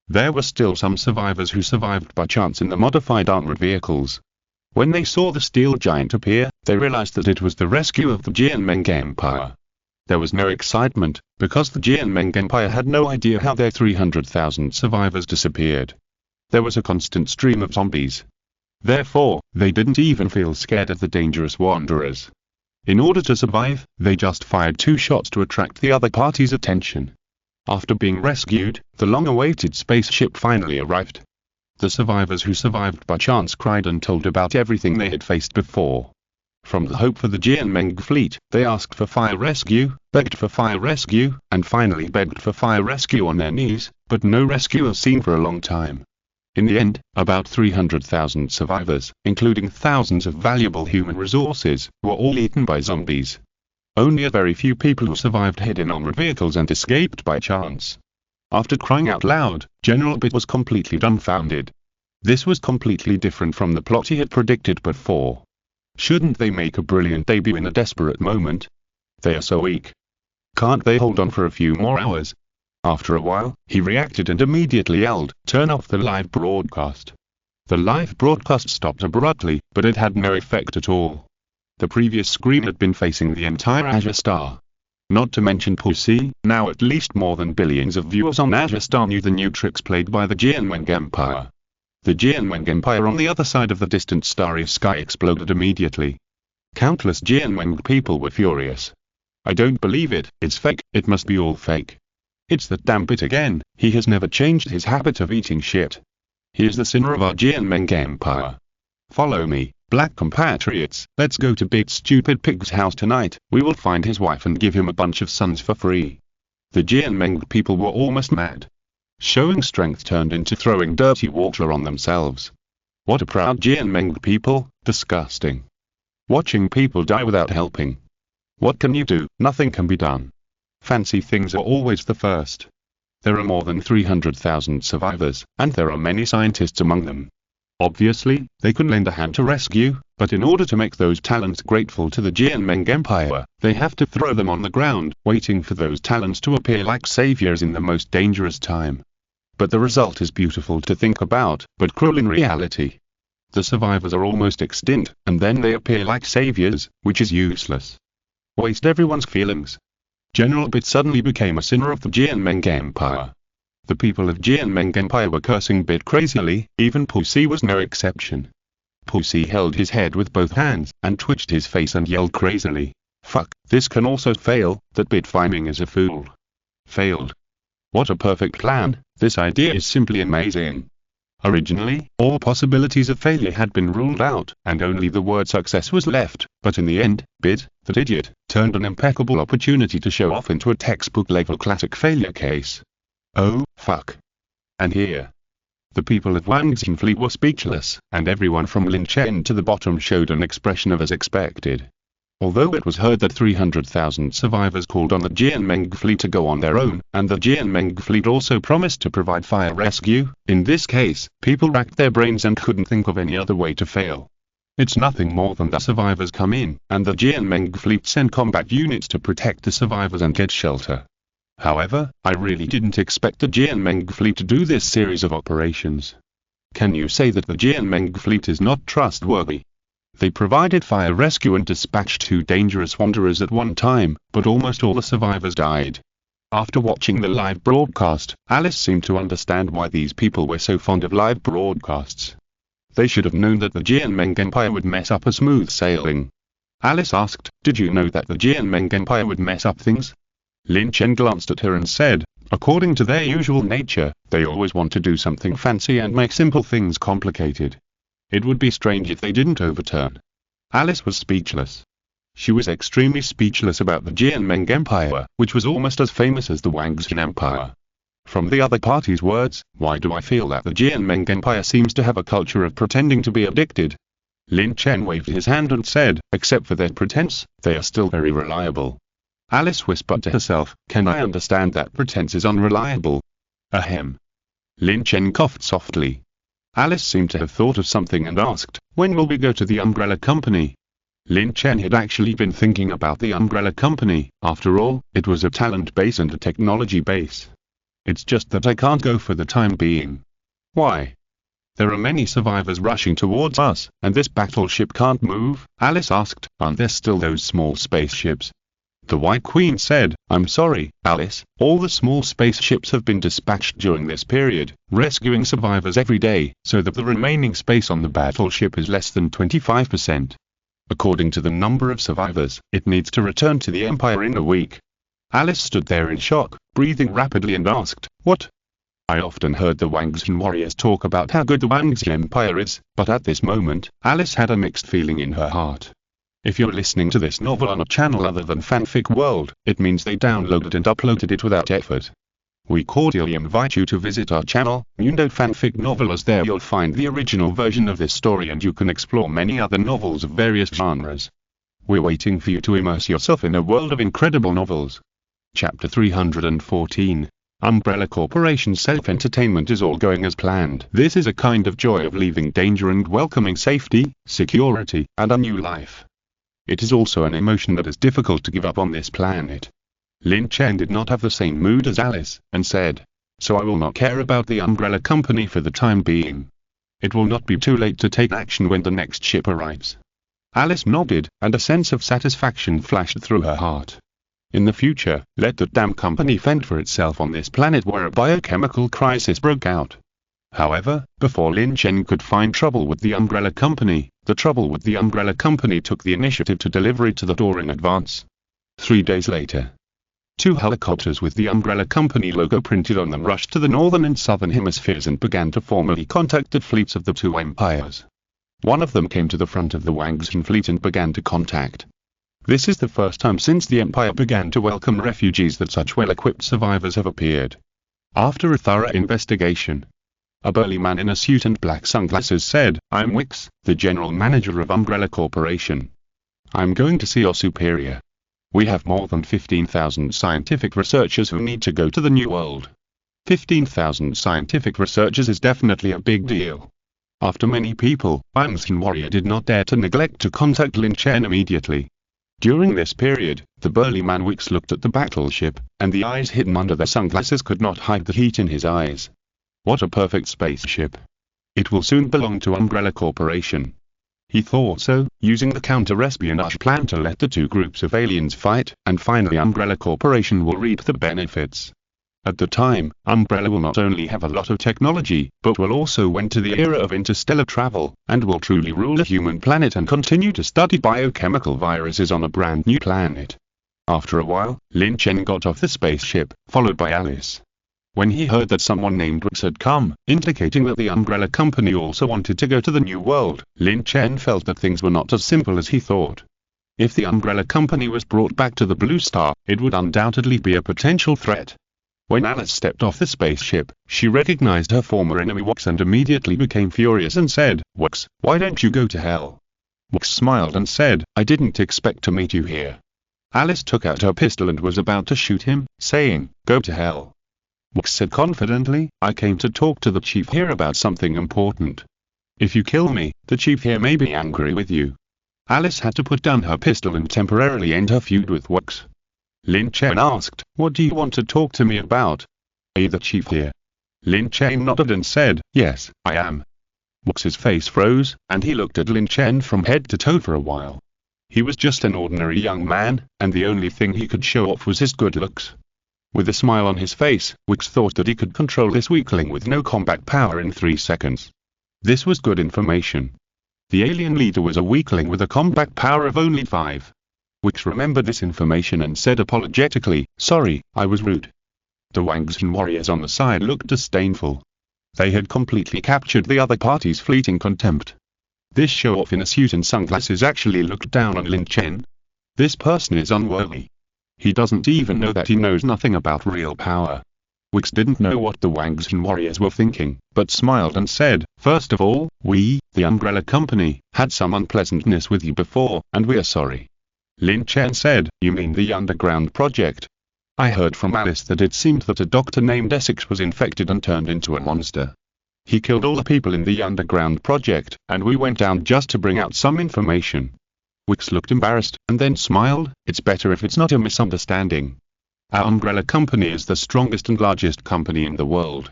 S1: There were still some survivors who survived by chance in the modified armored vehicles. When they saw the steel giant appear, they realized that it was the rescue of the Jianmeng Empire. There was no excitement, because the Jianmeng Empire had no idea how their 300,000 survivors disappeared. There was a constant stream of zombies. Therefore, they didn't even feel scared of the dangerous wanderers. In order to survive, they just fired 2 shots to attract the other party's attention. After being rescued, the long-awaited spaceship finally arrived. The survivors who survived by chance cried and told about everything they had faced before. From the hope for the Jianmeng fleet, they asked for fire rescue, begged for fire rescue, and finally begged for fire rescue on their knees, but no rescue was seen for a long time. In the end, about 300,000 survivors, including thousands of valuable human resources, were all eaten by zombies. Only a very few people who survived hid in armored vehicles and escaped by chance. After crying out loud, General Bit was completely dumbfounded. This was completely different from the plot he had predicted before. Shouldn't they make a brilliant debut in a desperate moment? They are so weak. Can't they hold on for a few more hours? After a while, he reacted and immediately yelled, "Turn off the live broadcast." The live broadcast stopped abruptly, but it had no effect at all. The previous screen had been facing the entire Azure Star. Not to mention Pussy, now at least more than billions of viewers on Azure Star knew the new tricks played by the Jianmeng Empire. The Jianmeng Empire on the other side of the distant starry sky exploded immediately. Countless Jianmeng people were furious. "I don't believe it, it's fake, it must be all fake. It's that damn Bit again, he has never changed his habit of eating shit. He is the sinner of our Jianmeng Empire. Follow me, black compatriots, let's go to Bit's stupid pig's house tonight, we will find his wife and give him a bunch of sons for free." The Jianmeng people were almost mad. Showing strength turned into throwing dirty water on themselves. What a proud Jianmeng people, disgusting. Watching people die without helping. What can you do? Nothing can be done. Fancy things are always the first. There are more than 300,000 survivors, and there are many scientists among them. Obviously, they can lend a hand to rescue, but in order to make those talents grateful to the Jianmeng Empire, they have to throw them on the ground, waiting for those talents to appear like saviors in the most dangerous time. But the result is beautiful to think about, but cruel in reality. The survivors are almost extinct, and then they appear like saviors, which is useless. Waste everyone's feelings. General Bit suddenly became a sinner of the Jianmeng Empire. The people of Jianmeng Empire were cursing Bit crazily, even Pussy was no exception. Pussy held his head with both hands, and twitched his face and yelled crazily, "Fuck, this can also fail, that Bit Fiming is a fool." Failed. What a perfect plan, this idea is simply amazing. Originally, all possibilities of failure had been ruled out, and only the word success was left, but in the end, Bit, that idiot, turned an impeccable opportunity to show off into a textbook-level classic failure case. Oh, fuck. And here. The people of Wang Xinfleet were speechless, and everyone from Lin Chen to the bottom showed an expression of as expected. Although it was heard that 300,000 survivors called on the Jianmeng fleet to go on their own, and the Jianmeng fleet also promised to provide fire rescue, in this case, people racked their brains and couldn't think of any other way to fail. It's nothing more than the survivors come in, and the Jianmeng fleet send combat units to protect the survivors and get shelter. However, I really didn't expect the Jianmeng fleet to do this series of operations. Can you say that the Jianmeng fleet is not trustworthy? They provided fire rescue and dispatched 2 dangerous wanderers at one time, but almost all the survivors died. After watching the live broadcast, Alice seemed to understand why these people were so fond of live broadcasts. They should have known that the Jianmeng Empire would mess up a smooth sailing. Alice asked, "Did you know that the Jianmeng Empire would mess up things?" Lin Chen glanced at her and said, "According to their usual nature, they always want to do something fancy and make simple things complicated. It would be strange if they didn't overturn." Alice was speechless. She was extremely speechless about the Jianmeng Empire, which was almost as famous as the Wangxin Empire. From the other party's words, why do I feel that the Jianmeng Empire seems to have a culture of pretending to be addicted? Lin Chen waved his hand and said, "Except for their pretense, they are still very reliable." Alice whispered to herself, "Can I understand that pretense is unreliable?" Ahem. Lin Chen coughed softly. Alice seemed to have thought of something and asked, "When will we go to the Umbrella Company?" Lin Chen had actually been thinking about the Umbrella Company. After all, it was a talent base and a technology base. "It's just that I can't go for the time being." "Why?" "There are many survivors rushing towards us, and this battleship can't move," Alice asked. "Aren't there still those small spaceships?" The White Queen said, "I'm sorry, Alice, all the small spaceships have been dispatched during this period, rescuing survivors every day, so that the remaining space on the battleship is less than 25%. According to the number of survivors, it needs to return to the Empire in a week." Alice stood there in shock, breathing rapidly and asked, "What?" I often heard the Wangxin warriors talk about how good the Wangxin Empire is, but at this moment, Alice had a mixed feeling in her heart. If you're listening to this novel on a channel other than Fanfic World, it means they downloaded and uploaded it without effort. We cordially invite you to visit our channel, Mundo Fanfic Novel, as there you'll find the original version of this story and you can explore many other novels of various genres. We're waiting for you to immerse yourself in a world of incredible novels. Chapter 314. Umbrella Corporation's self-entertainment is all going as planned. This is a kind of joy of leaving danger and welcoming safety, security, and a new life. It is also an emotion that is difficult to give up on this planet. Lin Chen did not have the same mood as Alice, and said, "So I will not care about the Umbrella Company for the time being. It will not be too late to take action when the next ship arrives." Alice nodded, and a sense of satisfaction flashed through her heart. In the future, let the damn company fend for itself on this planet where a biochemical crisis broke out. However, before Lin Chen could find trouble with the Umbrella Company, the trouble with the Umbrella Company took the initiative to deliver it to the door in advance. 3 days later, 2 helicopters with the Umbrella Company logo printed on them rushed to the northern and southern hemispheres and began to formally contact the fleets of the 2 empires. One of them came to the front of the Wangxin fleet and began to contact. This is the first time since the Empire began to welcome refugees that such well-equipped survivors have appeared. After a thorough investigation, a burly man in a suit and black sunglasses said, "I'm Wix, the general manager of Umbrella Corporation. I'm going to see your superior. We have more than 15,000 scientific researchers who need to go to the New World." 15,000 scientific researchers is definitely a big deal. After many people, Wangxin warrior did not dare to neglect to contact Lin Chen immediately. During this period, the burly man Wix looked at the battleship, and the eyes hidden under their sunglasses could not hide the heat in his eyes. What a perfect spaceship. It will soon belong to Umbrella Corporation. He thought so, using the counter-espionage plan to let the 2 groups of aliens fight, and finally Umbrella Corporation will reap the benefits. At the time, Umbrella will not only have a lot of technology, but will also enter the era of interstellar travel, and will truly rule a human planet and continue to study biochemical viruses on a brand new planet. After a while, Lin Chen got off the spaceship, followed by Alice. When he heard that someone named Wix had come, indicating that the Umbrella Company also wanted to go to the New World, Lin Chen felt that things were not as simple as he thought. If the Umbrella Company was brought back to the Blue Star, it would undoubtedly be a potential threat. When Alice stepped off the spaceship, she recognized her former enemy Wix and immediately became furious and said, "Wix, why don't you go to hell?" Wix smiled and said, "I didn't expect to meet you here." Alice took out her pistol and was about to shoot him, saying, "Go to hell." Wix said confidently, "I came to talk to the chief here about something important. If you kill me, the chief here may be angry with you." Alice had to put down her pistol and temporarily end her feud with Wix. Lin Chen asked, "What do you want to talk to me about?" "Are you the chief here?" Lin Chen nodded and said, "Yes, I am." Wux's face froze, and he looked at Lin Chen from head to toe for a while. He was just an ordinary young man, and the only thing he could show off was his good looks. With a smile on his face, Wix thought that he could control this weakling with no combat power in 3 seconds. This was good information. The alien leader was a weakling with a combat power of only 5. Wix remembered this information and said apologetically, "Sorry, I was rude." The Wangzhen warriors on the side looked disdainful. They had completely captured the other party's fleeting contempt. This show-off in a suit and sunglasses actually looked down on Lin Chen. This person is unworthy. He doesn't even know that he knows nothing about real power. Wix didn't know what the Wangzhen warriors were thinking, but smiled and said, "First of all, we, the Umbrella Company, had some unpleasantness with you before, and we are sorry." Lin Chen said, "You mean the underground project? I heard from Alice that it seemed that a doctor named Essex was infected and turned into a monster. He killed all the people in the underground project, and we went down just to bring out some information." Wix looked embarrassed, and then smiled. "It's better if it's not a misunderstanding. Our Umbrella Company is the strongest and largest company in the world.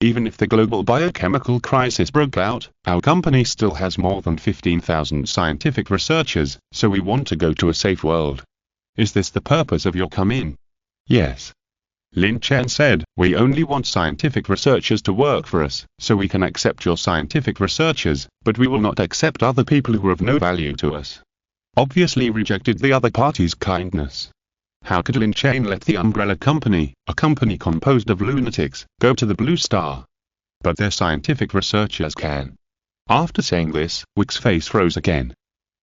S1: Even if the global biochemical crisis broke out, our company still has more than 15,000 scientific researchers, so we want to go to a safe world. Is this the purpose of your come-in?" "Yes." Lin Chen said, "We only want scientific researchers to work for us, so we can accept your scientific researchers, but we will not accept other people who are of no value to us." Obviously rejected the other party's kindness. How could Lin Chen let the Umbrella Company, a company composed of lunatics, go to the Blue Star? But their scientific researchers can. After saying this, Wix's face froze again.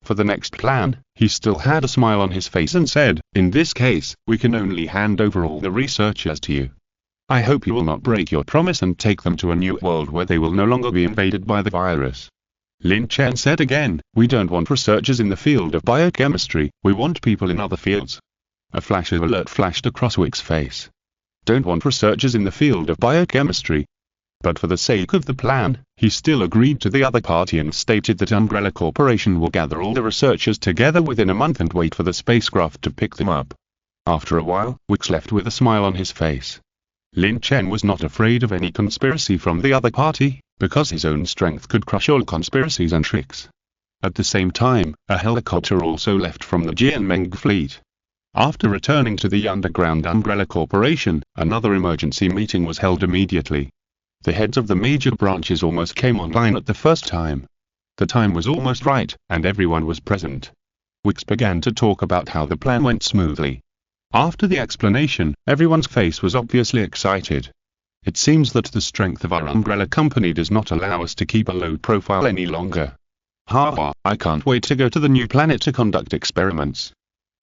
S1: For the next plan, he still had a smile on his face and said, "In this case, we can only hand over all the researchers to you. I hope you will not break your promise and take them to a new world where they will no longer be invaded by the virus." Lin Chen said again, "We don't want researchers in the field of biochemistry, we want people in other fields." A flash of alert flashed across Wix's face. Don't want researchers in the field of biochemistry. But for the sake of the plan, he still agreed to the other party and stated that Umbrella Corporation will gather all the researchers together within a month and wait for the spacecraft to pick them up. After a while, Wix left with a smile on his face. Lin Chen was not afraid of any conspiracy from the other party, because his own strength could crush all conspiracies and tricks. At the same time, a helicopter also left from the Jianmeng fleet. After returning to the underground Umbrella Corporation, another emergency meeting was held immediately. The heads of the major branches almost came online at the first time. The time was almost right, and everyone was present. Wix began to talk about how the plan went smoothly. After the explanation, everyone's face was obviously excited. It seems that the strength of our Umbrella Company does not allow us to keep a low profile any longer. Ha! I can't wait to go to the new planet to conduct experiments.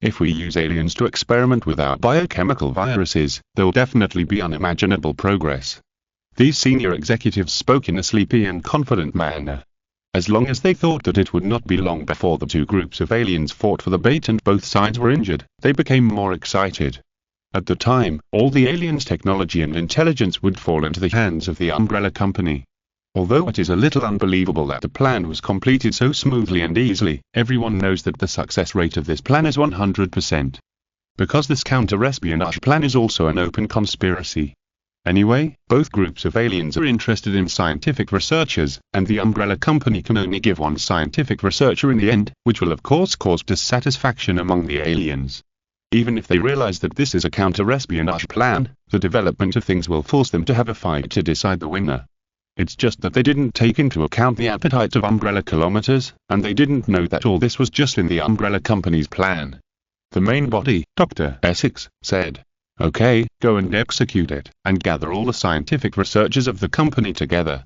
S1: If we use aliens to experiment with our biochemical viruses, there'll definitely be unimaginable progress. These senior executives spoke in a sleepy and confident manner. As long as they thought that it would not be long before the two groups of aliens fought for the bait and both sides were injured, they became more excited. At the time, all the aliens' technology and intelligence would fall into the hands of the Umbrella Company. Although it is a little unbelievable that the plan was completed so smoothly and easily, everyone knows that the success rate of this plan is 100%. Because this counter-espionage plan is also an open conspiracy. Anyway, both groups of aliens are interested in scientific researchers, and the Umbrella Company can only give one scientific researcher in the end, which will of course cause dissatisfaction among the aliens. Even if they realize that this is a counter-espionage plan, the development of things will force them to have a fight to decide the winner. It's just that they didn't take into account the appetite of Umbrella Kilometers, and they didn't know that all this was just in the Umbrella Company's plan. The main body, Dr. Essex, said, "Okay, go and execute it, and gather all the scientific researchers of the company together."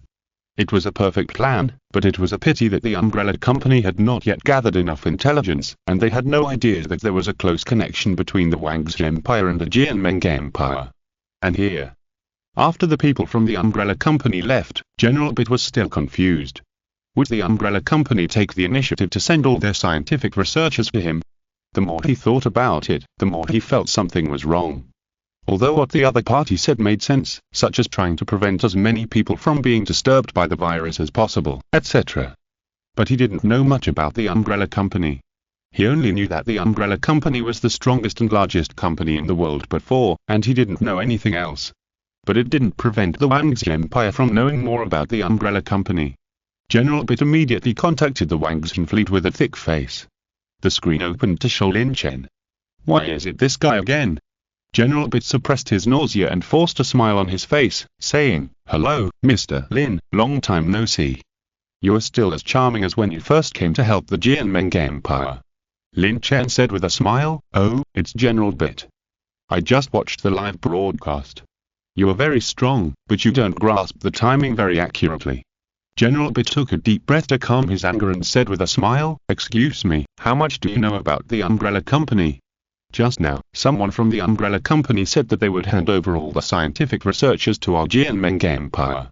S1: It was a perfect plan, but it was a pity that the Umbrella Company had not yet gathered enough intelligence, and they had no idea that there was a close connection between the Wangzhe Empire and the Jianmeng Empire. And here, after the people from the Umbrella Company left, General Bit was still confused. Would the Umbrella Company take the initiative to send all their scientific researchers to him? The more he thought about it, the more he felt something was wrong. Although what the other party said made sense, such as trying to prevent as many people from being disturbed by the virus as possible, etc. But he didn't know much about the Umbrella Company. He only knew that the Umbrella Company was the strongest and largest company in the world before, and he didn't know anything else. But it didn't prevent the Wangzhe Empire from knowing more about the Umbrella Company. General Bit immediately contacted the Wang Xin fleet with a thick face. The screen opened to show Lin Chen. Why is it this guy again? General Bit suppressed his nausea and forced a smile on his face, saying, "Hello, Mr. Lin, long time no see. You are still as charming as when you first came to help the Jianmeng Empire." Lin Chen said with a smile, "Oh, it's General Bit. I just watched the live broadcast. You are very strong, but you don't grasp the timing very accurately." General Bit took a deep breath to calm his anger and said with a smile, "Excuse me, how much do you know about the Umbrella Company?" Just now, someone from the Umbrella Company said that they would hand over all the scientific researchers to our Jianmeng Empire.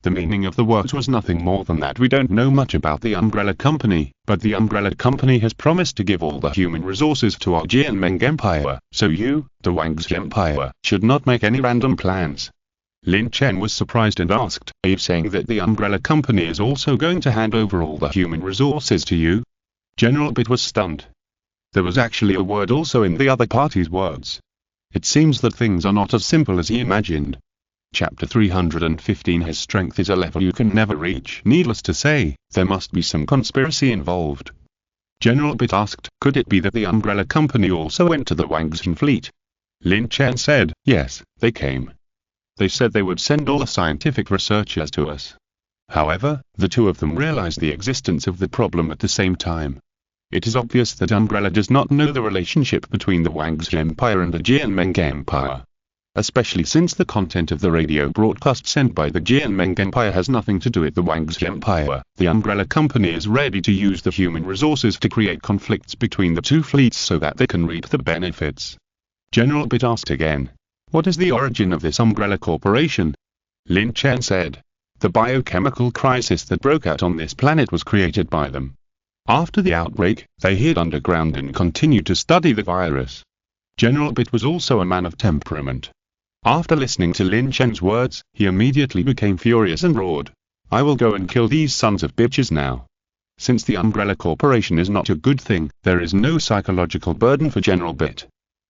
S1: The meaning of the words was nothing more than that we don't know much about the Umbrella Company, but the Umbrella Company has promised to give all the human resources to our Jianmeng Empire, so you, the Wang's Empire, should not make any random plans. Lin Chen was surprised and asked, "Are you saying that the Umbrella Company is also going to hand over all the human resources to you?" General Bit was stunned. There was actually a word also in the other party's words. It seems that things are not as simple as he imagined. Chapter 315. His strength is a level you can never reach. Needless to say, there must be some conspiracy involved. General Bit asked, "Could it be that the Umbrella Company also went to the Wang Xin fleet?" Lin Chen said, "Yes, they came. They said they would send all the scientific researchers to us. However, the two of them realized the existence of the problem at the same time. It is obvious that Umbrella does not know the relationship between the Wang's Empire and the Jianmeng Empire. Especially since the content of the radio broadcast sent by the Jianmeng Empire has nothing to do with the Wang's Empire. The Umbrella Company is ready to use the human resources to create conflicts between the two fleets so that they can reap the benefits." General Bit asked again, "What is the origin of this Umbrella Corporation?" Lin Chen said, "The biochemical crisis that broke out on this planet was created by them. After the outbreak, they hid underground and continued to study the virus." General Bit was also a man of temperament. After listening to Lin Chen's words, he immediately became furious and roared, "I will go and kill these sons of bitches now." Since the Umbrella Corporation is not a good thing, there is no psychological burden for General Bit.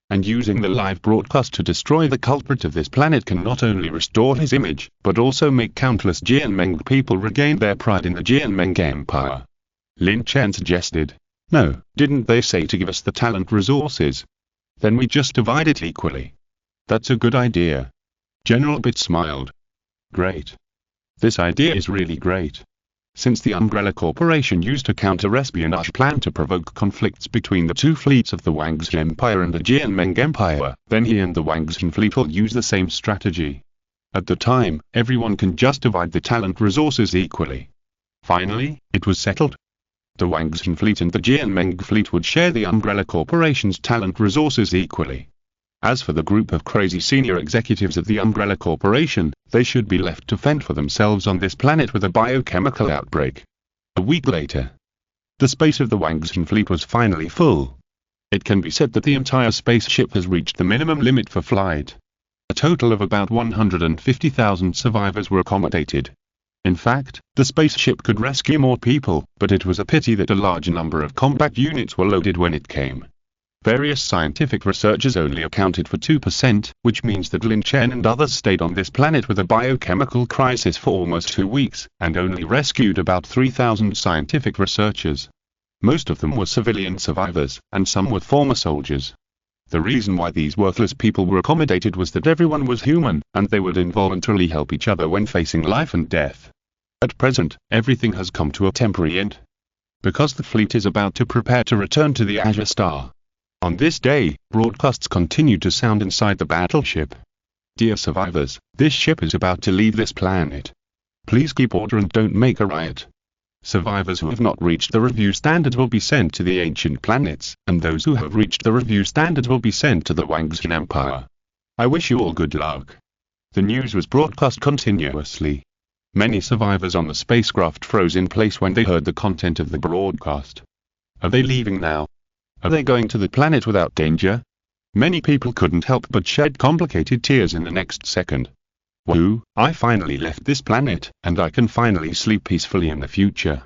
S1: And using the live broadcast to destroy the culprit of this planet can not only restore his image, but also make countless Jianmeng people regain their pride in the Jianmeng Empire. Lin Chen suggested, "No, didn't they say to give us the talent resources? Then we just divide it equally." "That's a good idea." General Bit smiled. "Great. This idea is really great. Since the Umbrella Corporation used a counter-espionage plan to provoke conflicts between the two fleets of the Wang's Empire and the Jianmeng Empire, then he and the Wang's fleet will use the same strategy. At the time, everyone can just divide the talent resources equally." Finally, it was settled. The Wang's fleet and the Jianmeng fleet would share the Umbrella Corporation's talent resources equally. As for the group of crazy senior executives of the Umbrella Corporation, they should be left to fend for themselves on this planet with a biochemical outbreak. A week later, the space of the Wang Xin fleet was finally full. It can be said that the entire spaceship has reached the minimum limit for flight. A total of about 150,000 survivors were accommodated. In fact, the spaceship could rescue more people, but it was a pity that a large number of combat units were loaded when it came. Various scientific researchers only accounted for 2%, which means that Lin Chen and others stayed on this planet with a biochemical crisis for almost 2 weeks, and only rescued about 3,000 scientific researchers. Most of them were civilian survivors, and some were former soldiers. The reason why these worthless people were accommodated was that everyone was human, and they would involuntarily help each other when facing life and death. At present, everything has come to a temporary end, because the fleet is about to prepare to return to the Azure Star. On this day, broadcasts continued to sound inside the battleship. "Dear survivors, this ship is about to leave this planet. Please keep order and don't make a riot. Survivors who have not reached the review standard will be sent to the ancient planets, and those who have reached the review standard will be sent to the Wang Xin Empire. I wish you all good luck." The news was broadcast continuously. Many survivors on the spacecraft froze in place when they heard the content of the broadcast. Are they leaving now? Are they going to the planet without danger? Many people couldn't help but shed complicated tears in the next second. Woohoo, I finally left this planet, and I can finally sleep peacefully in the future.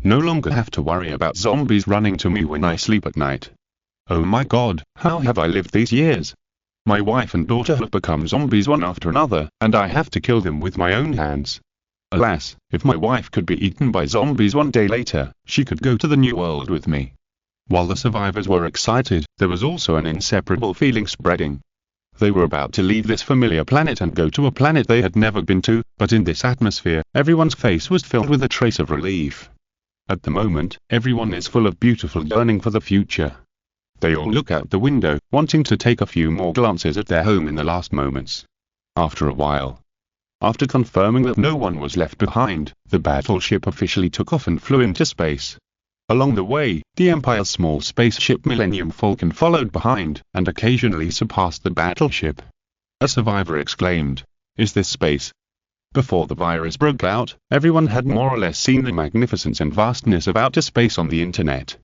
S1: No longer have to worry about zombies running to me when I sleep at night. Oh my god, how have I lived these years? My wife and daughter have become zombies one after another, and I have to kill them with my own hands. Alas, if my wife could be eaten by zombies one day later, she could go to the new world with me. While the survivors were excited, there was also an inseparable feeling spreading. They were about to leave this familiar planet and go to a planet they had never been to, but in this atmosphere, everyone's face was filled with a trace of relief. At the moment, everyone is full of beautiful yearning for the future. They all look out the window, wanting to take a few more glances at their home in the last moments. After a while, after confirming that no one was left behind, the battleship officially took off and flew into space. Along the way, the Empire's small spaceship Millennium Falcon followed behind, and occasionally surpassed the battleship. A survivor exclaimed, "Is this space?" Before the virus broke out, everyone had more or less seen the magnificence and vastness of outer space on the internet.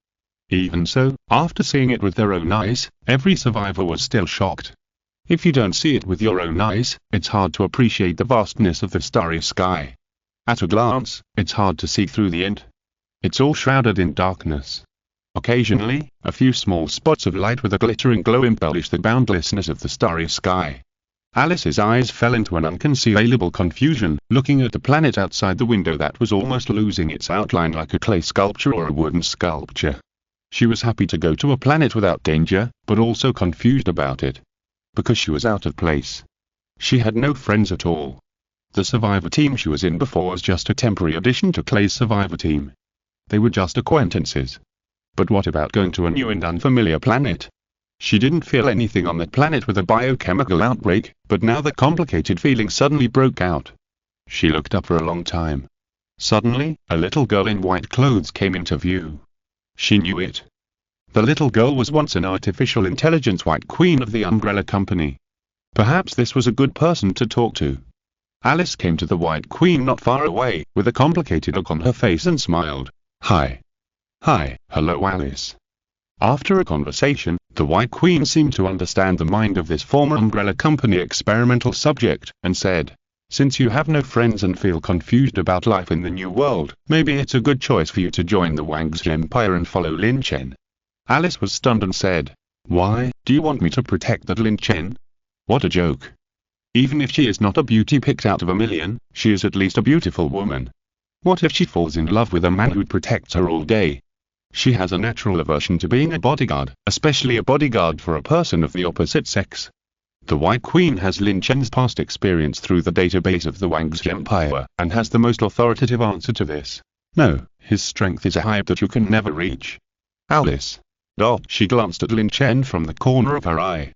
S1: Even so, after seeing it with their own eyes, every survivor was still shocked. If you don't see it with your own eyes, it's hard to appreciate the vastness of the starry sky. At a glance, it's hard to see through the end. It's all shrouded in darkness. Occasionally, a few small spots of light with a glittering glow embellish the boundlessness of the starry sky. Alice's eyes fell into an inconceivable confusion, looking at the planet outside the window that was almost losing its outline like a clay sculpture or a wooden sculpture. She was happy to go to a planet without danger, but also confused about it. Because she was out of place. She had no friends at all. The survivor team she was in before was just a temporary addition to Clay's survivor team. They were just acquaintances. But what about going to a new and unfamiliar planet? She didn't feel anything on that planet with a biochemical outbreak, but now the complicated feeling suddenly broke out. She looked up for a long time. Suddenly, a little girl in white clothes came into view. She knew it. The little girl was once an artificial intelligence White Queen of the Umbrella Company. Perhaps this was a good person to talk to. Alice came to the White Queen not far away, with a complicated look on her face and smiled. "Hi. Hi, hello Alice." After a conversation, the White Queen seemed to understand the mind of this former Umbrella Company experimental subject, and said, "Since you have no friends and feel confused about life in the new world, maybe it's a good choice for you to join the Wang's Empire and follow Lin Chen." Alice was stunned and said, "Why, do you want me to protect that Lin Chen? What a joke. Even if she is not a beauty picked out of a million, she is at least a beautiful woman. What if she falls in love with a man who protects her all day? She has a natural aversion to being a bodyguard, especially a bodyguard for a person of the opposite sex." The White Queen has Lin Chen's past experience through the database of the Wang's Empire, and has the most authoritative answer to this. No, his strength is a height that you can never reach. Alice. She glanced at Lin Chen from the corner of her eye.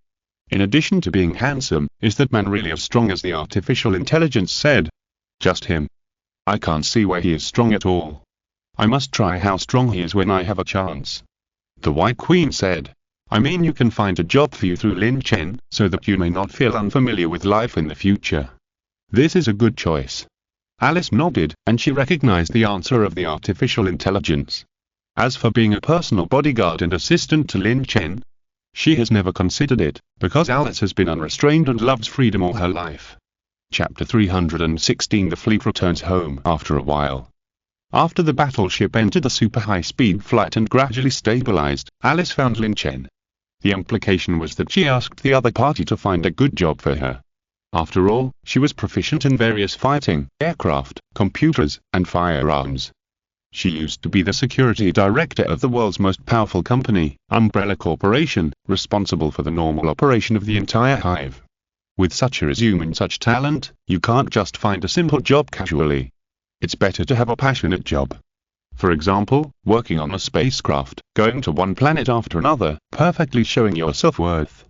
S1: In addition to being handsome, is that man really as strong as the artificial intelligence said? Just him. I can't see where he is strong at all. I must try how strong he is when I have a chance. The White Queen said, "I mean you can find a job for you through Lin Chen, so that you may not feel unfamiliar with life in the future. This is a good choice." Alice nodded, and she recognized the answer of the artificial intelligence. As for being a personal bodyguard and assistant to Lin Chen, she has never considered it, because Alice has been unrestrained and loves freedom all her life. Chapter 316 The fleet returns home after a while. After the battleship entered a super high-speed flight and gradually stabilized, Alice found Lin Chen. The implication was that she asked the other party to find a good job for her. After all, she was proficient in various fighting, aircraft, computers, and firearms. She used to be the security director of the world's most powerful company, Umbrella Corporation, responsible for the normal operation of the entire hive. With such a resume and such talent, you can't just find a simple job casually. It's better to have a passionate job. For example, working on a spacecraft, going to one planet after another, perfectly showing your self-worth.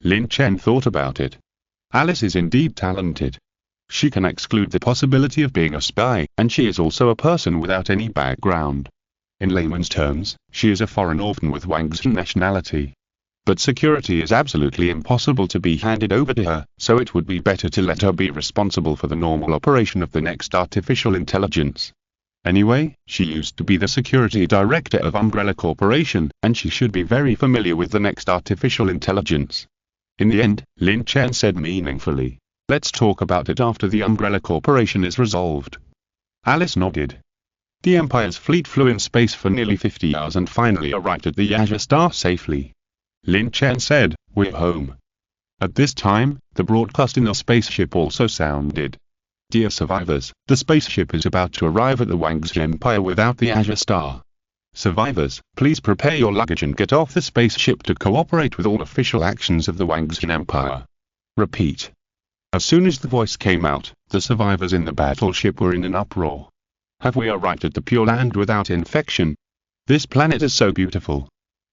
S1: Lin Chen thought about it. Alice is indeed talented. She can exclude the possibility of being a spy, and she is also a person without any background. In layman's terms, she is a foreign orphan with Wang's nationality. But security is absolutely impossible to be handed over to her, so it would be better to let her be responsible for the normal operation of the next artificial intelligence. Anyway, she used to be the security director of Umbrella Corporation, and she should be very familiar with the next artificial intelligence. In the end, Lin Chen said meaningfully, "Let's talk about it after the Umbrella Corporation is resolved." Alice nodded. The Empire's fleet flew in space for nearly 50 hours and finally arrived at the Azure Star safely. Lin Chen said, "We're home." At this time, the broadcast in the spaceship also sounded. Dear survivors, the spaceship is about to arrive at the Wangxi Empire without the Azure Star. Survivors, please prepare your luggage and get off the spaceship to cooperate with all official actions of the Wangxi Empire. Repeat. As soon as the voice came out, the survivors in the battleship were in an uproar. Have we arrived at the Pure Land without infection? This planet is so beautiful.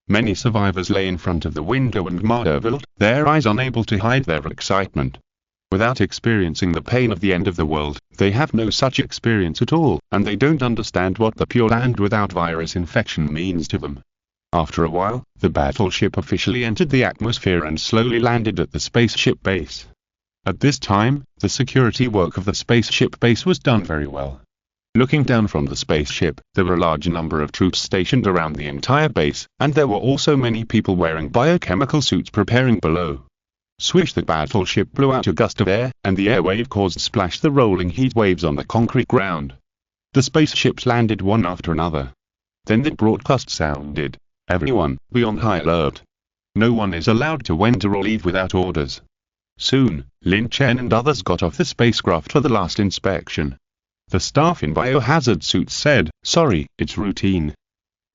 S1: Many survivors lay in front of the window and marveled, their eyes unable to hide their excitement. Without experiencing the pain of the end of the world, they have no such experience at all, and they don't understand what the Pure Land without virus infection means to them. After a while, the battleship officially entered the atmosphere and slowly landed at the spaceship base. At this time, the security work of the spaceship base was done very well. Looking down from the spaceship, there were a large number of troops stationed around the entire base, and there were also many people wearing biochemical suits preparing below. Swish, the battleship blew out a gust of air, and the air wave caused splash the rolling heat waves on the concrete ground. The spaceships landed one after another. Then the broadcast sounded, "Everyone, be on high alert. No one is allowed to enter or leave without orders." Soon, Lin Chen and others got off the spacecraft for the last inspection. The staff in biohazard suits said, "Sorry, it's routine."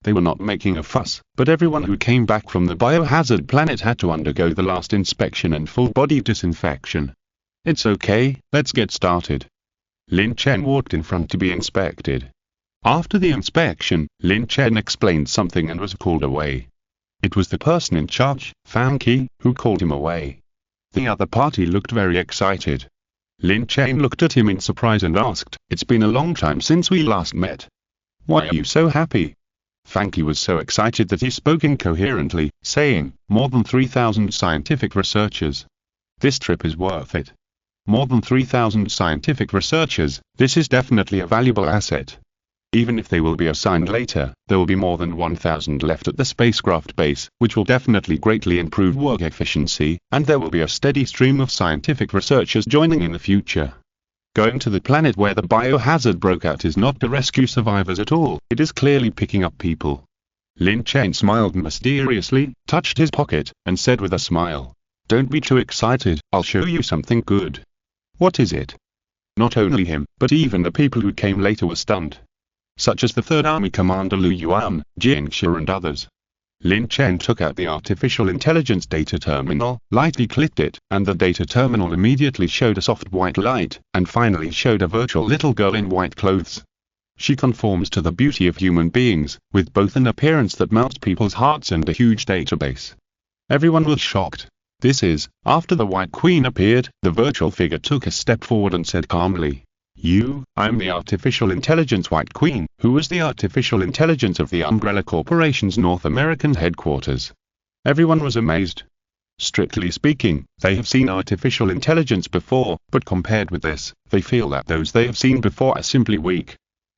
S1: They were not making a fuss, but everyone who came back from the biohazard planet had to undergo the last inspection and full body disinfection. "It's okay, let's get started." Lin Chen walked in front to be inspected. After the inspection, Lin Chen explained something and was called away. It was the person in charge, Fanqi, who called him away. The other party looked very excited. Lin Chen looked at him in surprise and asked, "It's been a long time since we last met. Why are you so happy?" Fanqi was so excited that he spoke incoherently, saying, "More than 3,000 scientific researchers. This trip is worth it. More than 3,000 scientific researchers, this is definitely a valuable asset. Even if they will be assigned later, there will be more than 1,000 left at the spacecraft base, which will definitely greatly improve work efficiency, and there will be a steady stream of scientific researchers joining in the future. Going to the planet where the biohazard broke out is not to rescue survivors at all, it is clearly picking up people." Lin Chen smiled mysteriously, touched his pocket, and said with a smile, "Don't be too excited, I'll show you something good." "What is it?" Not only him, but even the people who came later were stunned, such as the 3rd Army Commander Lu Yuan, Jiangxia and others. Lin Chen took out the artificial intelligence data terminal, lightly clicked it, and the data terminal immediately showed a soft white light, and finally showed a virtual little girl in white clothes. She conforms to the beauty of human beings, with both an appearance that melts people's hearts and a huge database. Everyone was shocked. This is, after the White Queen appeared, the virtual figure took a step forward and said calmly, I'm the artificial intelligence White Queen, who is the artificial intelligence of the Umbrella Corporation's North American headquarters." Everyone was amazed. Strictly speaking, they have seen artificial intelligence before, but compared with this, they feel that those they have seen before are simply weak.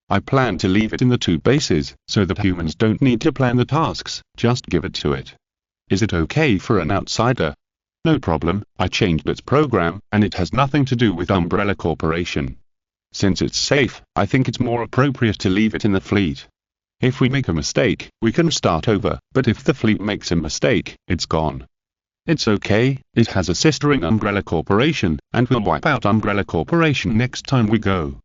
S1: I plan to leave it in the 2 bases, so that humans don't need to plan the tasks, just give it to it. Is it okay for an outsider? No problem, I changed its program, and it has nothing to do with Umbrella Corporation. Since it's safe, I think it's more appropriate to leave it in the fleet. If we make a mistake, we can start over, but if the fleet makes a mistake, it's gone. It's okay, it has a sister in Umbrella Corporation, and we'll wipe out Umbrella Corporation next time we go.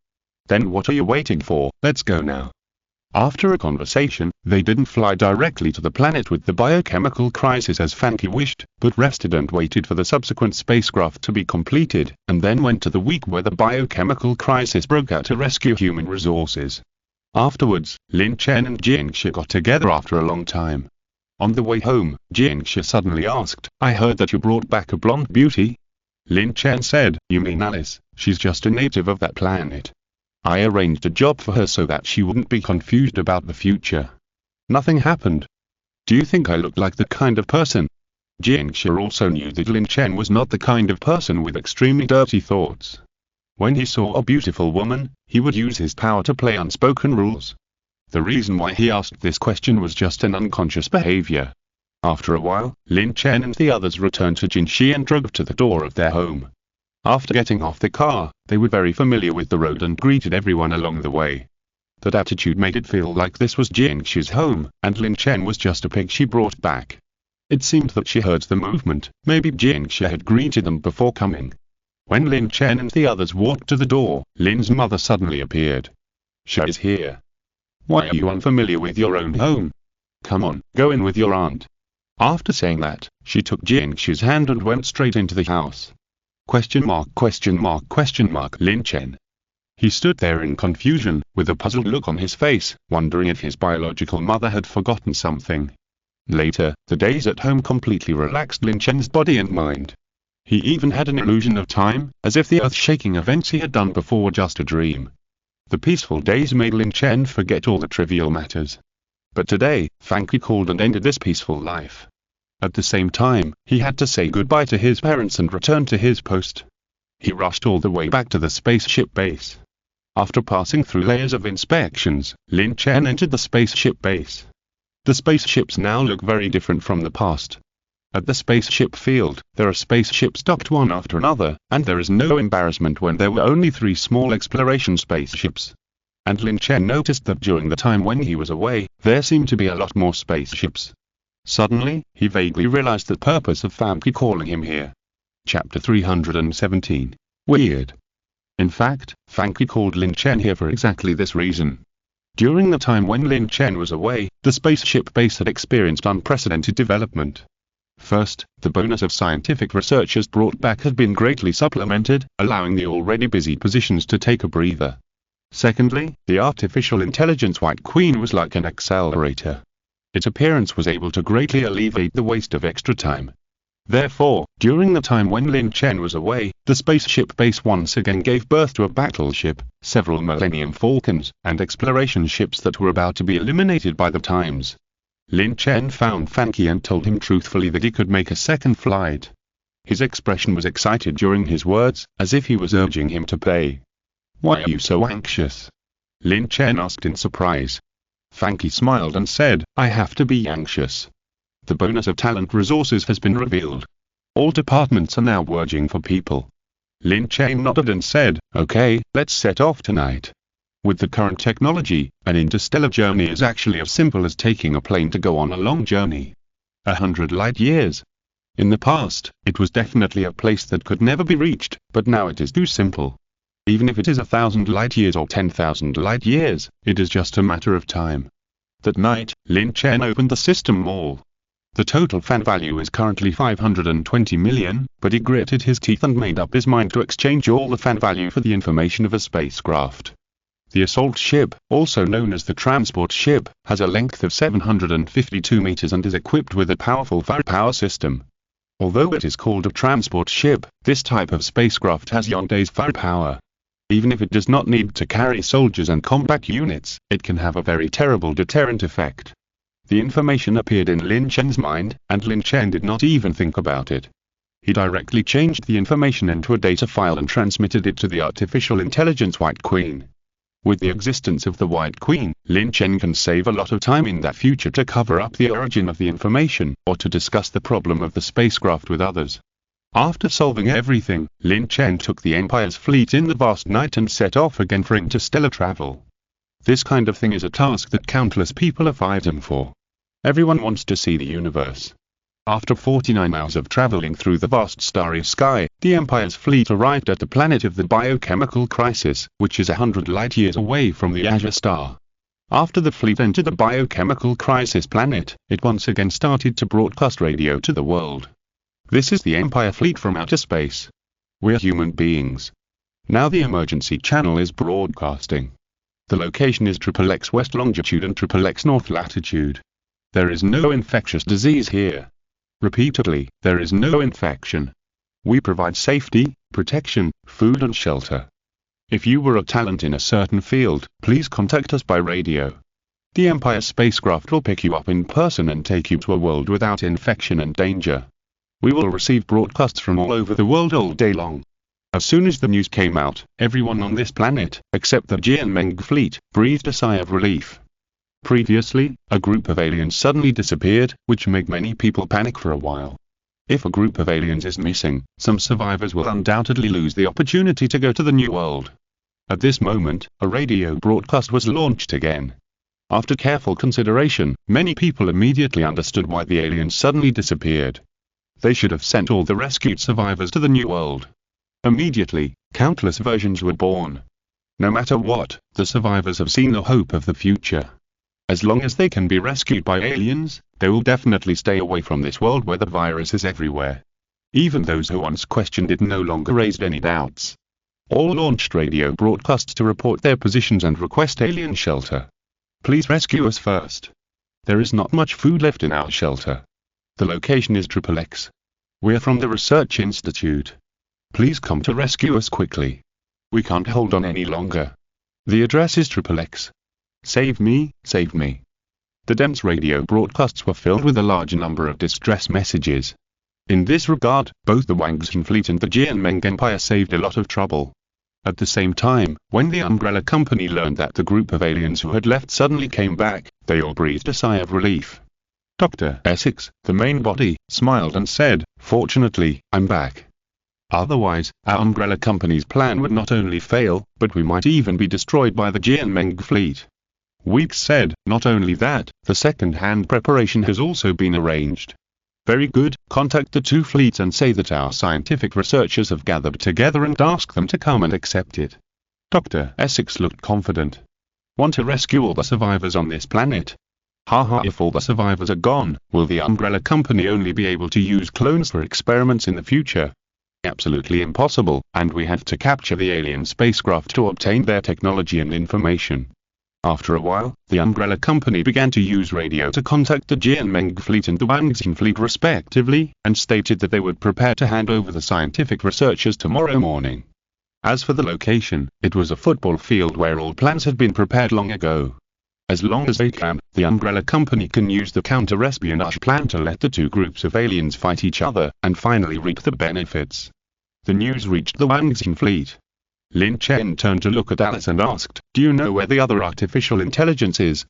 S1: Then what are you waiting for? Let's go now. After a conversation, they didn't fly directly to the planet with the biochemical crisis as Fanqi wished, but rested and waited for the subsequent spacecraft to be completed, and then went to the week where the biochemical crisis broke out to rescue human resources. Afterwards, Lin Chen and Jiangxia got together after a long time. On the way home, Jiangxia suddenly asked, "I heard that you brought back a blonde beauty?" Lin Chen said, "You mean Alice? She's just a native of that planet. I arranged a job for her so that she wouldn't be confused about the future. Nothing happened. Do you think I look like the kind of person?" Jiangxia also knew that Lin Chen was not the kind of person with extremely dirty thoughts. When he saw a beautiful woman, he would use his power to play unspoken rules. The reason why he asked this question was just an unconscious behavior. After a while, Lin Chen and the others returned to Jinxi and drove to the door of their home. After getting off the car, they were very familiar with the road and greeted everyone along the way. That attitude made it feel like this was Jiangxi's home, and Lin Chen was just a pig she brought back. It seemed that she heard the movement, maybe Jiangxi had greeted them before coming. When Lin Chen and the others walked to the door, Lin's mother suddenly appeared. "She is here. Why are you unfamiliar with your own home? Come on, go in with your aunt." After saying that, she took Jingshu's hand and went straight into the house. Question mark, question mark, question mark. Lin Chen. He stood there in confusion, with a puzzled look on his face, wondering if his biological mother had forgotten something. Later, the days at home completely relaxed Lin Chen's body and mind. He even had an illusion of time, as if the earth-shaking events he had done before were just a dream. The peaceful days made Lin Chen forget all the trivial matters. But today, Fanky called and ended this peaceful life. At the same time, he had to say goodbye to his parents and return to his post. He rushed all the way back to the spaceship base. After passing through layers of inspections, Lin Chen entered the spaceship base. The spaceships now look very different from the past. At the spaceship field, there are spaceships docked one after another, and there is no embarrassment when there were only 3 small exploration spaceships. And Lin Chen noticed that during the time when he was away, there seemed to be a lot more spaceships. Suddenly, he vaguely realized the purpose of Fanky calling him here. Chapter 317. Weird. In fact, Fanky called Lin Chen here for exactly this reason. During the time when Lin Chen was away, the spaceship base had experienced unprecedented development. First, the bonus of scientific researchers brought back had been greatly supplemented, allowing the already busy positions to take a breather. Secondly, the artificial intelligence White Queen was like an accelerator. Its appearance was able to greatly alleviate the waste of extra time. Therefore, during the time when Lin Chen was away, the spaceship base once again gave birth to a battleship, several Millennium Falcons, and exploration ships that were about to be eliminated by the times. Lin Chen found Fanky and told him truthfully that he could make a second flight. His expression was excited during his words, as if he was urging him to pay. "Why are you so anxious?" Lin Chen asked in surprise. Fanky smiled and said, "I have to be anxious. The bonus of talent resources has been revealed. All departments are now working for people." Lin Chen nodded and said, "Okay, let's set off tonight." With the current technology, an interstellar journey is actually as simple as taking a plane to go on a long journey. 100 light years. In the past, it was definitely a place that could never be reached, but now it is too simple. Even if it is 1,000 light years or 10,000 light years, it is just a matter of time. That night, Lin Chen opened the system mall. The total fan value is currently 520 million, but he gritted his teeth and made up his mind to exchange all the fan value for the information of a spacecraft. The assault ship, also known as the transport ship, has a length of 752 meters and is equipped with a powerful firepower system. Although it is called a transport ship, this type of spacecraft has Hyundai's firepower. Even if it does not need to carry soldiers and combat units, it can have a very terrible deterrent effect. The information appeared in Lin Chen's mind, and Lin Chen did not even think about it. He directly changed the information into a data file and transmitted it to the artificial intelligence White Queen. With the existence of the White Queen, Lin Chen can save a lot of time in that future to cover up the origin of the information, or to discuss the problem of the spacecraft with others. After solving everything, Lin Chen took the Empire's fleet in the vast night and set off again for interstellar travel. This kind of thing is a task that countless people are fighting for. Everyone wants to see the universe. After 49 hours of traveling through the vast starry sky, the Empire's fleet arrived at the planet of the biochemical crisis, which is 100 light-years away from the Azure Star. After the fleet entered the biochemical crisis planet, it once again started to broadcast radio to the world. This is the Empire fleet from outer space. We're human beings. Now the emergency channel is broadcasting. The location is XXX west longitude and XXX north latitude. There is no infectious disease here. Repeatedly, there is no infection. We provide safety, protection, food and shelter. If you were a talent in a certain field, please contact us by radio. The Empire spacecraft will pick you up in person and take you to a world without infection and danger. We will receive broadcasts from all over the world all day long. As soon as the news came out, everyone on this planet, except the Jianmeng fleet, breathed a sigh of relief. Previously, a group of aliens suddenly disappeared, which made many people panic for a while. If a group of aliens is missing, some survivors will undoubtedly lose the opportunity to go to the new world. At this moment, a radio broadcast was launched again. After careful consideration, many people immediately understood why the aliens suddenly disappeared. They should have sent all the rescued survivors to the new world. Immediately, countless versions were born. No matter what, the survivors have seen the hope of the future. As long as they can be rescued by aliens, they will definitely stay away from this world where the virus is everywhere. Even those who once questioned it no longer raised any doubts. All launched radio broadcasts to report their positions and request alien shelter. Please rescue us first. There is not much food left in our shelter. The location is XXX. We're from the Research Institute. Please come to rescue us quickly. We can't hold on any longer. The address is XXX. Save me, save me. The dense radio broadcasts were filled with a large number of distress messages. In this regard, both the Wang Xing fleet and the Jianmeng Empire saved a lot of trouble. At the same time, when the Umbrella Company learned that the group of aliens who had left suddenly came back, they all breathed a sigh of relief. Dr. Essex, the main body, smiled and said, "Fortunately, I'm back. Otherwise, our Umbrella Company's plan would not only fail, but we might even be destroyed by the Jianmeng fleet." Weeks said, "Not only that, the second-hand preparation has also been arranged." "Very good, contact the two fleets and say that our scientific researchers have gathered together and ask them to come and accept it." Dr. Essex looked confident. "Want to rescue all the survivors on this planet?" Haha, if all the survivors are gone, will the Umbrella Company only be able to use clones for experiments in the future? Absolutely impossible, and we have to capture the alien spacecraft to obtain their technology and information. After a while, the Umbrella Company began to use radio to contact the Jianmeng fleet and the Wangxing fleet respectively, and stated that they would prepare to hand over the scientific researchers tomorrow morning. As for the location, it was a football field where all plans had been prepared long ago. As long as they can, the Umbrella Company can use the counter-espionage plan to let the two groups of aliens fight each other, and finally reap the benefits. The news reached the Wangxing fleet. Lin Chen turned to look at Alice and asked, "Do you know where the other artificial intelligence is?"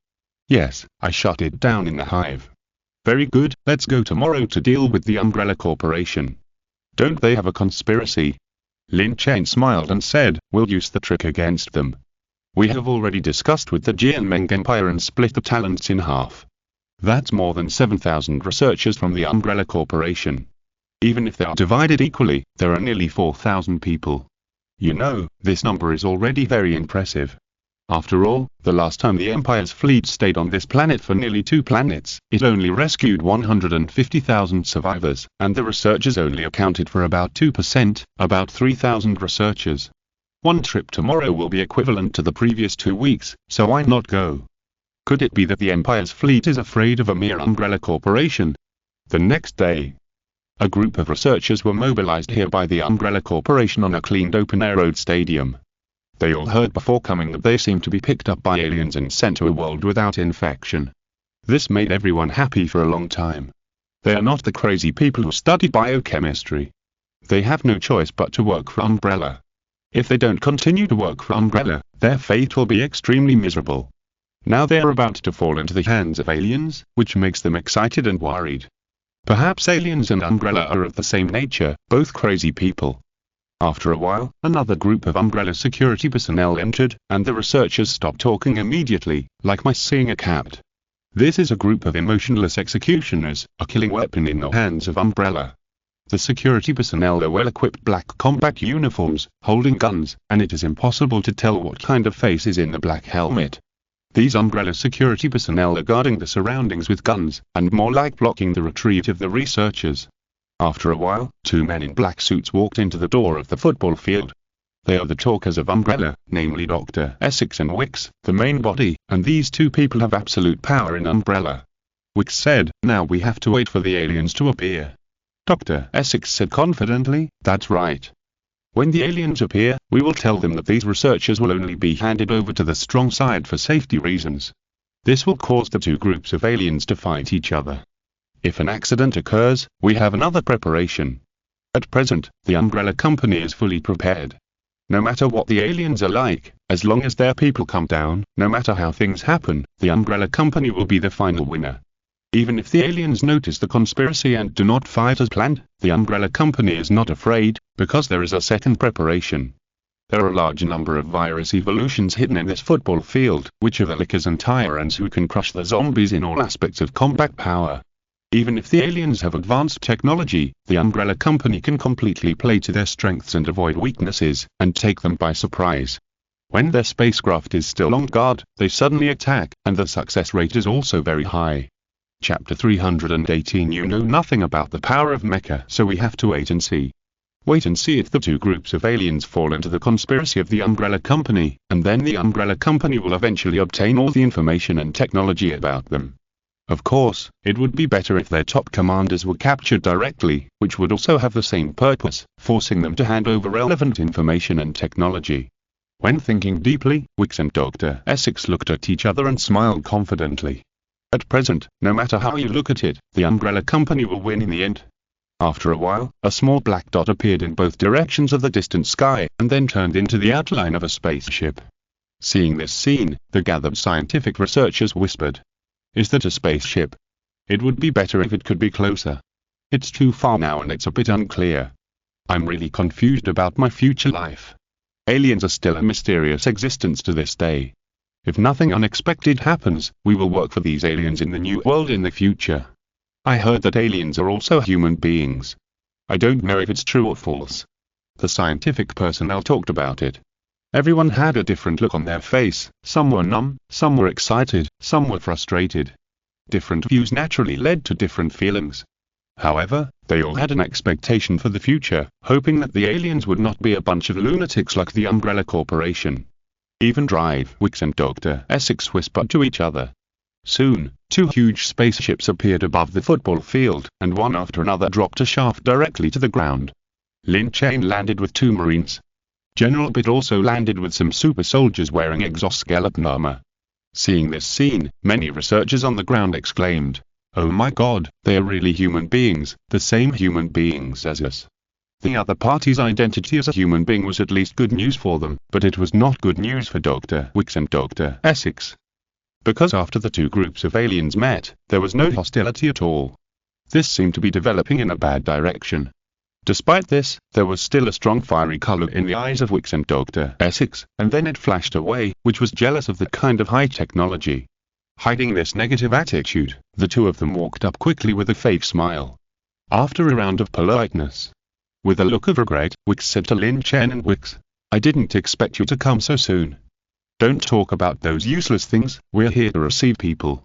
S1: "Yes, I shut it down in the hive." "Very good, let's go tomorrow to deal with the Umbrella Corporation." "Don't they have a conspiracy?" Lin Chen smiled and said, "We'll use the trick against them. We have already discussed with the Jianmeng Empire and split the talents in half. That's more than 7,000 researchers from the Umbrella Corporation. Even if they are divided equally, there are nearly 4,000 people. You know, this number is already very impressive. After all, the last time the Empire's fleet stayed on this planet for nearly 2 planets, it only rescued 150,000 survivors, and the researchers only accounted for about 2%, about 3,000 researchers. One trip tomorrow will be equivalent to the previous 2 weeks, so why not go? Could it be that the Empire's fleet is afraid of a mere Umbrella Corporation?" The next day, a group of researchers were mobilized here by the Umbrella Corporation on a cleaned open-air road stadium. They all heard before coming that they seemed to be picked up by aliens and sent to a world without infection. This made everyone happy for a long time. They are not the crazy people who study biochemistry. They have no choice but to work for Umbrella. If they don't continue to work for Umbrella, their fate will be extremely miserable. Now they are about to fall into the hands of aliens, which makes them excited and worried. Perhaps aliens and Umbrella are of the same nature, both crazy people. After a while, another group of Umbrella security personnel entered, and the researchers stopped talking immediately, like mice seeing a cat. This is a group of emotionless executioners, a killing weapon in the hands of Umbrella. The security personnel are well-equipped black combat uniforms, holding guns, and it is impossible to tell what kind of face is in the black helmet. These Umbrella security personnel are guarding the surroundings with guns, and more like blocking the retreat of the researchers. After a while, 2 men in black suits walked into the door of the football field. They are the talkers of Umbrella, namely Dr. Essex and Wicks, the main body, and these 2 people have absolute power in Umbrella. Wicks said, "Now we have to wait for the aliens to appear." Dr. Essex said confidently, "That's right. When the aliens appear, we will tell them that these researchers will only be handed over to the strong side for safety reasons. This will cause the 2 groups of aliens to fight each other. If an accident occurs, we have another preparation. At present, the Umbrella Company is fully prepared. No matter what the aliens are like, as long as their people come down, no matter how things happen, the Umbrella Company will be the final winner. Even if the aliens notice the conspiracy and do not fight as planned, the Umbrella Company is not afraid, because there is a second preparation. There are a large number of virus evolutions hidden in this football field, which are the lickers and tyrants who can crush the zombies in all aspects of combat power. Even if the aliens have advanced technology, the Umbrella Company can completely play to their strengths and avoid weaknesses, and take them by surprise. When their spacecraft is still on guard, they suddenly attack, and the success rate is also very high. Chapter 318. You know nothing about the power of Mecha, so we have to wait and see. Wait and see if the two groups of aliens fall into the conspiracy of the Umbrella Company, and then the Umbrella Company will eventually obtain all the information and technology about them. Of course, it would be better if their top commanders were captured directly, which would also have the same purpose, forcing them to hand over relevant information and technology. When thinking deeply, Wix and Dr. Essex looked at each other and smiled confidently. At present, no matter how you look at it, the Umbrella Company will win in the end. After a while, a small black dot appeared in both directions of the distant sky, and then turned into the outline of a spaceship. Seeing this scene, the gathered scientific researchers whispered, "Is that a spaceship? It would be better if it could be closer. It's too far now and it's a bit unclear. I'm really confused about my future life. Aliens are still a mysterious existence to this day. If nothing unexpected happens, we will work for these aliens in the new world in the future. I heard that aliens are also human beings. I don't know if it's true or false." The scientific personnel talked about it. Everyone had a different look on their face. Some were numb, some were excited, some were frustrated. Different views naturally led to different feelings. However, they all had an expectation for the future, hoping that the aliens would not be a bunch of lunatics like the Umbrella Corporation. Even Drive, Wix and Dr. Essex whispered to each other. Soon, two huge spaceships appeared above the football field, and one after another dropped a shaft directly to the ground. Lin Chen landed with 2 Marines. General Bit also landed with some super soldiers wearing exoskeleton armor. Seeing this scene, many researchers on the ground exclaimed, "Oh my god, they are really human beings, the same human beings as us." The other party's identity as a human being was at least good news for them, but it was not good news for Dr. Wix and Dr. Essex. Because after the two groups of aliens met, there was no hostility at all. This seemed to be developing in a bad direction. Despite this, there was still a strong fiery color in the eyes of Wix and Dr. Essex, and then it flashed away, which was jealous of the kind of high technology. Hiding this negative attitude, the two of them walked up quickly with a fake smile. After a round of politeness, with a look of regret, Wix said to Lin Chen and Wix, "I didn't expect you to come so soon. Don't talk about those useless things, we're here to receive people."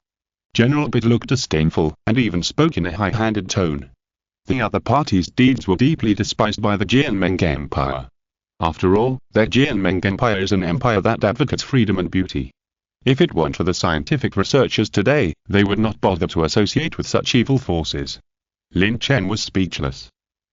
S1: General Bit looked disdainful, and even spoke in a high-handed tone. The other party's deeds were deeply despised by the Jianmeng Empire. After all, their Jianmeng Empire is an empire that advocates freedom and beauty. If it weren't for the scientific researchers today, they would not bother to associate with such evil forces. Lin Chen was speechless.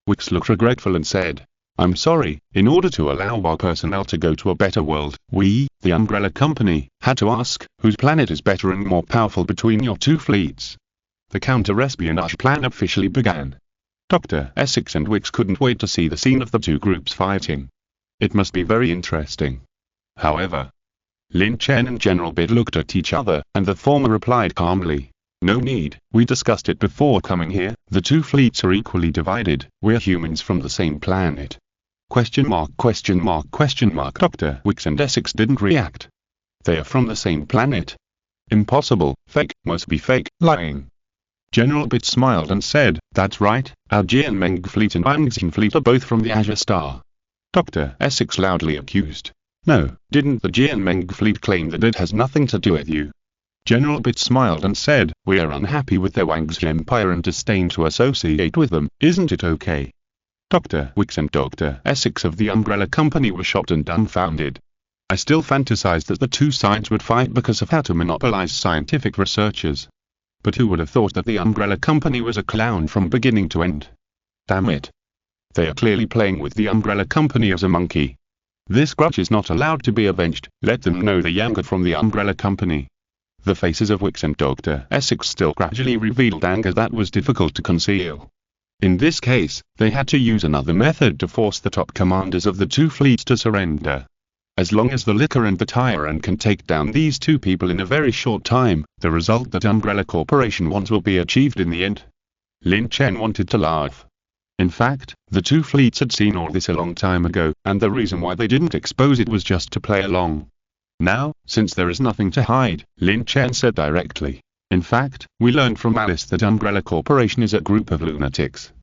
S1: Wix looked regretful and said, "I'm sorry, in order to allow our personnel to go to a better world, we, the Umbrella Company, had to ask, whose planet is better and more powerful between your two fleets?" The counter-espionage plan officially began. Dr. Essex and Wix couldn't wait to see the scene of the two groups fighting. It must be very interesting. However, Lin Chen and General Bit looked at each other, and the former replied calmly, "No need, we discussed it before coming here, the two fleets are equally divided, we're humans from the same planet." Question mark. Dr. Wix and Essex didn't react. They are from the same planet. Impossible, fake, must be fake, lying. General Bit smiled and said, "That's right, our Jianmeng fleet and Yangtze fleet are both from the Azure Star." Dr. Essex loudly accused, "No, didn't the Jianmeng fleet claim that it has nothing to do with you?" General Bit smiled and said, "We are unhappy with their Yangtze Empire and disdain to associate with them, isn't it okay?" Dr. Wix and Dr. Essex of the Umbrella Company were shocked and dumbfounded. I still fantasized that the two sides would fight because of how to monopolize scientific researchers. But who would have thought that the Umbrella Company was a clown from beginning to end? Damn it. They are clearly playing with the Umbrella Company as a monkey. This grudge is not allowed to be avenged, let them know the anger from the Umbrella Company. The faces of Wix and Dr. Essex still gradually revealed anger that was difficult to conceal. In this case, they had to use another method to force the top commanders of the two fleets to surrender. As long as the Licker and the Tyrant can take down these two people in a very short time, the result that Umbrella Corporation wants will be achieved in the end. Lin Chen wanted to laugh. In fact, the two fleets had seen all this a long time ago, and the reason why they didn't expose it was just to play along. Now, since there is nothing to hide, Lin Chen said directly, In fact, we learned from Alice that Umbrella Corporation is a group of lunatics.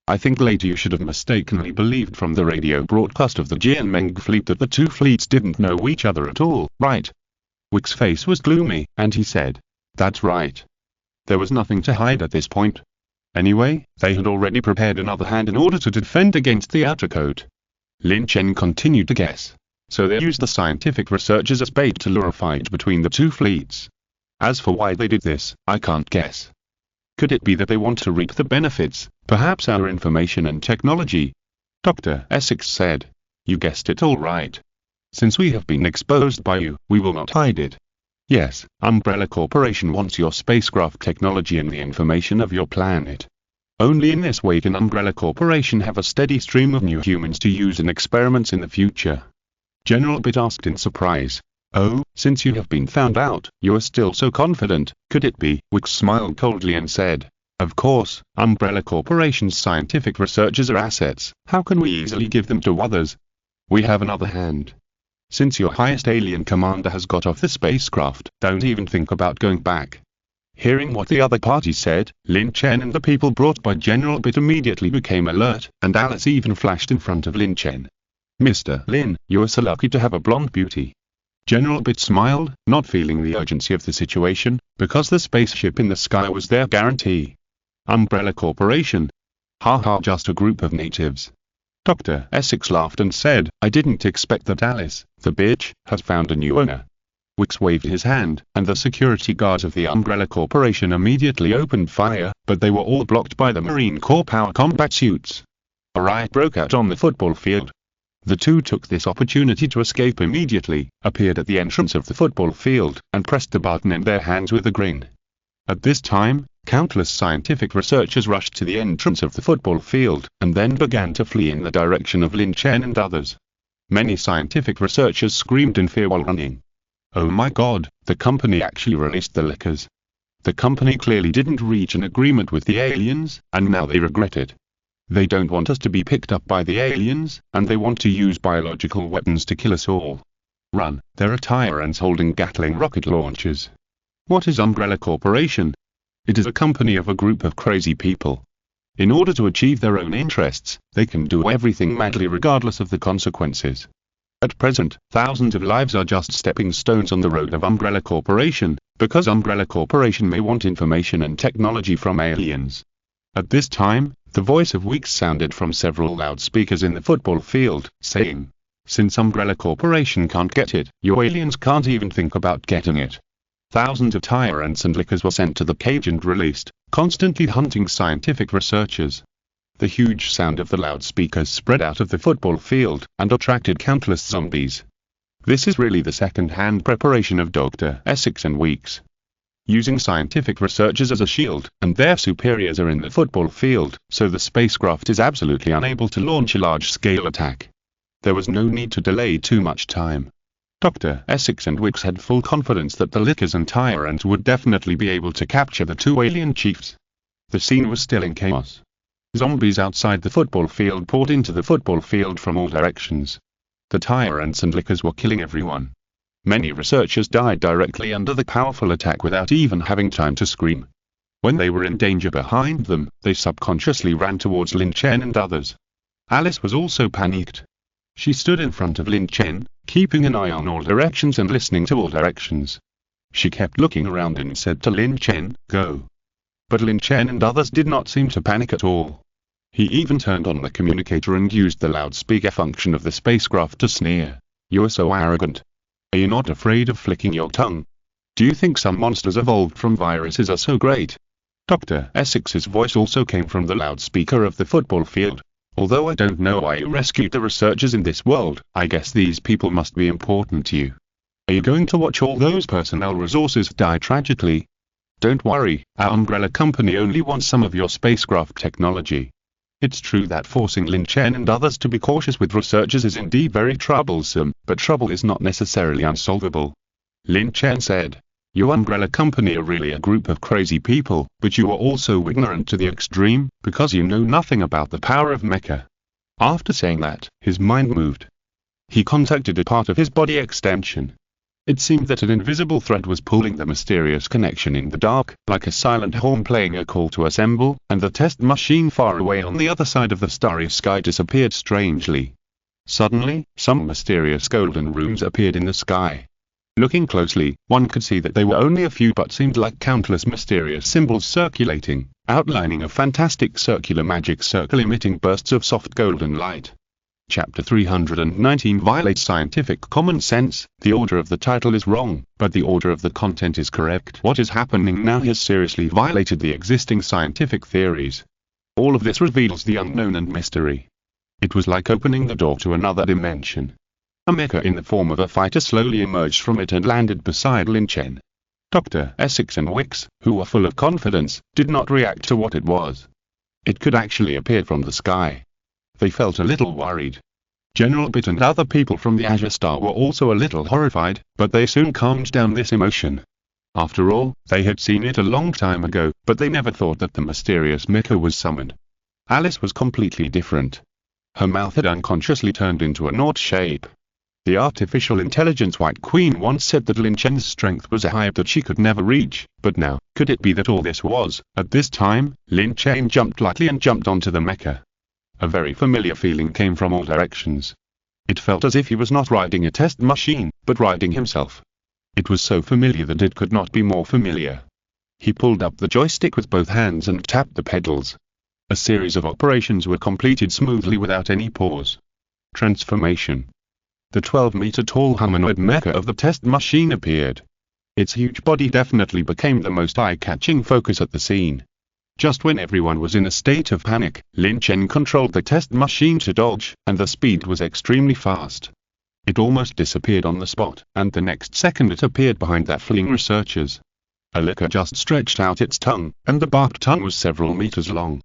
S1: I think later you should have mistakenly believed from the radio broadcast of the Jianmeng fleet that the two fleets didn't know each other at all, right? Wick's face was gloomy, and he said, "That's right." There was nothing to hide at this point. Anyway, they had already prepared another hand in order to defend against the outer coat. Lin Chen continued to guess. So they used the scientific researchers as bait to lure a fight between the two fleets. As for why they did this, I can't guess. Could it be that they want to reap the benefits, perhaps our information and technology? Dr. Essex said. You guessed it all right. Since we have been exposed by you, we will not hide it. Yes, Umbrella Corporation wants your spacecraft technology and the information of your planet. Only in this way can Umbrella Corporation have a steady stream of new humans to use in experiments in the future. General Bit asked in surprise. Oh, since you have been found out, you are still so confident, could it be? Wick smiled coldly and said, of course, Umbrella Corporation's scientific researchers are assets, how can we easily give them to others? We have another hand. Since your highest alien commander has got off the spacecraft, don't even think about going back. Hearing what the other party said, Lin Chen and the people brought by General Bit immediately became alert, and Alice even flashed in front of Lin Chen. Mr. Lin, you are so lucky to have a blonde beauty. General Bit smiled, not feeling the urgency of the situation, because the spaceship in the sky was their guarantee. Umbrella Corporation. Haha, just a group of natives. Dr. Essex laughed and said, I didn't expect that Alice, the bitch, has found a new owner. Wicks waved his hand, and the security guards of the Umbrella Corporation immediately opened fire, but they were all blocked by the Marine Corps power combat suits. A riot broke out on the football field. The two took this opportunity to escape immediately, appeared at the entrance of the football field, and pressed the button in their hands with a grin. At this time, countless scientific researchers rushed to the entrance of the football field, and then began to flee in the direction of Lin Chen and others. Many scientific researchers screamed in fear while running. Oh my god, the company actually released the lickers. The company clearly didn't reach an agreement with the aliens, and now they regret it. They don't want us to be picked up by the aliens, and they want to use biological weapons to kill us all. Run, there are tyrants holding Gatling rocket launchers. What is Umbrella Corporation? It is a company of a group of crazy people. In order to achieve their own interests, they can do everything madly regardless of the consequences. At present, thousands of lives are just stepping stones on the road of Umbrella Corporation, because Umbrella Corporation may want information and technology from aliens. At this time, the voice of Weeks sounded from several loudspeakers in the football field, saying, since Umbrella Corporation can't get it, you aliens can't even think about getting it. Thousands of tyrants and lickers were sent to the cage and released, constantly hunting scientific researchers. The huge sound of the loudspeakers spread out of the football field, and attracted countless zombies. This is really the second-hand preparation of Dr. Essex and Weeks. Using scientific researchers as a shield, and their superiors are in the football field, so the spacecraft is absolutely unable to launch a large-scale attack. There was no need to delay too much time. Dr. Essex and Wicks had full confidence that the lickers and tyrants would definitely be able to capture the two alien chiefs. The scene was still in chaos. Zombies outside the football field poured into the football field from all directions. The tyrants and lickers were killing everyone. Many researchers died directly under the powerful attack without even having time to scream. When they were in danger behind them, they subconsciously ran towards Lin Chen and others. Alice was also panicked. She stood in front of Lin Chen, keeping an eye on all directions and listening to all directions. She kept looking around and said to Lin Chen, go. But Lin Chen and others did not seem to panic at all. He even turned on the communicator and used the loudspeaker function of the spacecraft to sneer. You are so arrogant. Are you not afraid of flicking your tongue? Do you think some monsters evolved from viruses are so great? Dr. Essex's voice also came from the loudspeaker of the football field. Although I don't know why you rescued the researchers in this world, I guess these people must be important to you. Are you going to watch all those personnel resources die tragically? Don't worry, our umbrella company only wants some of your spacecraft technology. It's true that forcing Lin Chen and others to be cautious with researchers is indeed very troublesome, but trouble is not necessarily unsolvable. Lin Chen said. Your umbrella company are really a group of crazy people, but you are also ignorant to the extreme, because you know nothing about the power of Mecha. After saying that, his mind moved. He contacted a part of his body extension. It seemed that an invisible thread was pulling the mysterious connection in the dark, like a silent horn playing a call to assemble, and the test machine far away on the other side of the starry sky disappeared strangely. Suddenly, some mysterious golden runes appeared in the sky. Looking closely, one could see that they were only a few but seemed like countless mysterious symbols circulating, outlining a fantastic circular magic circle emitting bursts of soft golden light. Chapter 319 violates scientific common sense. The order of the title is wrong, but the order of the content is correct. What is happening now has seriously violated the existing scientific theories. All of this reveals the unknown and mystery. It was like opening the door to another dimension. A mecha in the form of a fighter slowly emerged from it and landed beside Lin Chen. Dr. Essex and Wicks, who were full of confidence, did not react to what it was. It could actually appear from the sky. They felt a little worried. General Bit and other people from the Azure Star were also a little horrified, but they soon calmed down this emotion. After all, they had seen it a long time ago, but they never thought that the mysterious Mecha was summoned. Alice was completely different. Her mouth had unconsciously turned into a naught shape. The artificial intelligence White Queen once said that Lin Chen's strength was a height that she could never reach, but now, could it be that all this was? At this time, Lin Chen jumped lightly and jumped onto the Mecha. A very familiar feeling came from all directions. It felt as if he was not riding a test machine, but riding himself. It was so familiar that it could not be more familiar. He pulled up the joystick with both hands and tapped the pedals. A series of operations were completed smoothly without any pause. Transformation. The 12-meter-tall humanoid mecha of the test machine appeared. Its huge body definitely became the most eye-catching focus at the scene. Just when everyone was in a state of panic, Lin Chen controlled the test machine to dodge, and the speed was extremely fast. It almost disappeared on the spot, and the next second it appeared behind the fleeing researchers. A licker just stretched out its tongue, and the barked tongue was several meters long.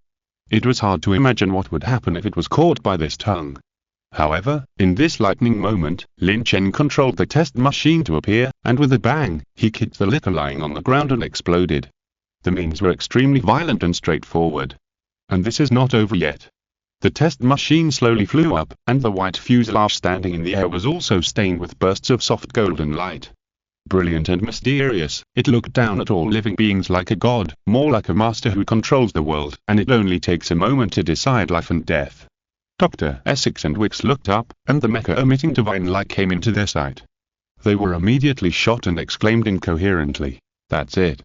S1: It was hard to imagine what would happen if it was caught by this tongue. However, in this lightning moment, Lin Chen controlled the test machine to appear, and with a bang, he kicked the licker lying on the ground and exploded. The means were extremely violent and straightforward. And this is not over yet. The test machine slowly flew up, and the white fuselage standing in the air was also stained with bursts of soft golden light. Brilliant and mysterious, it looked down at all living beings like a god, more like a master who controls the world, and it only takes a moment to decide life and death. Dr. Essex and Wicks looked up, and the mecha emitting divine light came into their sight. They were immediately shocked and exclaimed incoherently, "That's it."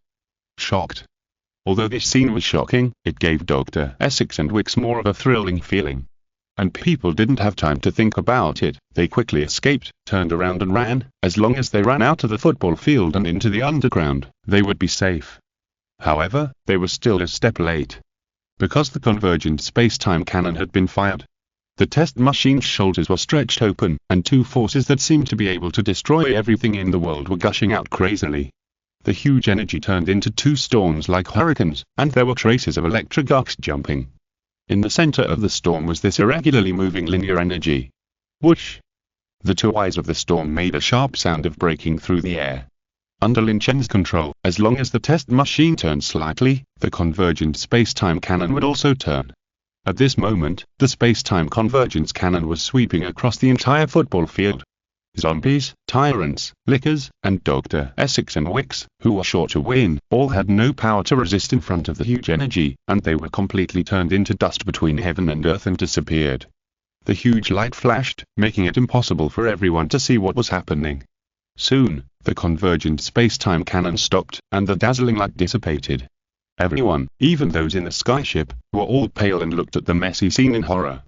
S1: Shocked. Although this scene was shocking, it gave Dr. Essex and Wicks more of a thrilling feeling. And people didn't have time to think about it, they quickly escaped, turned around and ran. As long as they ran out of the football field and into the underground, they would be safe. However, they were still a step late. Because the convergent space-time cannon had been fired. The test machine's shoulders were stretched open, and two forces that seemed to be able to destroy everything in the world were gushing out crazily. The huge energy turned into two storms like hurricanes, and there were traces of electric arcs jumping. In the center of the storm was this irregularly moving linear energy. Whoosh! The two eyes of the storm made a sharp sound of breaking through the air. Under Lin Chen's control, as long as the test machine turned slightly, the convergent space-time cannon would also turn. At this moment, the space-time convergence cannon was sweeping across the entire football field. Zombies, tyrants, lickers, and Dr. Essex and Wicks, who were sure to win, all had no power to resist in front of the huge energy, and they were completely turned into dust between heaven and earth and disappeared. The huge light flashed, making it impossible for everyone to see what was happening. Soon, the convergent space-time cannon stopped, and the dazzling light dissipated. Everyone, even those in the skyship, were all pale and looked at the messy scene in horror.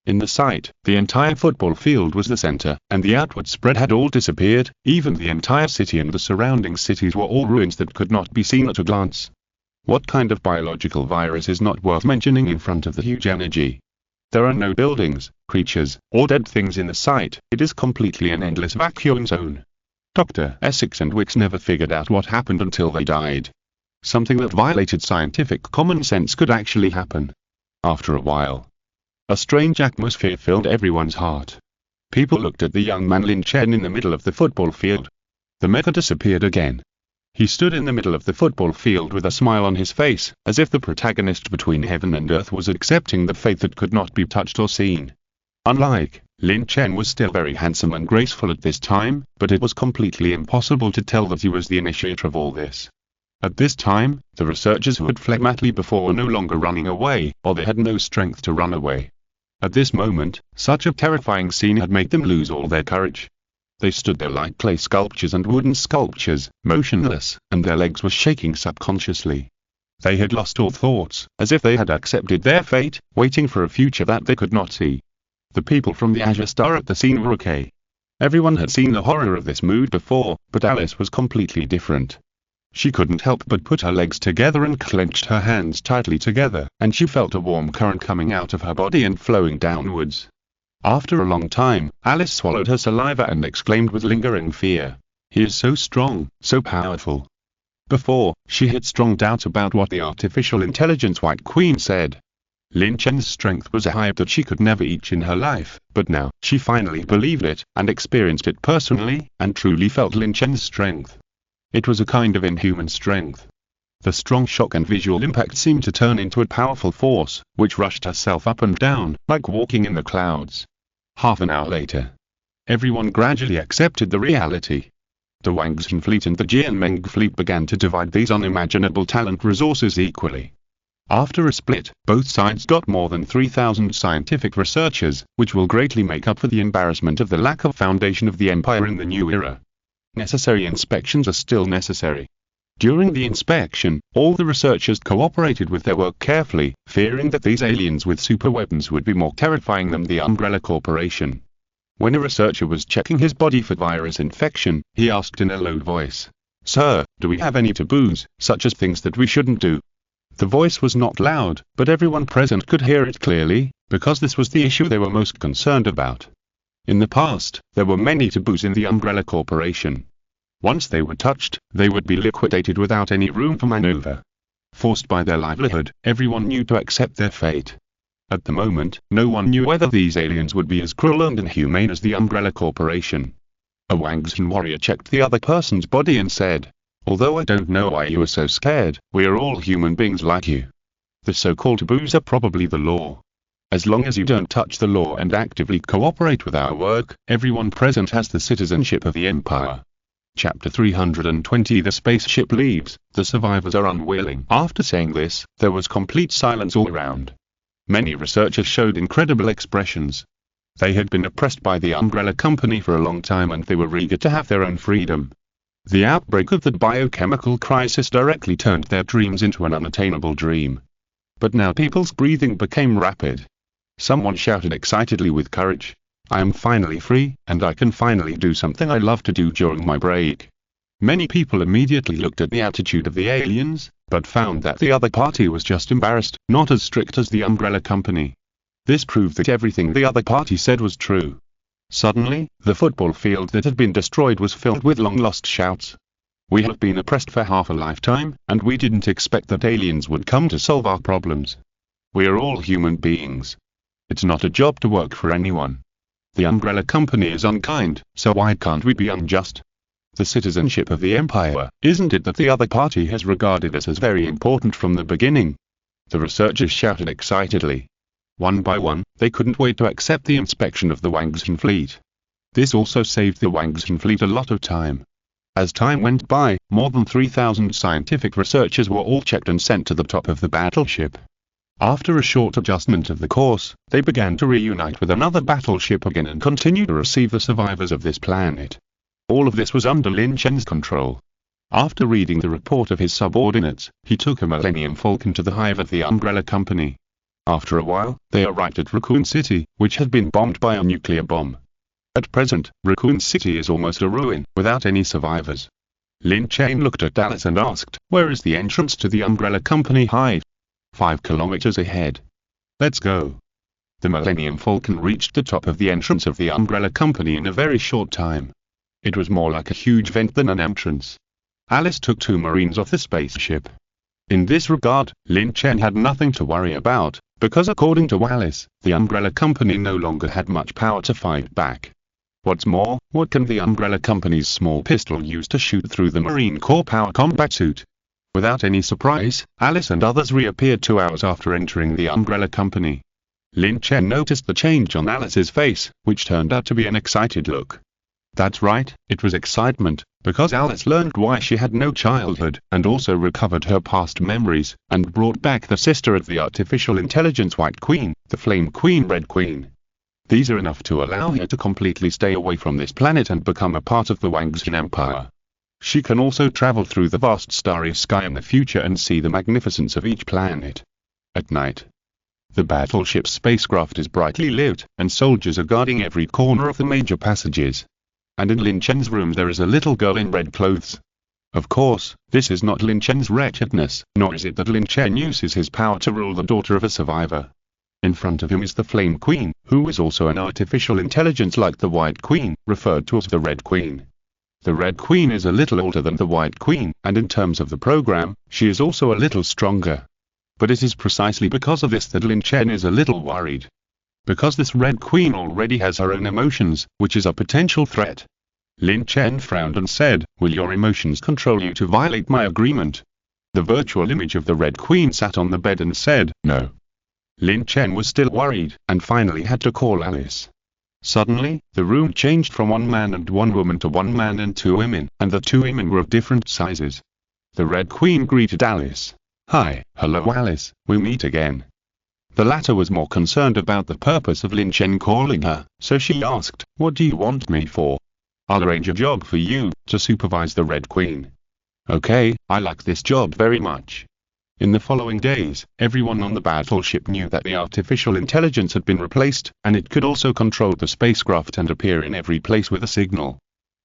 S1: In the sight, the entire football field was the center, and the outward spread had all disappeared. Even the entire city and the surrounding cities were all ruins that could not be seen at a glance. What kind of biological virus is not worth mentioning in front of the huge energy? There are no buildings, creatures, or dead things in the sight. It is completely an endless vacuum zone. Dr. Essex and Wicks never figured out what happened until they died. Something that violated scientific common sense could actually happen. After a while, a strange atmosphere filled everyone's heart. People looked at the young man Lin Chen in the middle of the football field. The mecha disappeared again. He stood in the middle of the football field with a smile on his face, as if the protagonist between heaven and earth was accepting the fate that could not be touched or seen. Unlike Lin Chen was still very handsome and graceful at this time, but it was completely impossible to tell that he was the initiator of all this. At this time, the researchers who had fled madly before were no longer running away, or they had no strength to run away. At this moment, such a terrifying scene had made them lose all their courage. They stood there like clay sculptures and wooden sculptures, motionless, and their legs were shaking subconsciously. They had lost all thoughts, as if they had accepted their fate, waiting for a future that they could not see. The people from the Azure Star at the scene were okay. Everyone had seen the horror of this mood before, but Alice was completely different. She couldn't help but put her legs together and clenched her hands tightly together, and she felt a warm current coming out of her body and flowing downwards. After a long time, Alice swallowed her saliva and exclaimed with lingering fear, "He is so strong, so powerful." Before, she had strong doubts about what the artificial intelligence White Queen said. Lin Chen's strength was high that she could never reach in her life, but now, she finally believed it, and experienced it personally, and truly felt Lin Chen's strength. It was a kind of inhuman strength. The strong shock and visual impact seemed to turn into a powerful force, which rushed herself up and down, like walking in the clouds. Half an hour later, everyone gradually accepted the reality. The Wang Xun fleet and the Jianmeng fleet began to divide these unimaginable talent resources equally. After a split, both sides got more than 3,000 scientific researchers, which will greatly make up for the embarrassment of the lack of foundation of the empire in the new era. Necessary inspections are still necessary. During the inspection, all the researchers cooperated with their work carefully, fearing that these aliens with superweapons would be more terrifying than the Umbrella Corporation. When a researcher was checking his body for virus infection, he asked in a low voice, "Sir, do we have any taboos, such as things that we shouldn't do?" The voice was not loud, but everyone present could hear it clearly, because this was the issue they were most concerned about. In the past, there were many taboos in the Umbrella Corporation. Once they were touched, they would be liquidated without any room for maneuver. Forced by their livelihood, everyone knew to accept their fate. At the moment, no one knew whether these aliens would be as cruel and inhumane as the Umbrella Corporation. A Wang Xun warrior checked the other person's body and said, "Although I don't know why you are so scared, we are all human beings like you. The so-called taboos are probably the law. As long as you don't touch the law and actively cooperate with our work, everyone present has the citizenship of the Empire." Chapter 320 The spaceship leaves, the survivors are unwilling. After saying this, there was complete silence all around. Many researchers showed incredible expressions. They had been oppressed by the Umbrella Company for a long time and they were eager to have their own freedom. The outbreak of the biochemical crisis directly turned their dreams into an unattainable dream. But now people's breathing became rapid. Someone shouted excitedly with courage, "I am finally free, and I can finally do something I love to do during my break." Many people immediately looked at the attitude of the aliens, but found that the other party was just embarrassed, not as strict as the Umbrella Company. This proved that everything the other party said was true. Suddenly, the football field that had been destroyed was filled with long-lost shouts. "We have been oppressed for half a lifetime, and we didn't expect that aliens would come to solve our problems. We are all human beings. It's not a job to work for anyone. The Umbrella Company is unkind, so why can't we be unjust? The citizenship of the Empire, isn't it that the other party has regarded us as very important from the beginning?" The researchers shouted excitedly. One by one, they couldn't wait to accept the inspection of the Wang Xun fleet. This also saved the Wang Xun fleet a lot of time. As time went by, more than 3,000 scientific researchers were all checked and sent to the top of the battleship. After a short adjustment of the course, they began to reunite with another battleship again and continue to receive the survivors of this planet. All of this was under Lin Chen's control. After reading the report of his subordinates, he took a Millennium Falcon to the hive of the Umbrella Company. After a while, they arrived at Raccoon City, which had been bombed by a nuclear bomb. At present, Raccoon City is almost a ruin, without any survivors. Lin Chen looked at Alice and asked, "Where is the entrance to the Umbrella Company hive?" 5 kilometers ahead. "Let's go." The Millennium Falcon reached the top of the entrance of the Umbrella Company in a very short time. It was more like a huge vent than an entrance. Alice took 2 Marines off the spaceship. In this regard, Lin Chen had nothing to worry about, because according to Alice, the Umbrella Company no longer had much power to fight back. What's more, what can the Umbrella Company's small pistol use to shoot through the Marine Corps power combat suit? Without any surprise, Alice and others reappeared 2 hours after entering the Umbrella Company. Lin Chen noticed the change on Alice's face, which turned out to be an excited look. That's right, it was excitement, because Alice learned why she had no childhood, and also recovered her past memories, and brought back the sister of the artificial intelligence White Queen, the Flame Queen Red Queen. These are enough to allow her to completely stay away from this planet and become a part of the Wangxian Empire. She can also travel through the vast starry sky in the future and see the magnificence of each planet. At night, the battleship's spacecraft is brightly lit, and soldiers are guarding every corner of the major passages. And in Lin Chen's room there is a little girl in red clothes. Of course, this is not Lin Chen's wretchedness, nor is it that Lin Chen uses his power to rule the daughter of a survivor. In front of him is the Flame Queen, who is also an artificial intelligence like the White Queen, referred to as the Red Queen. The Red Queen is a little older than the White Queen, and in terms of the program, she is also a little stronger. But it is precisely because of this that Lin Chen is a little worried. Because this Red Queen already has her own emotions, which is a potential threat. Lin Chen frowned and said, "Will your emotions control you to violate my agreement?" The virtual image of the Red Queen sat on the bed and said, "No." Lin Chen was still worried, and finally had to call Alice. Suddenly, the room changed from one man and one woman to one man and two women, and the two women were of different sizes. The Red Queen greeted Alice. "Hi, hello Alice, we meet again." The latter was more concerned about the purpose of Lin Chen calling her, so she asked, "What do you want me for?" "I'll arrange a job for you, to supervise the Red Queen." "Okay, I like this job very much." In the following days, everyone on the battleship knew that the artificial intelligence had been replaced, and it could also control the spacecraft and appear in every place with a signal.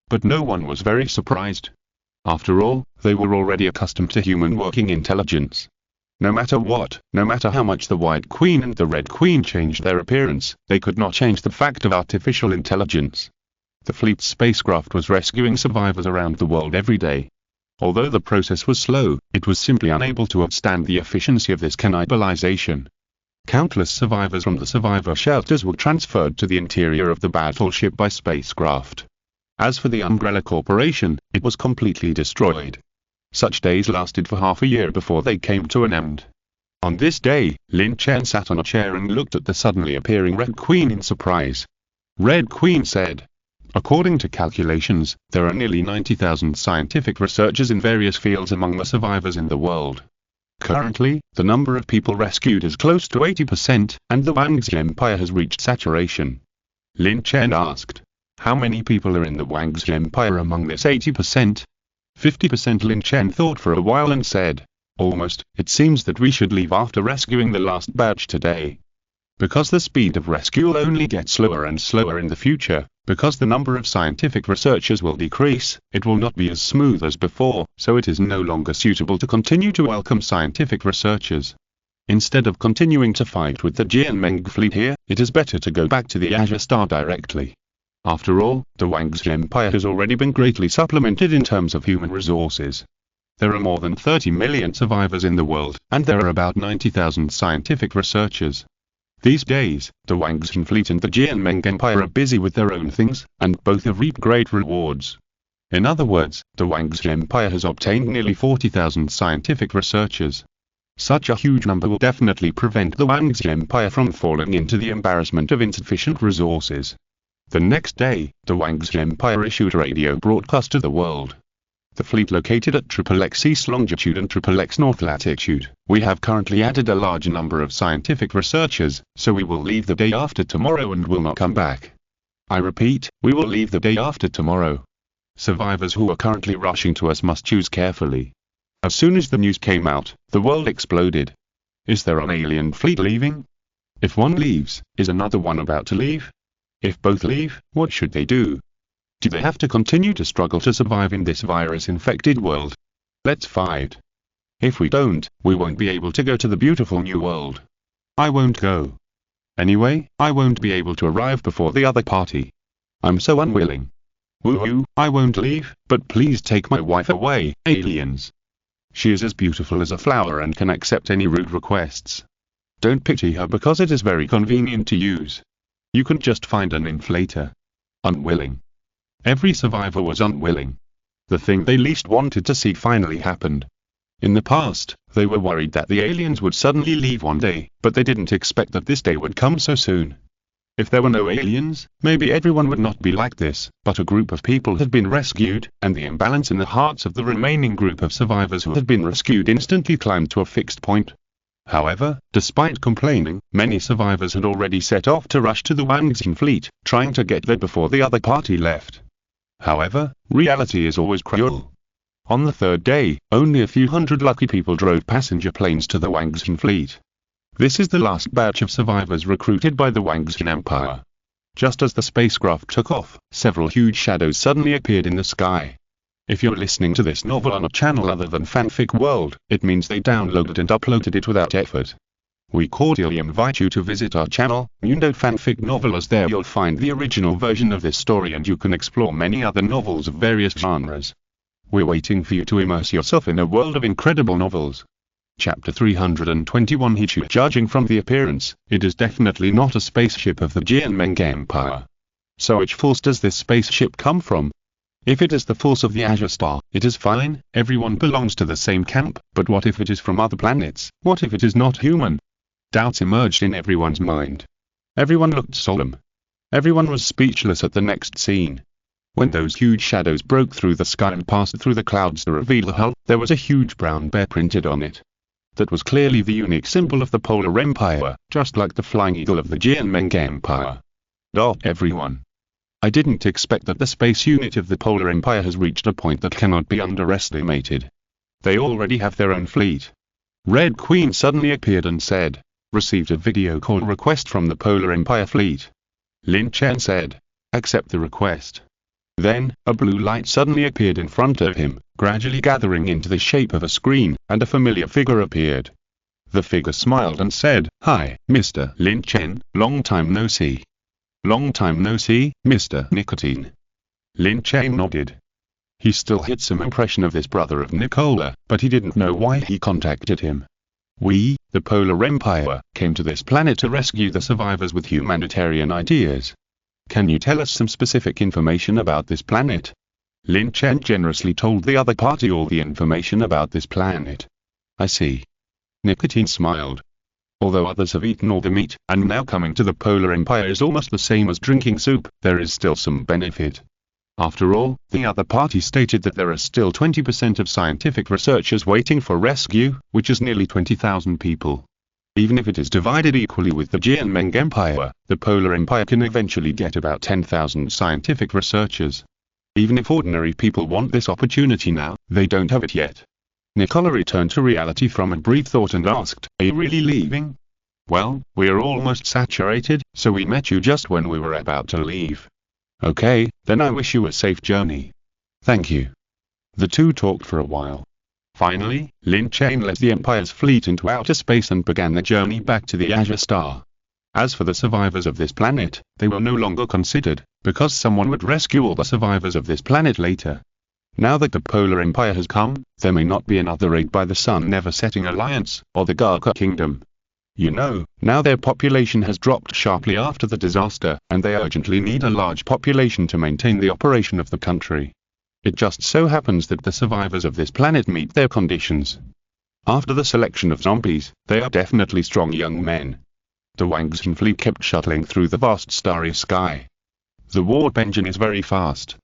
S1: But no one was very surprised. After all, they were already accustomed to human working intelligence. No matter what, no matter how much the White Queen and the Red Queen changed their appearance, they could not change the fact of artificial intelligence. The fleet's spacecraft was rescuing survivors around the world every day. Although the process was slow, it was simply unable to withstand the efficiency of this cannibalization. Countless survivors from the survivor shelters were transferred to the interior of the battleship by spacecraft. As for the Umbrella Corporation, it was completely destroyed. Such days lasted for half a year before they came to an end. On this day, Lin Chen sat on a chair and looked at the suddenly appearing Red Queen in surprise. Red Queen said, "According to calculations, there are nearly 90,000 scientific researchers in various fields among the survivors in the world. Currently, the number of people rescued is close to 80%, and the Wangxian Empire has reached saturation." Lin Chen asked, "How many people are in the Wangxian Empire among this 80%? 50%. Lin Chen thought for a while and said, "Almost, it seems that we should leave after rescuing the last batch today. Because the speed of rescue will only get slower and slower in the future, because the number of scientific researchers will decrease, it will not be as smooth as before, so it is no longer suitable to continue to welcome scientific researchers. Instead of continuing to fight with the Jianmeng fleet here, it is better to go back to the Azure Star directly. After all, the Wangxian Empire has already been greatly supplemented in terms of human resources. There are more than 30 million survivors in the world, and there are about 90,000 scientific researchers. These days, the Wangxian fleet and the Jianmeng Empire are busy with their own things, and both have reaped great rewards. In other words, the Wangxian Empire has obtained nearly 40,000 scientific researchers. Such a huge number will definitely prevent the Wangxian Empire from falling into the embarrassment of insufficient resources." The next day, the Wangxian Empire issued a radio broadcast to the world. "The fleet located at XXX East longitude and XXX North latitude, we have currently added a large number of scientific researchers, so we will leave the day after tomorrow and will not come back. I repeat, we will leave the day after tomorrow. Survivors who are currently rushing to us must choose carefully." As soon as the news came out, the world exploded. Is there an alien fleet leaving? If one leaves, is another one about to leave? If both leave, what should they do? Do they have to continue to struggle to survive in this virus-infected world? Let's fight. If we don't, we won't be able to go to the beautiful new world. I won't go. Anyway, I won't be able to arrive before the other party. I'm so unwilling. Woo-hoo, I won't leave, but please take my wife away, aliens. She is as beautiful as a flower and can accept any rude requests. Don't pity her because it is very convenient to use. You can just find an inflator. Unwilling. Every survivor was unwilling. The thing they least wanted to see finally happened. In the past, they were worried that the aliens would suddenly leave one day, but they didn't expect that this day would come so soon. If there were no aliens, maybe everyone would not be like this, but a group of people had been rescued, and the imbalance in the hearts of the remaining group of survivors who had been rescued instantly climbed to a fixed point. However, despite complaining, many survivors had already set off to rush to the Wangxin fleet, trying to get there before the other party left. However, reality is always cruel. On the third day, only a few hundred lucky people drove passenger planes to the Wangxin fleet. This is the last batch of survivors recruited by the Wangxin Empire. Just as the spacecraft took off, several huge shadows suddenly appeared in the sky. If you're listening to this novel on a channel other than Fanfic World, it means they downloaded and uploaded it without effort. We cordially invite you to visit our channel, Mundo Fanfic Novel, as there you'll find the original version of this story and you can explore many other novels of various genres. We're waiting for you to immerse yourself in a world of incredible novels. Chapter 321 Hichu. Judging from the appearance, it is definitely not a spaceship of the Jianmeng Empire. So which force does this spaceship come from? If it is the force of the Azure Star, it is fine, everyone belongs to the same camp, but what if it is from other planets? What if it is not human? Doubts emerged in everyone's mind. Everyone looked solemn. Everyone was speechless at the next scene. When those huge shadows broke through the sky and passed through the clouds to reveal the hull, there was a huge brown bear printed on it. That was clearly the unique symbol of the Polar Empire, just like the flying eagle of the Jianmeng Empire. Everyone. I didn't expect that the space unit of the Polar Empire has reached a point that cannot be underestimated. They already have their own fleet. Red Queen suddenly appeared and said, "Received a video call request from the Polar Empire fleet." Lin Chen said, "Accept the request." Then, a blue light suddenly appeared in front of him, gradually gathering into the shape of a screen, and a familiar figure appeared. The figure smiled and said, "Hi, Mr. Lin Chen, long time no see." "Long time no see, Mr. Nicotine." Lin Chen nodded. He still had some impression of this brother of Nicola, but he didn't know why he contacted him. "We, the Polar Empire, came to this planet to rescue the survivors with humanitarian ideas. Can you tell us some specific information about this planet?" Lin Chen generously told the other party all the information about this planet. "I see." Nicotine smiled. Although others have eaten all the meat, and now coming to the Polar Empire is almost the same as drinking soup, there is still some benefit. After all, the other party stated that there are still 20% of scientific researchers waiting for rescue, which is nearly 20,000 people. Even if it is divided equally with the Jianmeng Empire, the Polar Empire can eventually get about 10,000 scientific researchers. Even if ordinary people want this opportunity now, they don't have it yet. Nicola returned to reality from a brief thought and asked, "Are you really leaving?" "Well, we are almost saturated, so we met you just when we were about to leave." "Okay, then I wish you a safe journey." "Thank you." The two talked for a while. Finally, Lin Chen led the Empire's fleet into outer space and began their journey back to the Azure Star. As for the survivors of this planet, they were no longer considered, because someone would rescue all the survivors of this planet later. Now that the Polar Empire has come, there may not be another raid by the Sun Never Setting Alliance, or the Garka Kingdom. You know, now their population has dropped sharply after the disaster, and they urgently need a large population to maintain the operation of the country. It just so happens that the survivors of this planet meet their conditions. After the selection of zombies, they are definitely strong young men. The Wangxin fleet kept shuttling through the vast starry sky. The warp engine is very fast.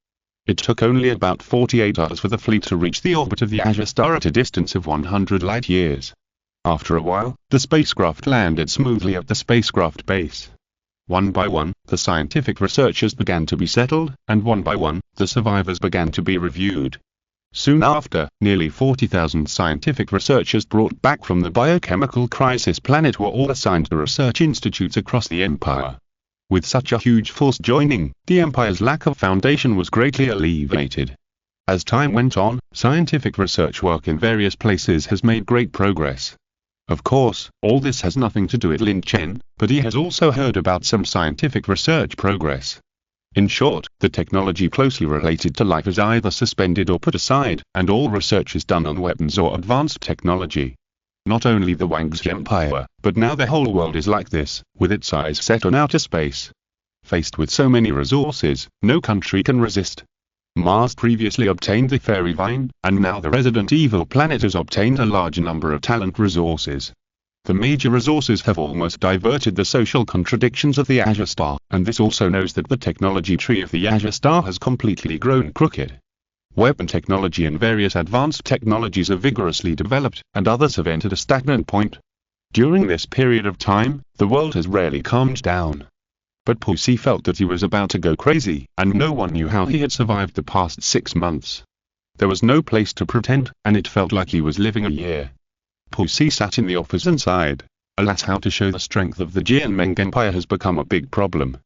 S1: It took only about 48 hours for the fleet to reach the orbit of the Azure Star at a distance of 100 light-years. After a while, the spacecraft landed smoothly at the spacecraft base. One by one, the scientific researchers began to be settled, and one by one, the survivors began to be reviewed. Soon after, nearly 40,000 scientific researchers brought back from the biochemical crisis planet were all assigned to research institutes across the Empire. With such a huge force joining, the Empire's lack of foundation was greatly alleviated. As time went on, scientific research work in various places has made great progress. Of course, all this has nothing to do with Lin Chen, but he has also heard about some scientific research progress. In short, the technology closely related to life is either suspended or put aside, and all research is done on weapons or advanced technology. Not only the Wangxi Empire, but now the whole world is like this, with its eyes set on outer space. Faced with so many resources, no country can resist. Mars previously obtained the Fairy Vine, and now the Resident Evil planet has obtained a large number of talent resources. The major resources have almost diverted the social contradictions of the Azure Star, and this also knows that the technology tree of the Azure Star has completely grown crooked. Weapon technology and various advanced technologies are vigorously developed, and others have entered a stagnant point. During this period of time, the world has rarely calmed down. But Pussy felt that he was about to go crazy, and no one knew how he had survived the past 6 months. There was no place to pretend, and it felt like he was living a year. Pussy sat in the office and sighed. Alas, how to show the strength of the Jianmeng Empire has become a big problem.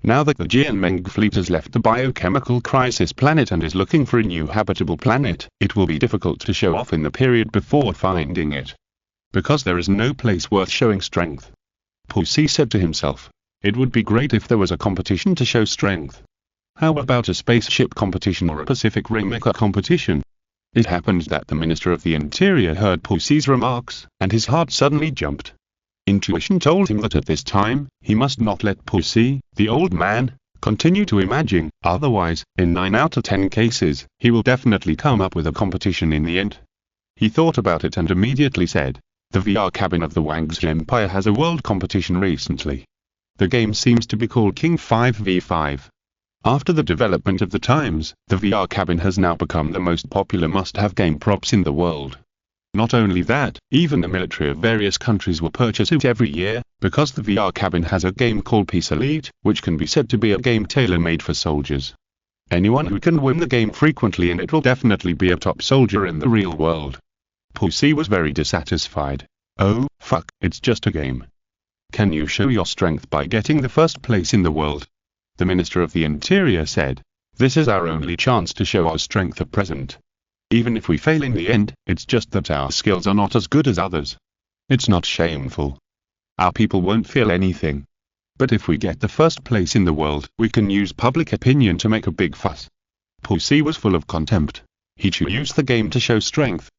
S1: Now that the Jianmeng fleet has left the biochemical crisis planet and is looking for a new habitable planet, it will be difficult to show off in the period before finding it. Because there is no place worth showing strength. Pussy said to himself, it would be great if there was a competition to show strength. How about a spaceship competition or a Pacific Rim Mecha competition? It happened that the Minister of the Interior heard Pussy's remarks, and his heart suddenly jumped. Intuition told him that at this time, he must not let Pussy, the old man, continue to imagine, otherwise, in 9 out of 10 cases, he will definitely come up with a competition in the end. He thought about it and immediately said, the VR cabin of the Wang's Empire has a world competition recently. The game seems to be called King 5v5. After the development of the times, the VR cabin has now become the most popular must-have game props in the world. Not only that, even the military of various countries will purchase it every year, because the VR cabin has a game called Peace Elite, which can be said to be a game tailor-made for soldiers. Anyone who can win the game frequently in it will definitely be a top soldier in the real world. Pussy was very dissatisfied. Oh, fuck, it's just a game. Can you show your strength by getting the first place in the world? The Minister of the Interior said. This is our only chance to show our strength at present. Even if we fail in the end, it's just that our skills are not as good as others. It's not shameful. Our people won't feel anything. But if we get the first place in the world, we can use public opinion to make a big fuss. Pussy was full of contempt. He should use the game to show strength.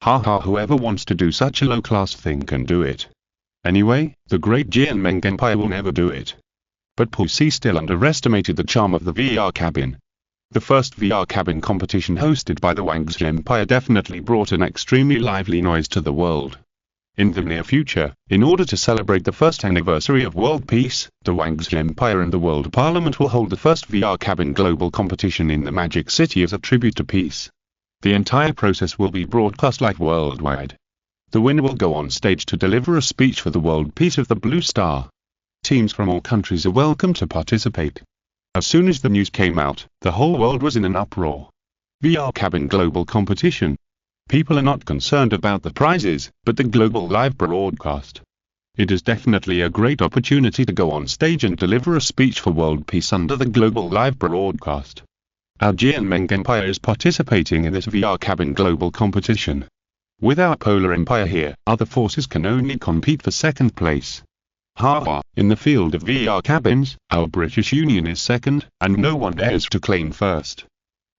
S1: Haha, whoever wants to do such a low-class thing can do it. Anyway, the great Jianmeng Empire will never do it. But Pussy still underestimated the charm of the VR cabin. The first VR cabin competition hosted by the Wang's Empire definitely brought an extremely lively noise to the world. In the near future, in order to celebrate the first anniversary of world peace, the Wang's Empire and the World Parliament will hold the first VR cabin global competition in the Magic City as a tribute to peace. The entire process will be broadcast live worldwide. The winner will go on stage to deliver a speech for the world peace of the Blue Star. Teams from all countries are welcome to participate. As soon as the news came out, the whole world was in an uproar. VR cabin global competition. People are not concerned about the prizes, but the global live broadcast. It is definitely a great opportunity to go on stage and deliver a speech for world peace under the global live broadcast. Our Jianmeng Empire is participating in this VR cabin global competition. With our Polar Empire here, other forces can only compete for second place. Haha, in the field of VR cabins, our British Union is second, and no one dares to claim first.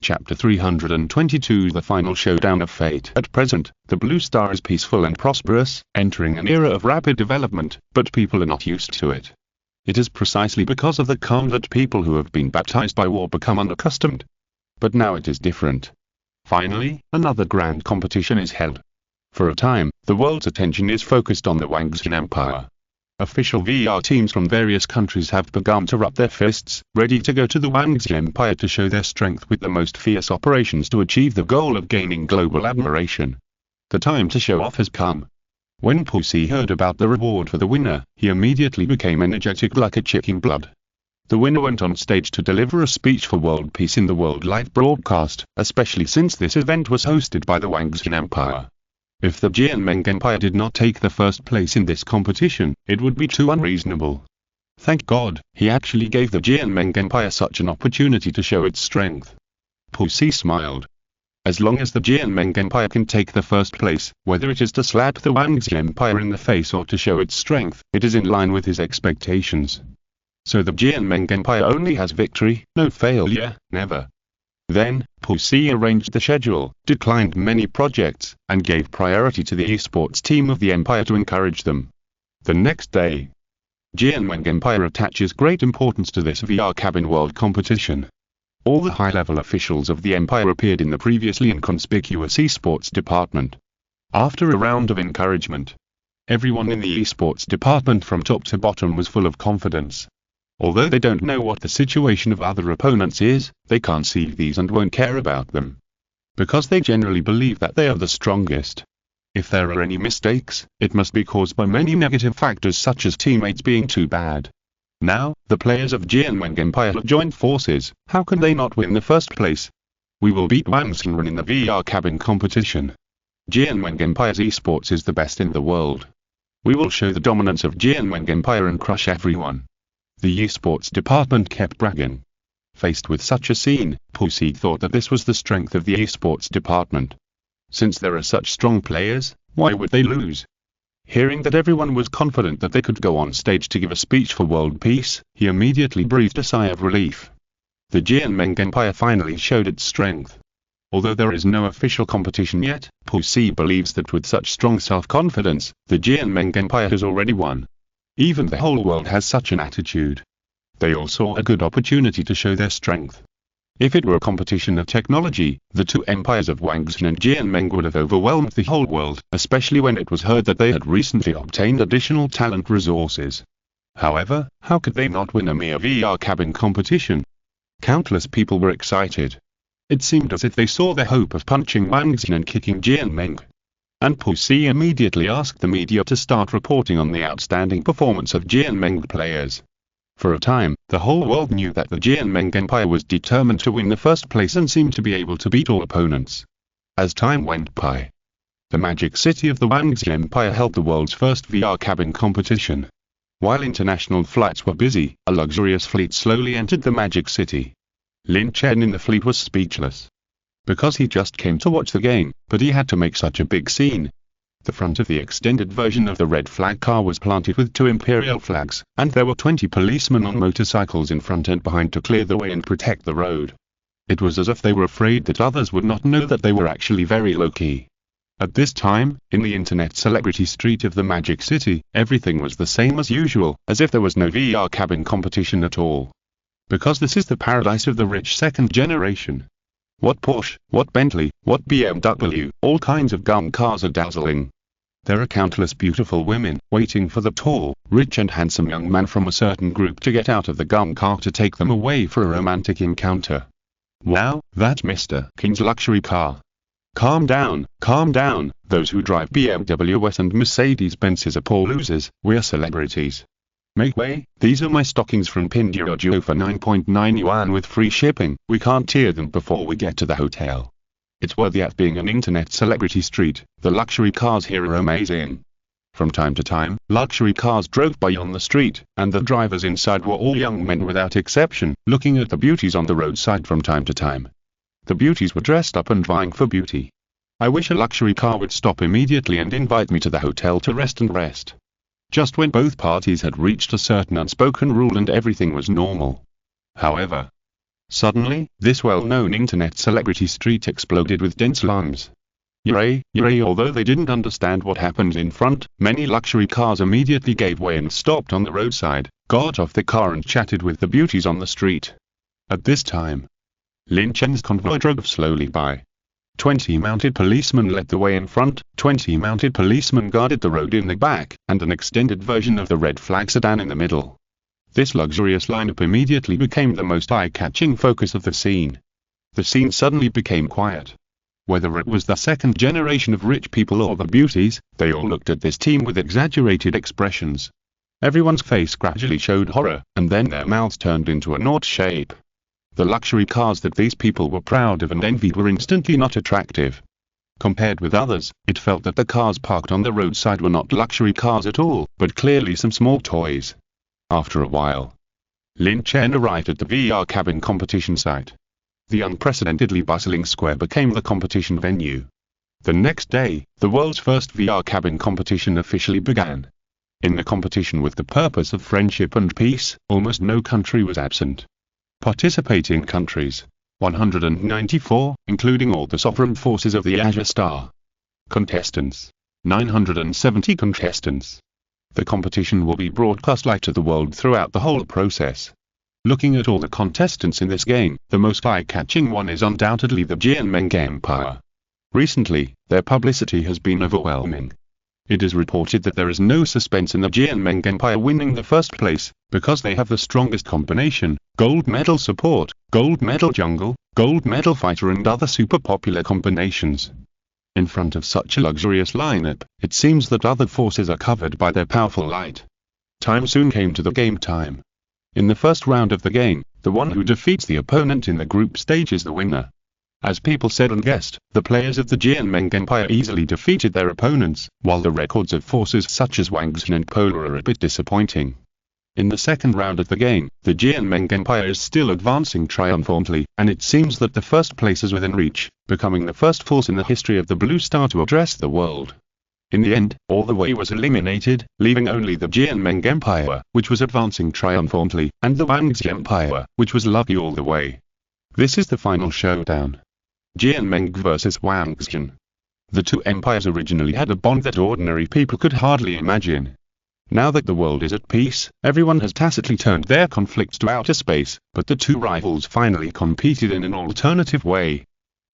S1: Chapter 322 The Final Showdown of Fate. At present, the Blue Star is peaceful and prosperous, entering an era of rapid development, but people are not used to it. It is precisely because of the calm that people who have been baptized by war become unaccustomed. But now it is different. Finally, another grand competition is held. For a time, the world's attention is focused on the Wang's Empire. Official VR teams from various countries have begun to rub their fists, ready to go to the Wang's Empire to show their strength with the most fierce operations to achieve the goal of gaining global admiration. The time to show off has come. When Pussy heard about the reward for the winner, he immediately became energetic like a chicken blood. The winner went on stage to deliver a speech for world peace in the world live broadcast, especially since this event was hosted by the Wang's Empire. If the Jianmeng Empire did not take the first place in this competition, it would be too unreasonable. Thank God, he actually gave the Jianmeng Empire such an opportunity to show its strength. Pussy smiled. As long as the Jianmeng Empire can take the first place, whether it is to slap the Wang's Empire in the face or to show its strength, it is in line with his expectations. So the Jianmeng Empire only has victory, no failure, never. Then, Pussy arranged the schedule, declined many projects, and gave priority to the esports team of the Empire to encourage them. The next day, Jianmeng Empire attaches great importance to this VR cabin world competition. All the high-level officials of the empire appeared in the previously inconspicuous esports department. After a round of encouragement, everyone in the esports department from top to bottom was full of confidence. Although they don't know what the situation of other opponents is, they can't see these and won't care about them, because they generally believe that they are the strongest. If there are any mistakes, it must be caused by many negative factors such as teammates being too bad. Now, the players of Jianweng Empire have joined forces. How can they not win the first place? We will beat Wang Xinren in the VR cabin competition. Jianweng Empire's esports is the best in the world. We will show the dominance of Jianweng Empire and crush everyone. The esports department kept bragging. Faced with such a scene, Pussy thought that this was the strength of the esports department. Since there are such strong players, why would they lose? Hearing that everyone was confident that they could go on stage to give a speech for world peace, he immediately breathed a sigh of relief. The Jianmeng Empire finally showed its strength. Although there is no official competition yet, Pussy believes that with such strong self-confidence, the Jianmeng Empire has already won. Even the whole world has such an attitude. They all saw a good opportunity to show their strength. If it were a competition of technology, the two empires of Wangxin and Jianmeng would have overwhelmed the whole world, especially when it was heard that they had recently obtained additional talent resources. However, how could they not win a mere VR cabin competition? Countless people were excited. It seemed as if they saw their hope of punching Wangxin and kicking Jianmeng. And Pussy immediately asked the media to start reporting on the outstanding performance of Jianmeng players. For a time, the whole world knew that the Jianmeng Empire was determined to win the first place and seemed to be able to beat all opponents. As time went by, the Magic City of the Wangxi Empire held the world's first VR cabin competition. While international flights were busy, a luxurious fleet slowly entered the Magic City. Lin Chen in the fleet was speechless, because he just came to watch the game, but he had to make such a big scene. The front of the extended version of the red flag car was planted with 2 imperial flags, and there were 20 policemen on motorcycles in front and behind to clear the way and protect the road. It was as if they were afraid that others would not know that they were actually very low-key. At this time, in the internet celebrity street of the Magic City, everything was the same as usual, as if there was no VR cabin competition at all. Because this is the paradise of the rich second generation. What Porsche, what Bentley, what BMW, all kinds of gun cars are dazzling. There are countless beautiful women, waiting for the tall, rich and handsome young man from a certain group to get out of the gun car to take them away for a romantic encounter. Wow, that's Mr. King's luxury car. Calm down, those who drive BMWs and Mercedes-Benzes are poor losers, we're celebrities. Make way, these are my stockings from Pinduoduo for 9.9 yuan with free shipping, we can't tear them before we get to the hotel. It's worthy of being an internet celebrity street, the luxury cars here are amazing. From time to time, luxury cars drove by on the street, and the drivers inside were all young men without exception, looking at the beauties on the roadside from time to time. The beauties were dressed up and vying for beauty. I wish a luxury car would stop immediately and invite me to the hotel to rest. Just when both parties had reached a certain unspoken rule and everything was normal. However, suddenly, this well-known internet celebrity street exploded with dense alarms. Yay, although they didn't understand what happened in front, many luxury cars immediately gave way and stopped on the roadside, got off the car and chatted with the beauties on the street. At this time, Lin Chen's convoy drove slowly by. 20 mounted policemen led the way in front, 20 mounted policemen guarded the road in the back, and an extended version of the red flag sedan in the middle. This luxurious lineup immediately became the most eye-catching focus of the scene. The scene suddenly became quiet. Whether it was the second generation of rich people or the beauties, they all looked at this team with exaggerated expressions. Everyone's face gradually showed horror, and then their mouths turned into a naught shape. The luxury cars that these people were proud of and envied were instantly not attractive. Compared with others, it felt that the cars parked on the roadside were not luxury cars at all, but clearly some small toys. After a while, Lin Chen arrived at the VR cabin competition site. The unprecedentedly bustling square became the competition venue. The next day, the world's first VR cabin competition officially began. In the competition with the purpose of friendship and peace, almost no country was absent. Participating countries, 194, including all the sovereign forces of the Azure Star. Contestants, 970 contestants. The competition will be broadcast live to the world throughout the whole process. Looking at all the contestants in this game, the most eye-catching one is undoubtedly the Jianmeng Empire. Recently, their publicity has been overwhelming. It is reported that there is no suspense in the Jianmeng Empire winning the first place, because they have the strongest combination: gold medal support, gold medal jungle, gold medal fighter and other super popular combinations. In front of such a luxurious lineup, it seems that other forces are covered by their powerful light. Time soon came to the game time. In the first round of the game, the one who defeats the opponent in the group stage is the winner. As people said and guessed, the players of the Jianmeng Empire easily defeated their opponents, while the records of forces such as Wang Xun and Polar are a bit disappointing. In the second round of the game, the Jianmeng Empire is still advancing triumphantly, and it seems that the first place is within reach, becoming the first force in the history of the Blue Star to address the world. In the end, all the way was eliminated, leaving only the Jianmeng Empire, which was advancing triumphantly, and the Wangxi Empire, which was lucky all the way. This is the final showdown. Jianmeng vs Wangxi. The two empires originally had a bond that ordinary people could hardly imagine. Now that the world is at peace, everyone has tacitly turned their conflicts to outer space, but the two rivals finally competed in an alternative way.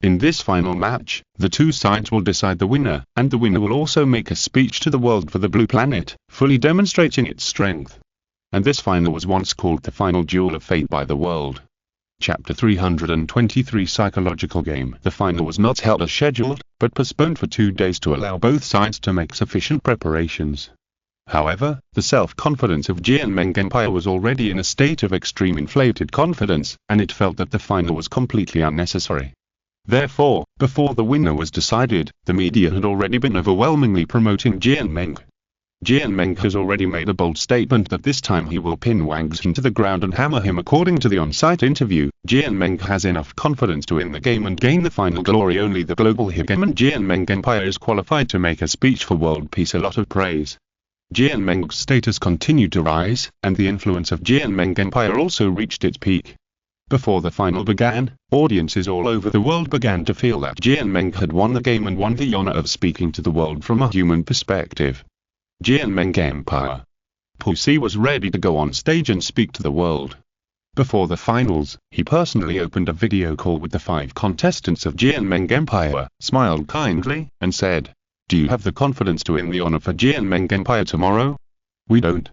S1: In this final match, the two sides will decide the winner, and the winner will also make a speech to the world for the Blue Planet, fully demonstrating its strength. And this final was once called the final duel of fate by the world. Chapter 323 Psychological Game. The final was not held as scheduled, but postponed for 2 days to allow both sides to make sufficient preparations. However, the self-confidence of Jianmeng Empire was already in a state of extreme inflated confidence, and it felt that the final was completely unnecessary. Therefore, before the winner was decided, the media had already been overwhelmingly promoting Jianmeng. Jianmeng has already made a bold statement that this time he will pin Wang Xun to the ground and hammer him. According to the on-site interview, Jianmeng has enough confidence to win the game and gain the final glory. Only the global hegemon Jianmeng Empire is qualified to make a speech for world peace. A lot of praise. Jianmeng's status continued to rise, and the influence of Jianmeng Empire also reached its peak. Before the final began, audiences all over the world began to feel that Jianmeng had won the game and won the honor of speaking to the world from a human perspective. Jianmeng Empire. Pussy was ready to go on stage and speak to the world. Before the finals, he personally opened a video call with the 5 contestants of Jianmeng Empire, smiled kindly, and said, "Do you have the confidence to win the honor for Jianmeng Empire tomorrow?" "We don't."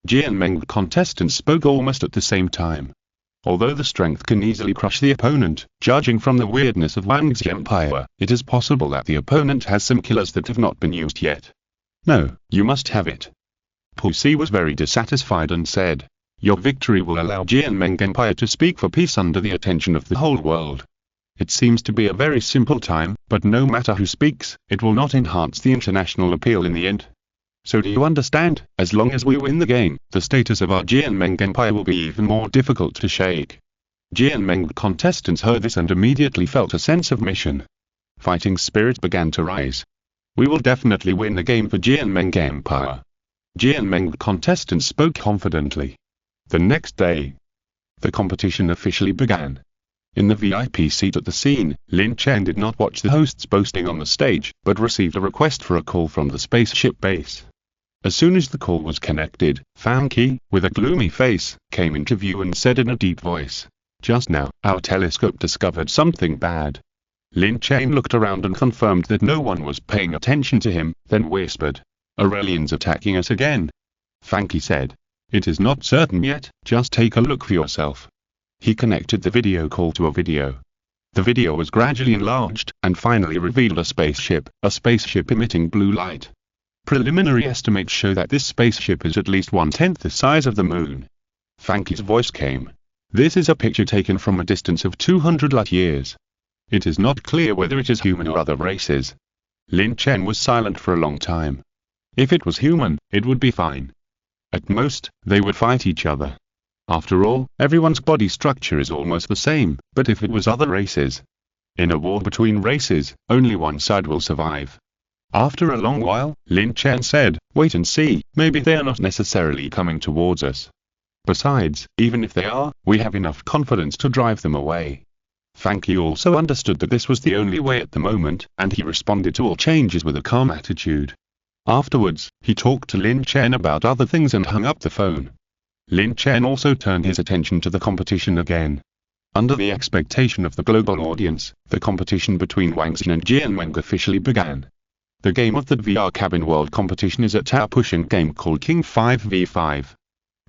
S1: Jianmeng contestants spoke almost at the same time. Although the strength can easily crush the opponent, judging from the weirdness of Wang's Empire, it is possible that the opponent has some killers that have not been used yet. "No, you must have it." Pussy was very dissatisfied and said, "Your victory will allow Jianmeng Empire to speak for peace under the attention of the whole world. It seems to be a very simple time, but no matter who speaks, it will not enhance the international appeal in the end. So do you understand? As long as we win the game, the status of our Jianmeng Empire will be even more difficult to shake." Jianmeng contestants heard this and immediately felt a sense of mission. Fighting spirit began to rise. "We will definitely win the game for Jianmeng Empire." Jianmeng contestants spoke confidently. The next day, the competition officially began. In the VIP seat at the scene, Lin Chen did not watch the hosts boasting on the stage, but received a request for a call from the spaceship base. As soon as the call was connected, Fanqi, with a gloomy face, came into view and said in a deep voice, "Just now, our telescope discovered something bad." Lin Chen looked around and confirmed that no one was paying attention to him, then whispered, "Are aliens attacking us again?" Fanqi said, "It is not certain yet, just take a look for yourself." He connected the video call to a video. The video was gradually enlarged, and finally revealed a spaceship emitting blue light. Preliminary estimates show that this spaceship is at least 1/10 the size of the moon. Fanqi's voice came. "This is a picture taken from a distance of 200 light years. It is not clear whether it is human or other races." Lin Chen was silent for a long time. If it was human, it would be fine. At most, they would fight each other. After all, everyone's body structure is almost the same, but if it was other races? In a war between races, only one side will survive. After a long while, Lin Chen said, "Wait and see, maybe they are not necessarily coming towards us. Besides, even if they are, we have enough confidence to drive them away." Fanqi also understood that this was the only way at the moment, and he responded to all changes with a calm attitude. Afterwards, he talked to Lin Chen about other things and hung up the phone. Lin Chen also turned his attention to the competition again. Under the expectation of the global audience, the competition between Wang Xin and Jian Wang officially began. The game of the VR Cabin World competition is a tower-pushing game called King 5v5.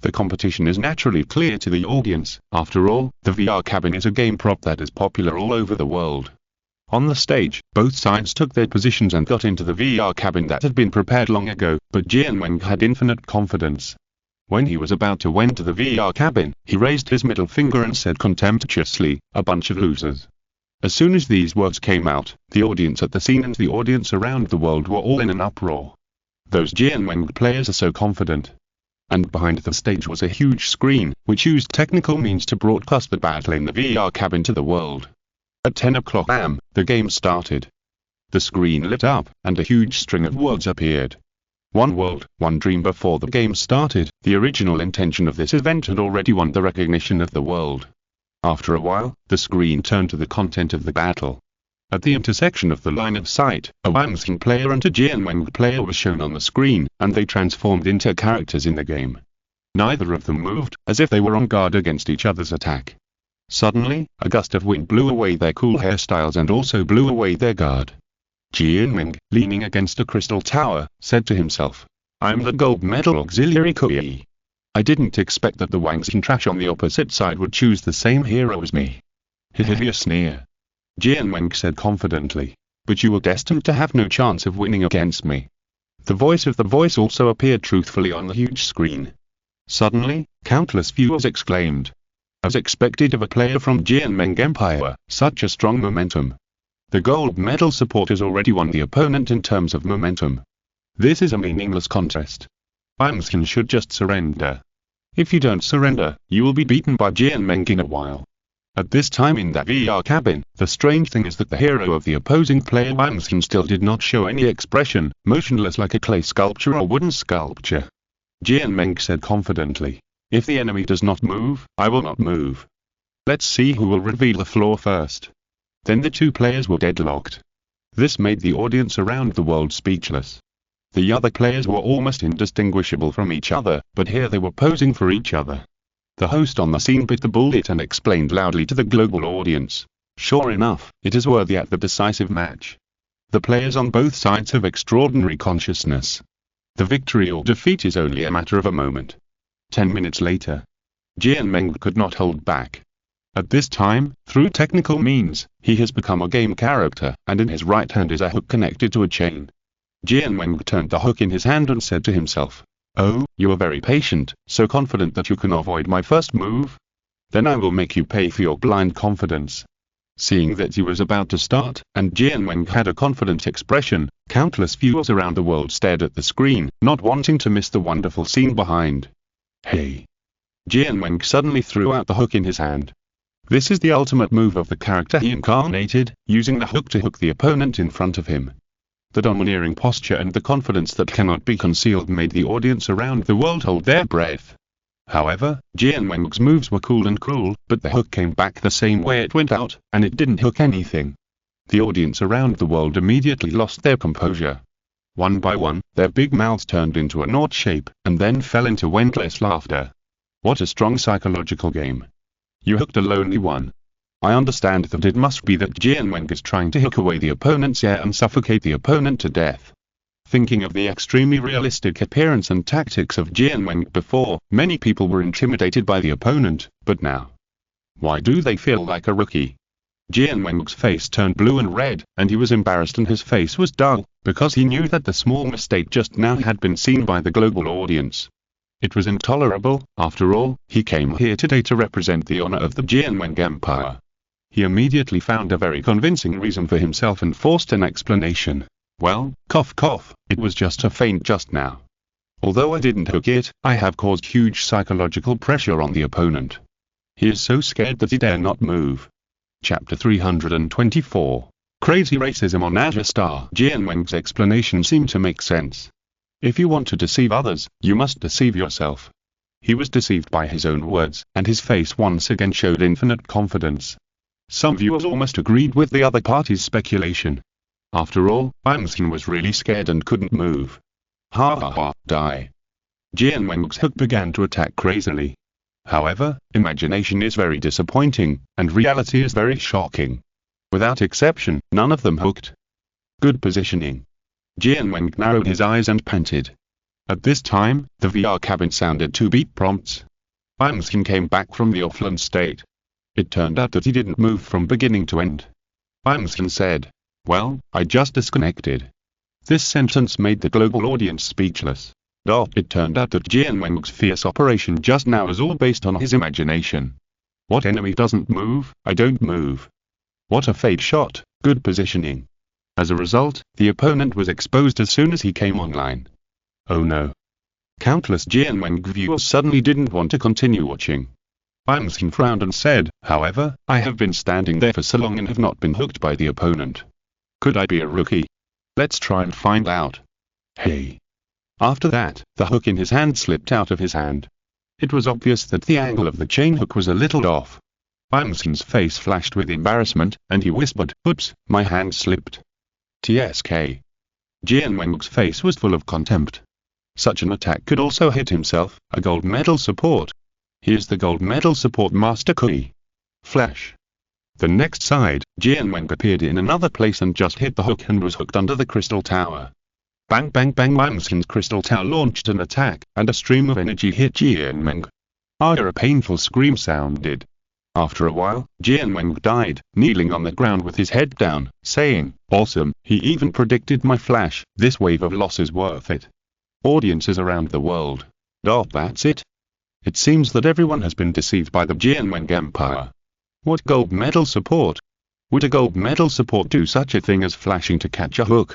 S1: The competition is naturally clear to the audience. After all, the VR Cabin is a game prop that is popular all over the world. On the stage, both sides took their positions and got into the VR cabin that had been prepared long ago, but Jian Wang had infinite confidence. When he was about to enter the VR cabin, he raised his middle finger and said contemptuously, "A bunch of losers." As soon as these words came out, the audience at the scene and the audience around the world were all in an uproar. Those Jian Wang players are so confident. And behind the stage was a huge screen, which used technical means to broadcast the battle in the VR cabin to the world. At 10 o'clock am, the game started. The screen lit up, and a huge string of words appeared. One world, one dream. Before the game started, the original intention of this event had already won the recognition of the world. After a while, the screen turned to the content of the battle. At the intersection of the line of sight, a Wang Xin player and a Jian Wang player was shown on the screen, and they transformed into characters in the game. Neither of them moved, as if they were on guard against each other's attack. Suddenly, a gust of wind blew away their cool hairstyles and also blew away their guard. Jian Wang, leaning against a crystal tower, said to himself, "I'm the gold medal auxiliary Kui. I didn't expect that the Wang Xin trash on the opposite side would choose the same hero as me." A sneer. Jian Wang said confidently, "But you were destined to have no chance of winning against me." The voice of the voice also appeared truthfully on the huge screen. Suddenly, countless viewers exclaimed. As expected of a player from Jian Wang Empire, such a strong momentum. The gold medal supporters already won the opponent in terms of momentum. This is a meaningless contest. Wang Xin should just surrender. If you don't surrender, you will be beaten by Jian Wang in a while. At this time in that VR cabin, the strange thing is that the hero of the opposing player Wang Xin still did not show any expression, motionless like a clay sculpture or wooden sculpture. Jian Wang said confidently, "If the enemy does not move, I will not move. Let's see who will reveal the floor first." Then the two players were deadlocked. This made the audience around the world speechless. The other players were almost indistinguishable from each other, but here they were posing for each other. The host on the scene bit the bullet and explained loudly to the global audience, "Sure enough, it is worthy at the decisive match. The players on both sides have extraordinary consciousness. The victory or defeat is only a matter of a moment." 10 minutes later, Jian Wang could not hold back. At this time, through technical means, he has become a game character, and in his right hand is a hook connected to a chain. Jian Wang turned the hook in his hand and said to himself, "Oh, you are very patient, so confident that you can avoid my first move? Then I will make you pay for your blind confidence." Seeing that he was about to start, and Jian Wang had a confident expression, countless viewers around the world stared at the screen, not wanting to miss the wonderful scene behind. "Hey!" Jian Wang suddenly threw out the hook in his hand. This is the ultimate move of the character he incarnated, using the hook to hook the opponent in front of him. The domineering posture and the confidence that cannot be concealed made the audience around the world hold their breath. However, Jian Wang's moves were cool and cruel, but the hook came back the same way it went out, and it didn't hook anything. The audience around the world immediately lost their composure. One by one, their big mouths turned into a naught shape, and then fell into endless laughter. What a strong psychological game. You hooked a lonely one. I understand that it must be that Jian Wang is trying to hook away the opponent's air and suffocate the opponent to death. Thinking of the extremely realistic appearance and tactics of Jian Wang before, many people were intimidated by the opponent, but now, why do they feel like a rookie? Jian Wang's face turned blue and red, and he was embarrassed and his face was dull, because he knew that the small mistake just now had been seen by the global audience. It was intolerable. After all, he came here today to represent the honor of the Jian Wang Empire. He immediately found a very convincing reason for himself and forced an explanation. "Well, cough cough, it was just a feint just now. Although I didn't hook it, I have caused huge psychological pressure on the opponent. He is so scared that he dare not move." Chapter 324. Crazy Racism on Azure Star. Jian Wang's explanation seemed to make sense. If you want to deceive others, you must deceive yourself. He was deceived by his own words, and his face once again showed infinite confidence. Some viewers almost agreed with the other party's speculation. After all, Wang Xin was really scared and couldn't move. Ha ha ha, die. Jian Weng's hook began to attack crazily. However, imagination is very disappointing, and reality is very shocking. Without exception, none of them hooked. Good positioning. Jian Weng narrowed his eyes and panted. At this time, the VR cabin sounded 2-beat prompts. Wangxin came back from the offline state. It turned out that he didn't move from beginning to end. Wangxin said, "Well, I just disconnected." This sentence made the global audience speechless. It turned out that Jian Weng's fierce operation just now was all based on his imagination. What enemy doesn't move? I don't move. What a fate shot, good positioning. As a result, the opponent was exposed as soon as he came online. Oh no. Countless Jian Weng viewers suddenly didn't want to continue watching. Wangxin frowned and said, "However, I have been standing there for so long and have not been hooked by the opponent. Could I be a rookie? Let's try and find out." Hey. After that, the hook in his hand slipped out of his hand. It was obvious that the angle of the chain hook was a little off. Wangxin's face flashed with embarrassment, and he whispered, "Oops, my hand slipped." TSK. Jian Weng's face was full of contempt. Such an attack could also hit himself, a gold medal support. Here's the gold medal support master Kui. Flash. The next side, Jian Weng appeared in another place and just hit the hook and was hooked under the crystal tower. Bang bang bang, Wangxin's crystal tower launched an attack, and a stream of energy hit Jian Weng. A painful scream sounded. After a while, Jian Weng died, kneeling on the ground with his head down, saying, "Awesome, he even predicted my flash, this wave of loss is worth it." Audiences around the world. That's it. It seems that everyone has been deceived by the Jian Weng Empire. What gold medal support? Would a gold medal support do such a thing as flashing to catch a hook?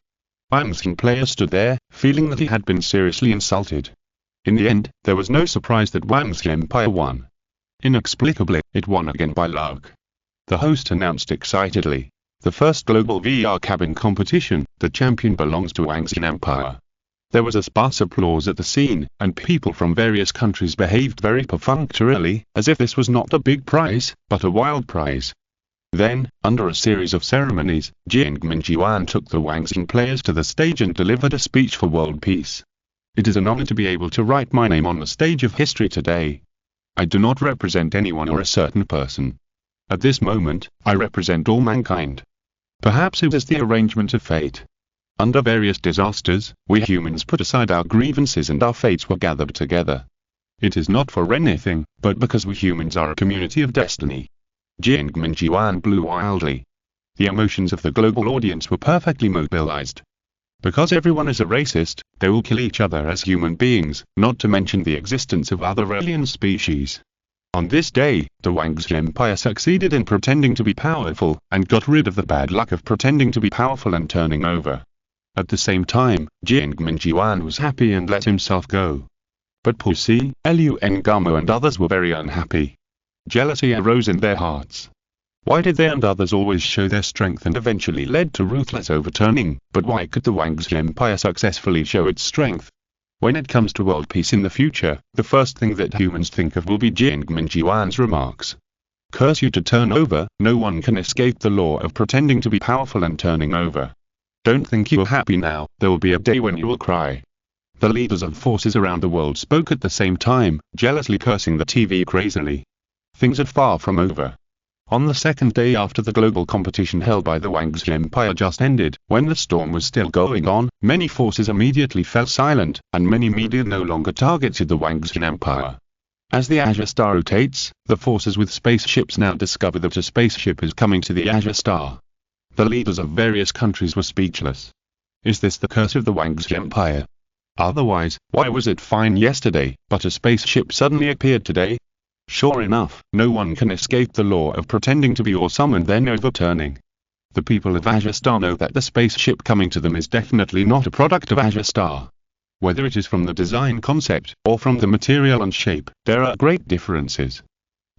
S1: Wangxin player stood there, feeling that he had been seriously insulted. In the end, there was no surprise that Wangxin Empire won. Inexplicably, it won again by luck. The host announced excitedly, "The first global VR cabin competition, the champion belongs to Wangxin Empire." There was a sparse applause at the scene, and people from various countries behaved very perfunctorily, as if this was not a big prize, but a wild prize. Then, under a series of ceremonies, Jiang Minjiwan took the Wangxin players to the stage and delivered a speech for world peace. "It is an honor to be able to write my name on the stage of history today. I do not represent anyone or a certain person. At this moment, I represent all mankind. Perhaps it is the arrangement of fate. Under various disasters, we humans put aside our grievances and our fates were gathered together. It is not for anything, but because we humans are a community of destiny." Jiang Minjiwan blew wildly. The emotions of the global audience were perfectly mobilized. Because everyone is a racist, they will kill each other as human beings, not to mention the existence of other alien species. On this day, the Wangxin Empire succeeded in pretending to be powerful, and got rid of the bad luck of pretending to be powerful and turning over. At the same time, Jiang Minjiwan was happy and let himself go. But Pussy, Lun Gamo and others were very unhappy. Jealousy arose in their hearts. Why did they and others always show their strength and eventually led to ruthless overturning, but why could the Wangxin Empire successfully show its strength? When it comes to world peace in the future, the first thing that humans think of will be Jiang Minjiwan's remarks. "Curse you to turn over, no one can escape the law of pretending to be powerful and turning over. Don't think you are happy now, there will be a day when you will cry." The leaders of forces around the world spoke at the same time, jealously cursing the TV crazily. Things are far from over. On the second day after the global competition held by the Wangxin Empire just ended, when the storm was still going on, many forces immediately fell silent, and many media no longer targeted the Wangxin Empire. As the Azure Star rotates, the forces with spaceships now discover that a spaceship is coming to the Azure Star. The leaders of various countries were speechless. Is this the curse of the Wangxin Empire? Otherwise, why was it fine yesterday, but a spaceship suddenly appeared today? Sure enough, no one can escape the law of pretending to be awesome and then overturning. The people of Azure Star know that the spaceship coming to them is definitely not a product of Azure Star. Whether it is from the design concept, or from the material and shape, there are great differences.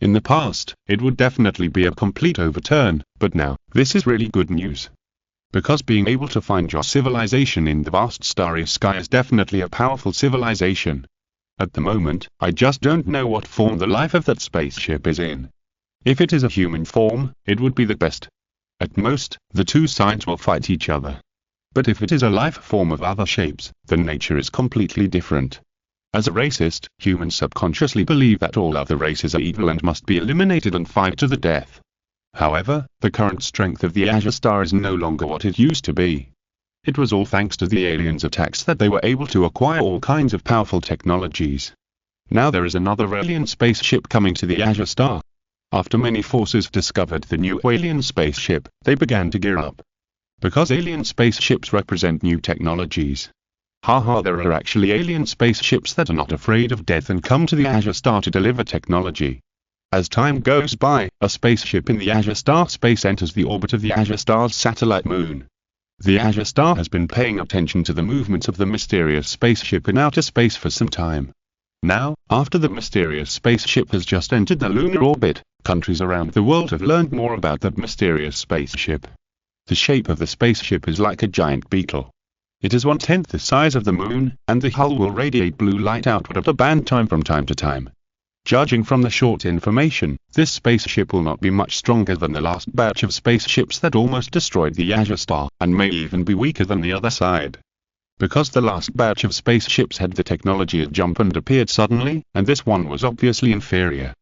S1: In the past, it would definitely be a complete overturn, but now, this is really good news. Because being able to find your civilization in the vast starry sky is definitely a powerful civilization. At the moment, I just don't know what form the life of that spaceship is in. If it is a human form, it would be the best. At most, the two sides will fight each other. But if it is a life form of other shapes, the nature is completely different. As a racist, humans subconsciously believe that all other races are evil and must be eliminated and fight to the death. However, the current strength of the Azure Star is no longer what it used to be. It was all thanks to the aliens' attacks that they were able to acquire all kinds of powerful technologies. Now there is another alien spaceship coming to the Azure Star. After many forces discovered the new alien spaceship, they began to gear up. Because alien spaceships represent new technologies. Haha, there are actually alien spaceships that are not afraid of death and come to the Azure Star to deliver technology. As time goes by, a spaceship in the Azure Star space enters the orbit of the Azure Star's satellite moon. The Azure Star has been paying attention to the movements of the mysterious spaceship in outer space for some time. Now, after the mysterious spaceship has just entered the lunar orbit, countries around the world have learned more about that mysterious spaceship. The shape of the spaceship is like a giant beetle. It is 1/10 the size of the moon, and the hull will radiate blue light outward at a band time from time to time. Judging from the short information, this spaceship will not be much stronger than the last batch of spaceships that almost destroyed the Azure Star, and may even be weaker than the other side. Because the last batch of spaceships had the technology of jump and appeared suddenly, and this one was obviously inferior.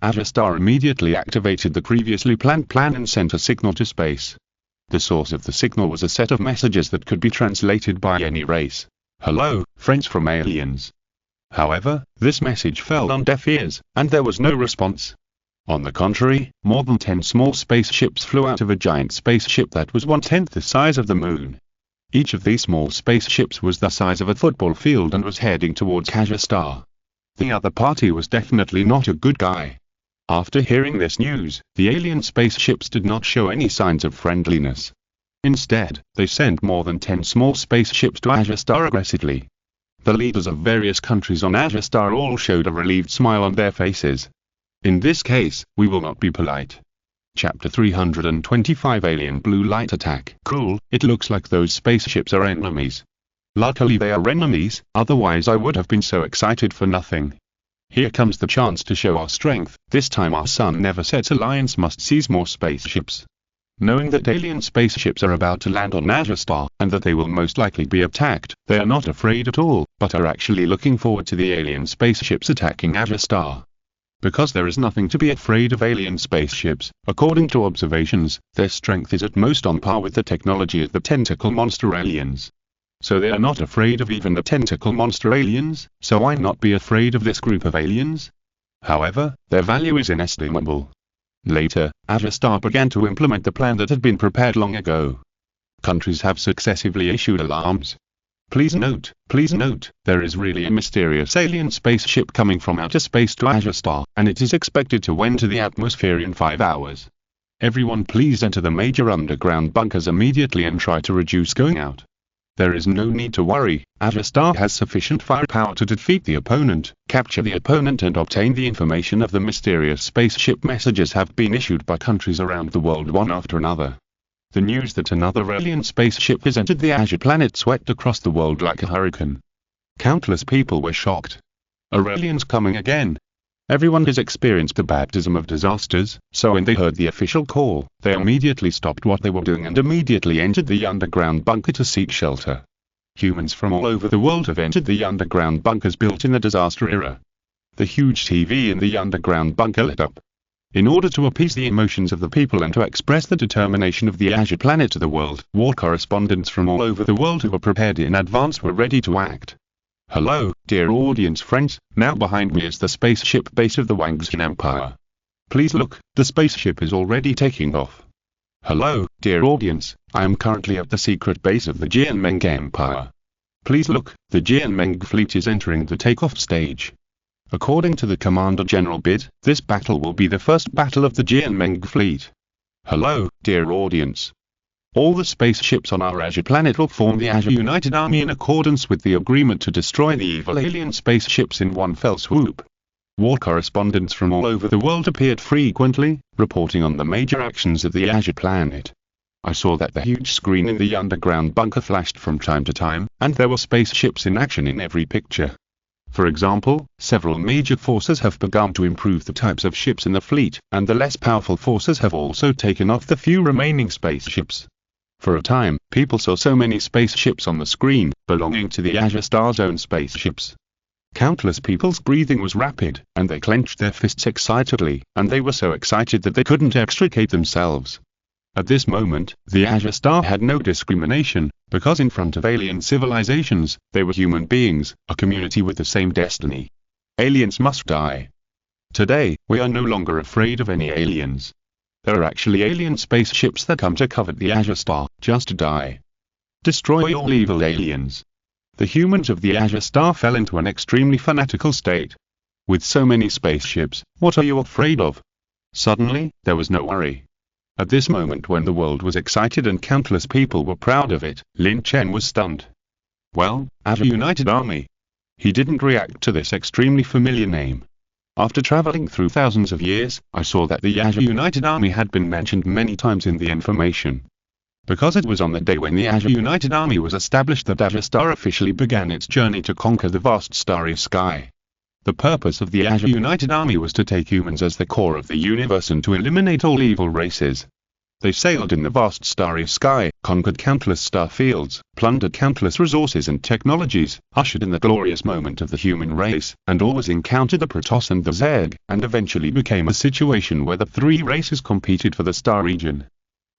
S1: Azure Star immediately activated the previously planned plan and sent a signal to space. The source of the signal was a set of messages that could be translated by any race. Hello, friends from aliens. However, this message fell on deaf ears, and there was no response. On the contrary, more than 10 small spaceships flew out of a giant spaceship that was 1/10 the size of the moon. Each of these small spaceships was the size of a football field and was heading towards Azure Star. The other party was definitely not a good guy. After hearing this news, the alien spaceships did not show any signs of friendliness. Instead, they sent more than 10 small spaceships to Azure Star aggressively. The leaders of various countries on Azure Star all showed a relieved smile on their faces. In this case, we will not be polite. Chapter 325 Alien Blue Light Attack. Cool, it looks like those spaceships are enemies. Luckily they are enemies, otherwise I would have been so excited for nothing. Here comes the chance to show our strength. This time our sun never sets. Alliance must seize more spaceships. Knowing that alien spaceships are about to land on Azure Star, and that they will most likely be attacked, they are not afraid at all, but are actually looking forward to the alien spaceships attacking Azure Star. Because there is nothing to be afraid of alien spaceships, according to observations, their strength is at most on par with the technology of the tentacle monster aliens. So they are not afraid of even the tentacle monster aliens, so why not be afraid of this group of aliens? However, their value is inestimable. Later, Azure Star began to implement the plan that had been prepared long ago. Countries have successively issued alarms. Please note, there is really a mysterious alien spaceship coming from outer space to Azure Star, and it is expected to enter the atmosphere in 5 hours. Everyone please enter the major underground bunkers immediately and try to reduce going out. There is no need to worry, Azure Star has sufficient firepower to defeat the opponent, capture the opponent and obtain the information of the mysterious spaceship. Messages have been issued by countries around the world one after another. The news that another alien spaceship has entered the Azure planet swept across the world like a hurricane. Countless people were shocked. Are aliens coming again? Everyone has experienced the baptism of disasters, so when they heard the official call, they immediately stopped what they were doing and immediately entered the underground bunker to seek shelter. Humans from all over the world have entered the underground bunkers built in the disaster era. The huge TV in the underground bunker lit up. In order to appease the emotions of the people and to express the determination of the Azure planet to the world, war correspondents from all over the world who were prepared in advance were ready to act. Hello, dear audience friends, now behind me is the spaceship base of the Wangxian Empire. Please look, the spaceship is already taking off. Hello, dear audience, I am currently at the secret base of the Jianmeng Empire. Please look, the Jianmeng fleet is entering the takeoff stage. According to the Commander General Bid, this battle will be the first battle of the Jianmeng fleet. Hello, dear audience. All the spaceships on our Azure planet will form the Azure United Army in accordance with the agreement to destroy the evil alien spaceships in one fell swoop. War correspondents from all over the world appeared frequently, reporting on the major actions of the Azure planet. I saw that the huge screen in the underground bunker flashed from time to time, and there were spaceships in action in every picture. For example, several major forces have begun to improve the types of ships in the fleet, and the less powerful forces have also taken off the few remaining spaceships. For a time, people saw so many spaceships on the screen, belonging to the Azure Star's own spaceships. Countless people's breathing was rapid, and they clenched their fists excitedly, and they were so excited that they couldn't extricate themselves. At this moment, the Azure Star had no discrimination, because in front of alien civilizations, they were human beings, a community with the same destiny. Aliens must die. Today, we are no longer afraid of any aliens. There are actually alien spaceships that come to covet the Azure Star, just to die. Destroy all evil aliens. The humans of the Azure Star fell into an extremely fanatical state. With so many spaceships, what are you afraid of? Suddenly, there was no worry. At this moment when the world was excited and countless people were proud of it, Lin Chen was stunned. Well, Azure United Army. He didn't react to this extremely familiar name. After traveling through thousands of years, I saw that the Azure United Army had been mentioned many times in the information. Because it was on the day when the Azure United Army was established that Azure Star officially began its journey to conquer the vast starry sky. The purpose of the Azure United Army was to take humans as the core of the universe and to eliminate all evil races. They sailed in the vast starry sky, conquered countless star fields, plundered countless resources and technologies, ushered in the glorious moment of the human race, and always encountered the Protoss and the Zerg, and eventually became a situation where the three races competed for the star region.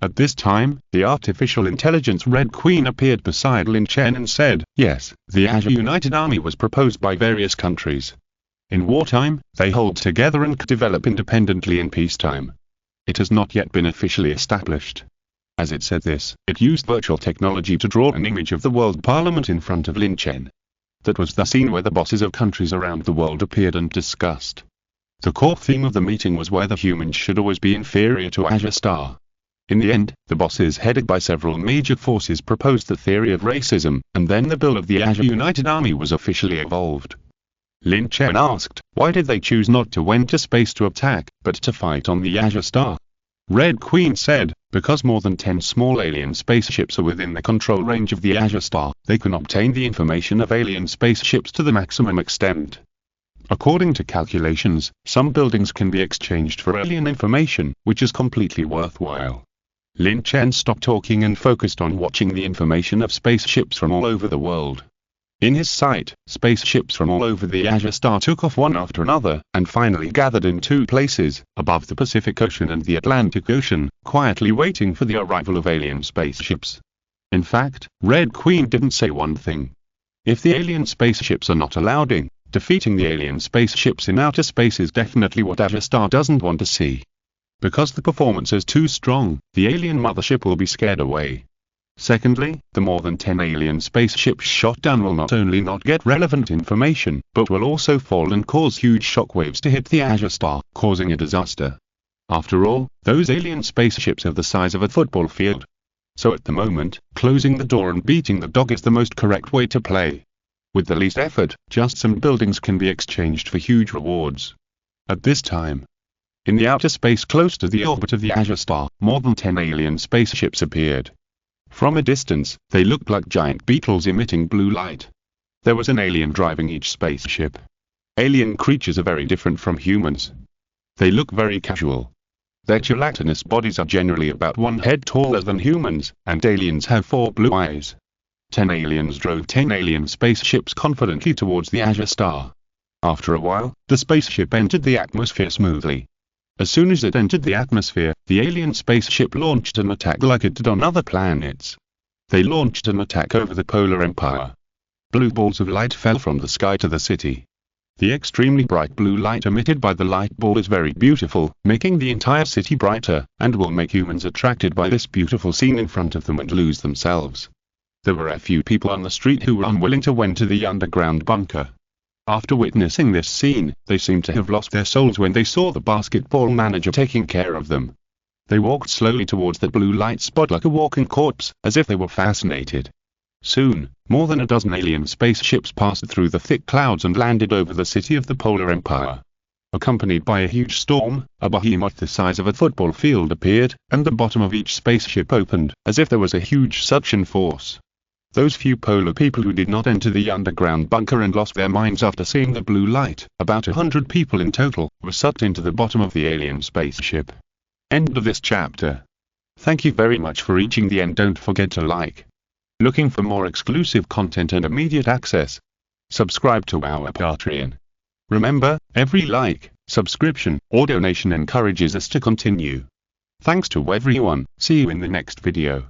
S1: At this time, the artificial intelligence Red Queen appeared beside Lin Chen and said, yes, the Azure United Army was proposed by various countries. In wartime, they hold together and develop independently in peacetime. It has not yet been officially established. As it said this, it used virtual technology to draw an image of the World Parliament in front of Lin Chen. That was the scene where the bosses of countries around the world appeared and discussed. The core theme of the meeting was whether humans should always be inferior to Azure Star. In the end, the bosses headed by several major forces proposed the theory of racism, and then the bill of the Azure United Army was officially evolved. Lin Chen asked, why did they choose not to went to space to attack, but to fight on the Azure Star? Red Queen said, because more than 10 small alien spaceships are within the control range of the Azure Star, they can obtain the information of alien spaceships to the maximum extent. According to calculations, some buildings can be exchanged for alien information, which is completely worthwhile. Lin Chen stopped talking and focused on watching the information of spaceships from all over the world. In his sight, spaceships from all over the Azure Star took off one after another, and finally gathered in two places, above the Pacific Ocean and the Atlantic Ocean, quietly waiting for the arrival of alien spaceships. In fact, Red Queen didn't say one thing. If the alien spaceships are not allowed in, defeating the alien spaceships in outer space is definitely what Azure Star doesn't want to see. Because the performance is too strong, the alien mothership will be scared away. Secondly, the more than 10 alien spaceships shot down will not only not get relevant information, but will also fall and cause huge shockwaves to hit the Azure Star, causing a disaster. After all, those alien spaceships are the size of a football field. So at the moment, closing the door and beating the dog is the most correct way to play. With the least effort, just some buildings can be exchanged for huge rewards. At this time, in the outer space close to the orbit of the Azure Star, more than 10 alien spaceships appeared. From a distance, they looked like giant beetles emitting blue light. There was an alien driving each spaceship. Alien creatures are very different from humans. They look very casual. Their gelatinous bodies are generally about 1 head taller than humans, and aliens have 4 blue eyes. 10 aliens drove 10 alien spaceships confidently towards the Azure Star. After a while, the spaceship entered the atmosphere smoothly. As soon as it entered the atmosphere, the alien spaceship launched an attack like it did on other planets. They launched an attack over the polar empire. Blue balls of light fell from the sky to the city. The extremely bright blue light emitted by the light ball is very beautiful, making the entire city brighter, and will make humans attracted by this beautiful scene in front of them and lose themselves. There were a few people on the street who were unwilling to went to the underground bunker. After witnessing this scene, they seemed to have lost their souls when they saw the basketball manager taking care of them. They walked slowly towards the blue light spot like a walking corpse, as if they were fascinated. Soon, more than a dozen alien spaceships passed through the thick clouds and landed over the city of the Polar Empire. Accompanied by a huge storm, a behemoth the size of a football field appeared, and the bottom of each spaceship opened, as if there was a huge suction force. Those few polar people who did not enter the underground bunker and lost their minds after seeing the blue light, about 100 people in total, were sucked into the bottom of the alien spaceship. End of this chapter. Thank you very much for reaching the end. Don't forget to like. Looking for more exclusive content and immediate access? subscribe to our Patreon. Remember, every like, subscription, or donation encourages us to continue. Thanks to everyone, see you in the next video.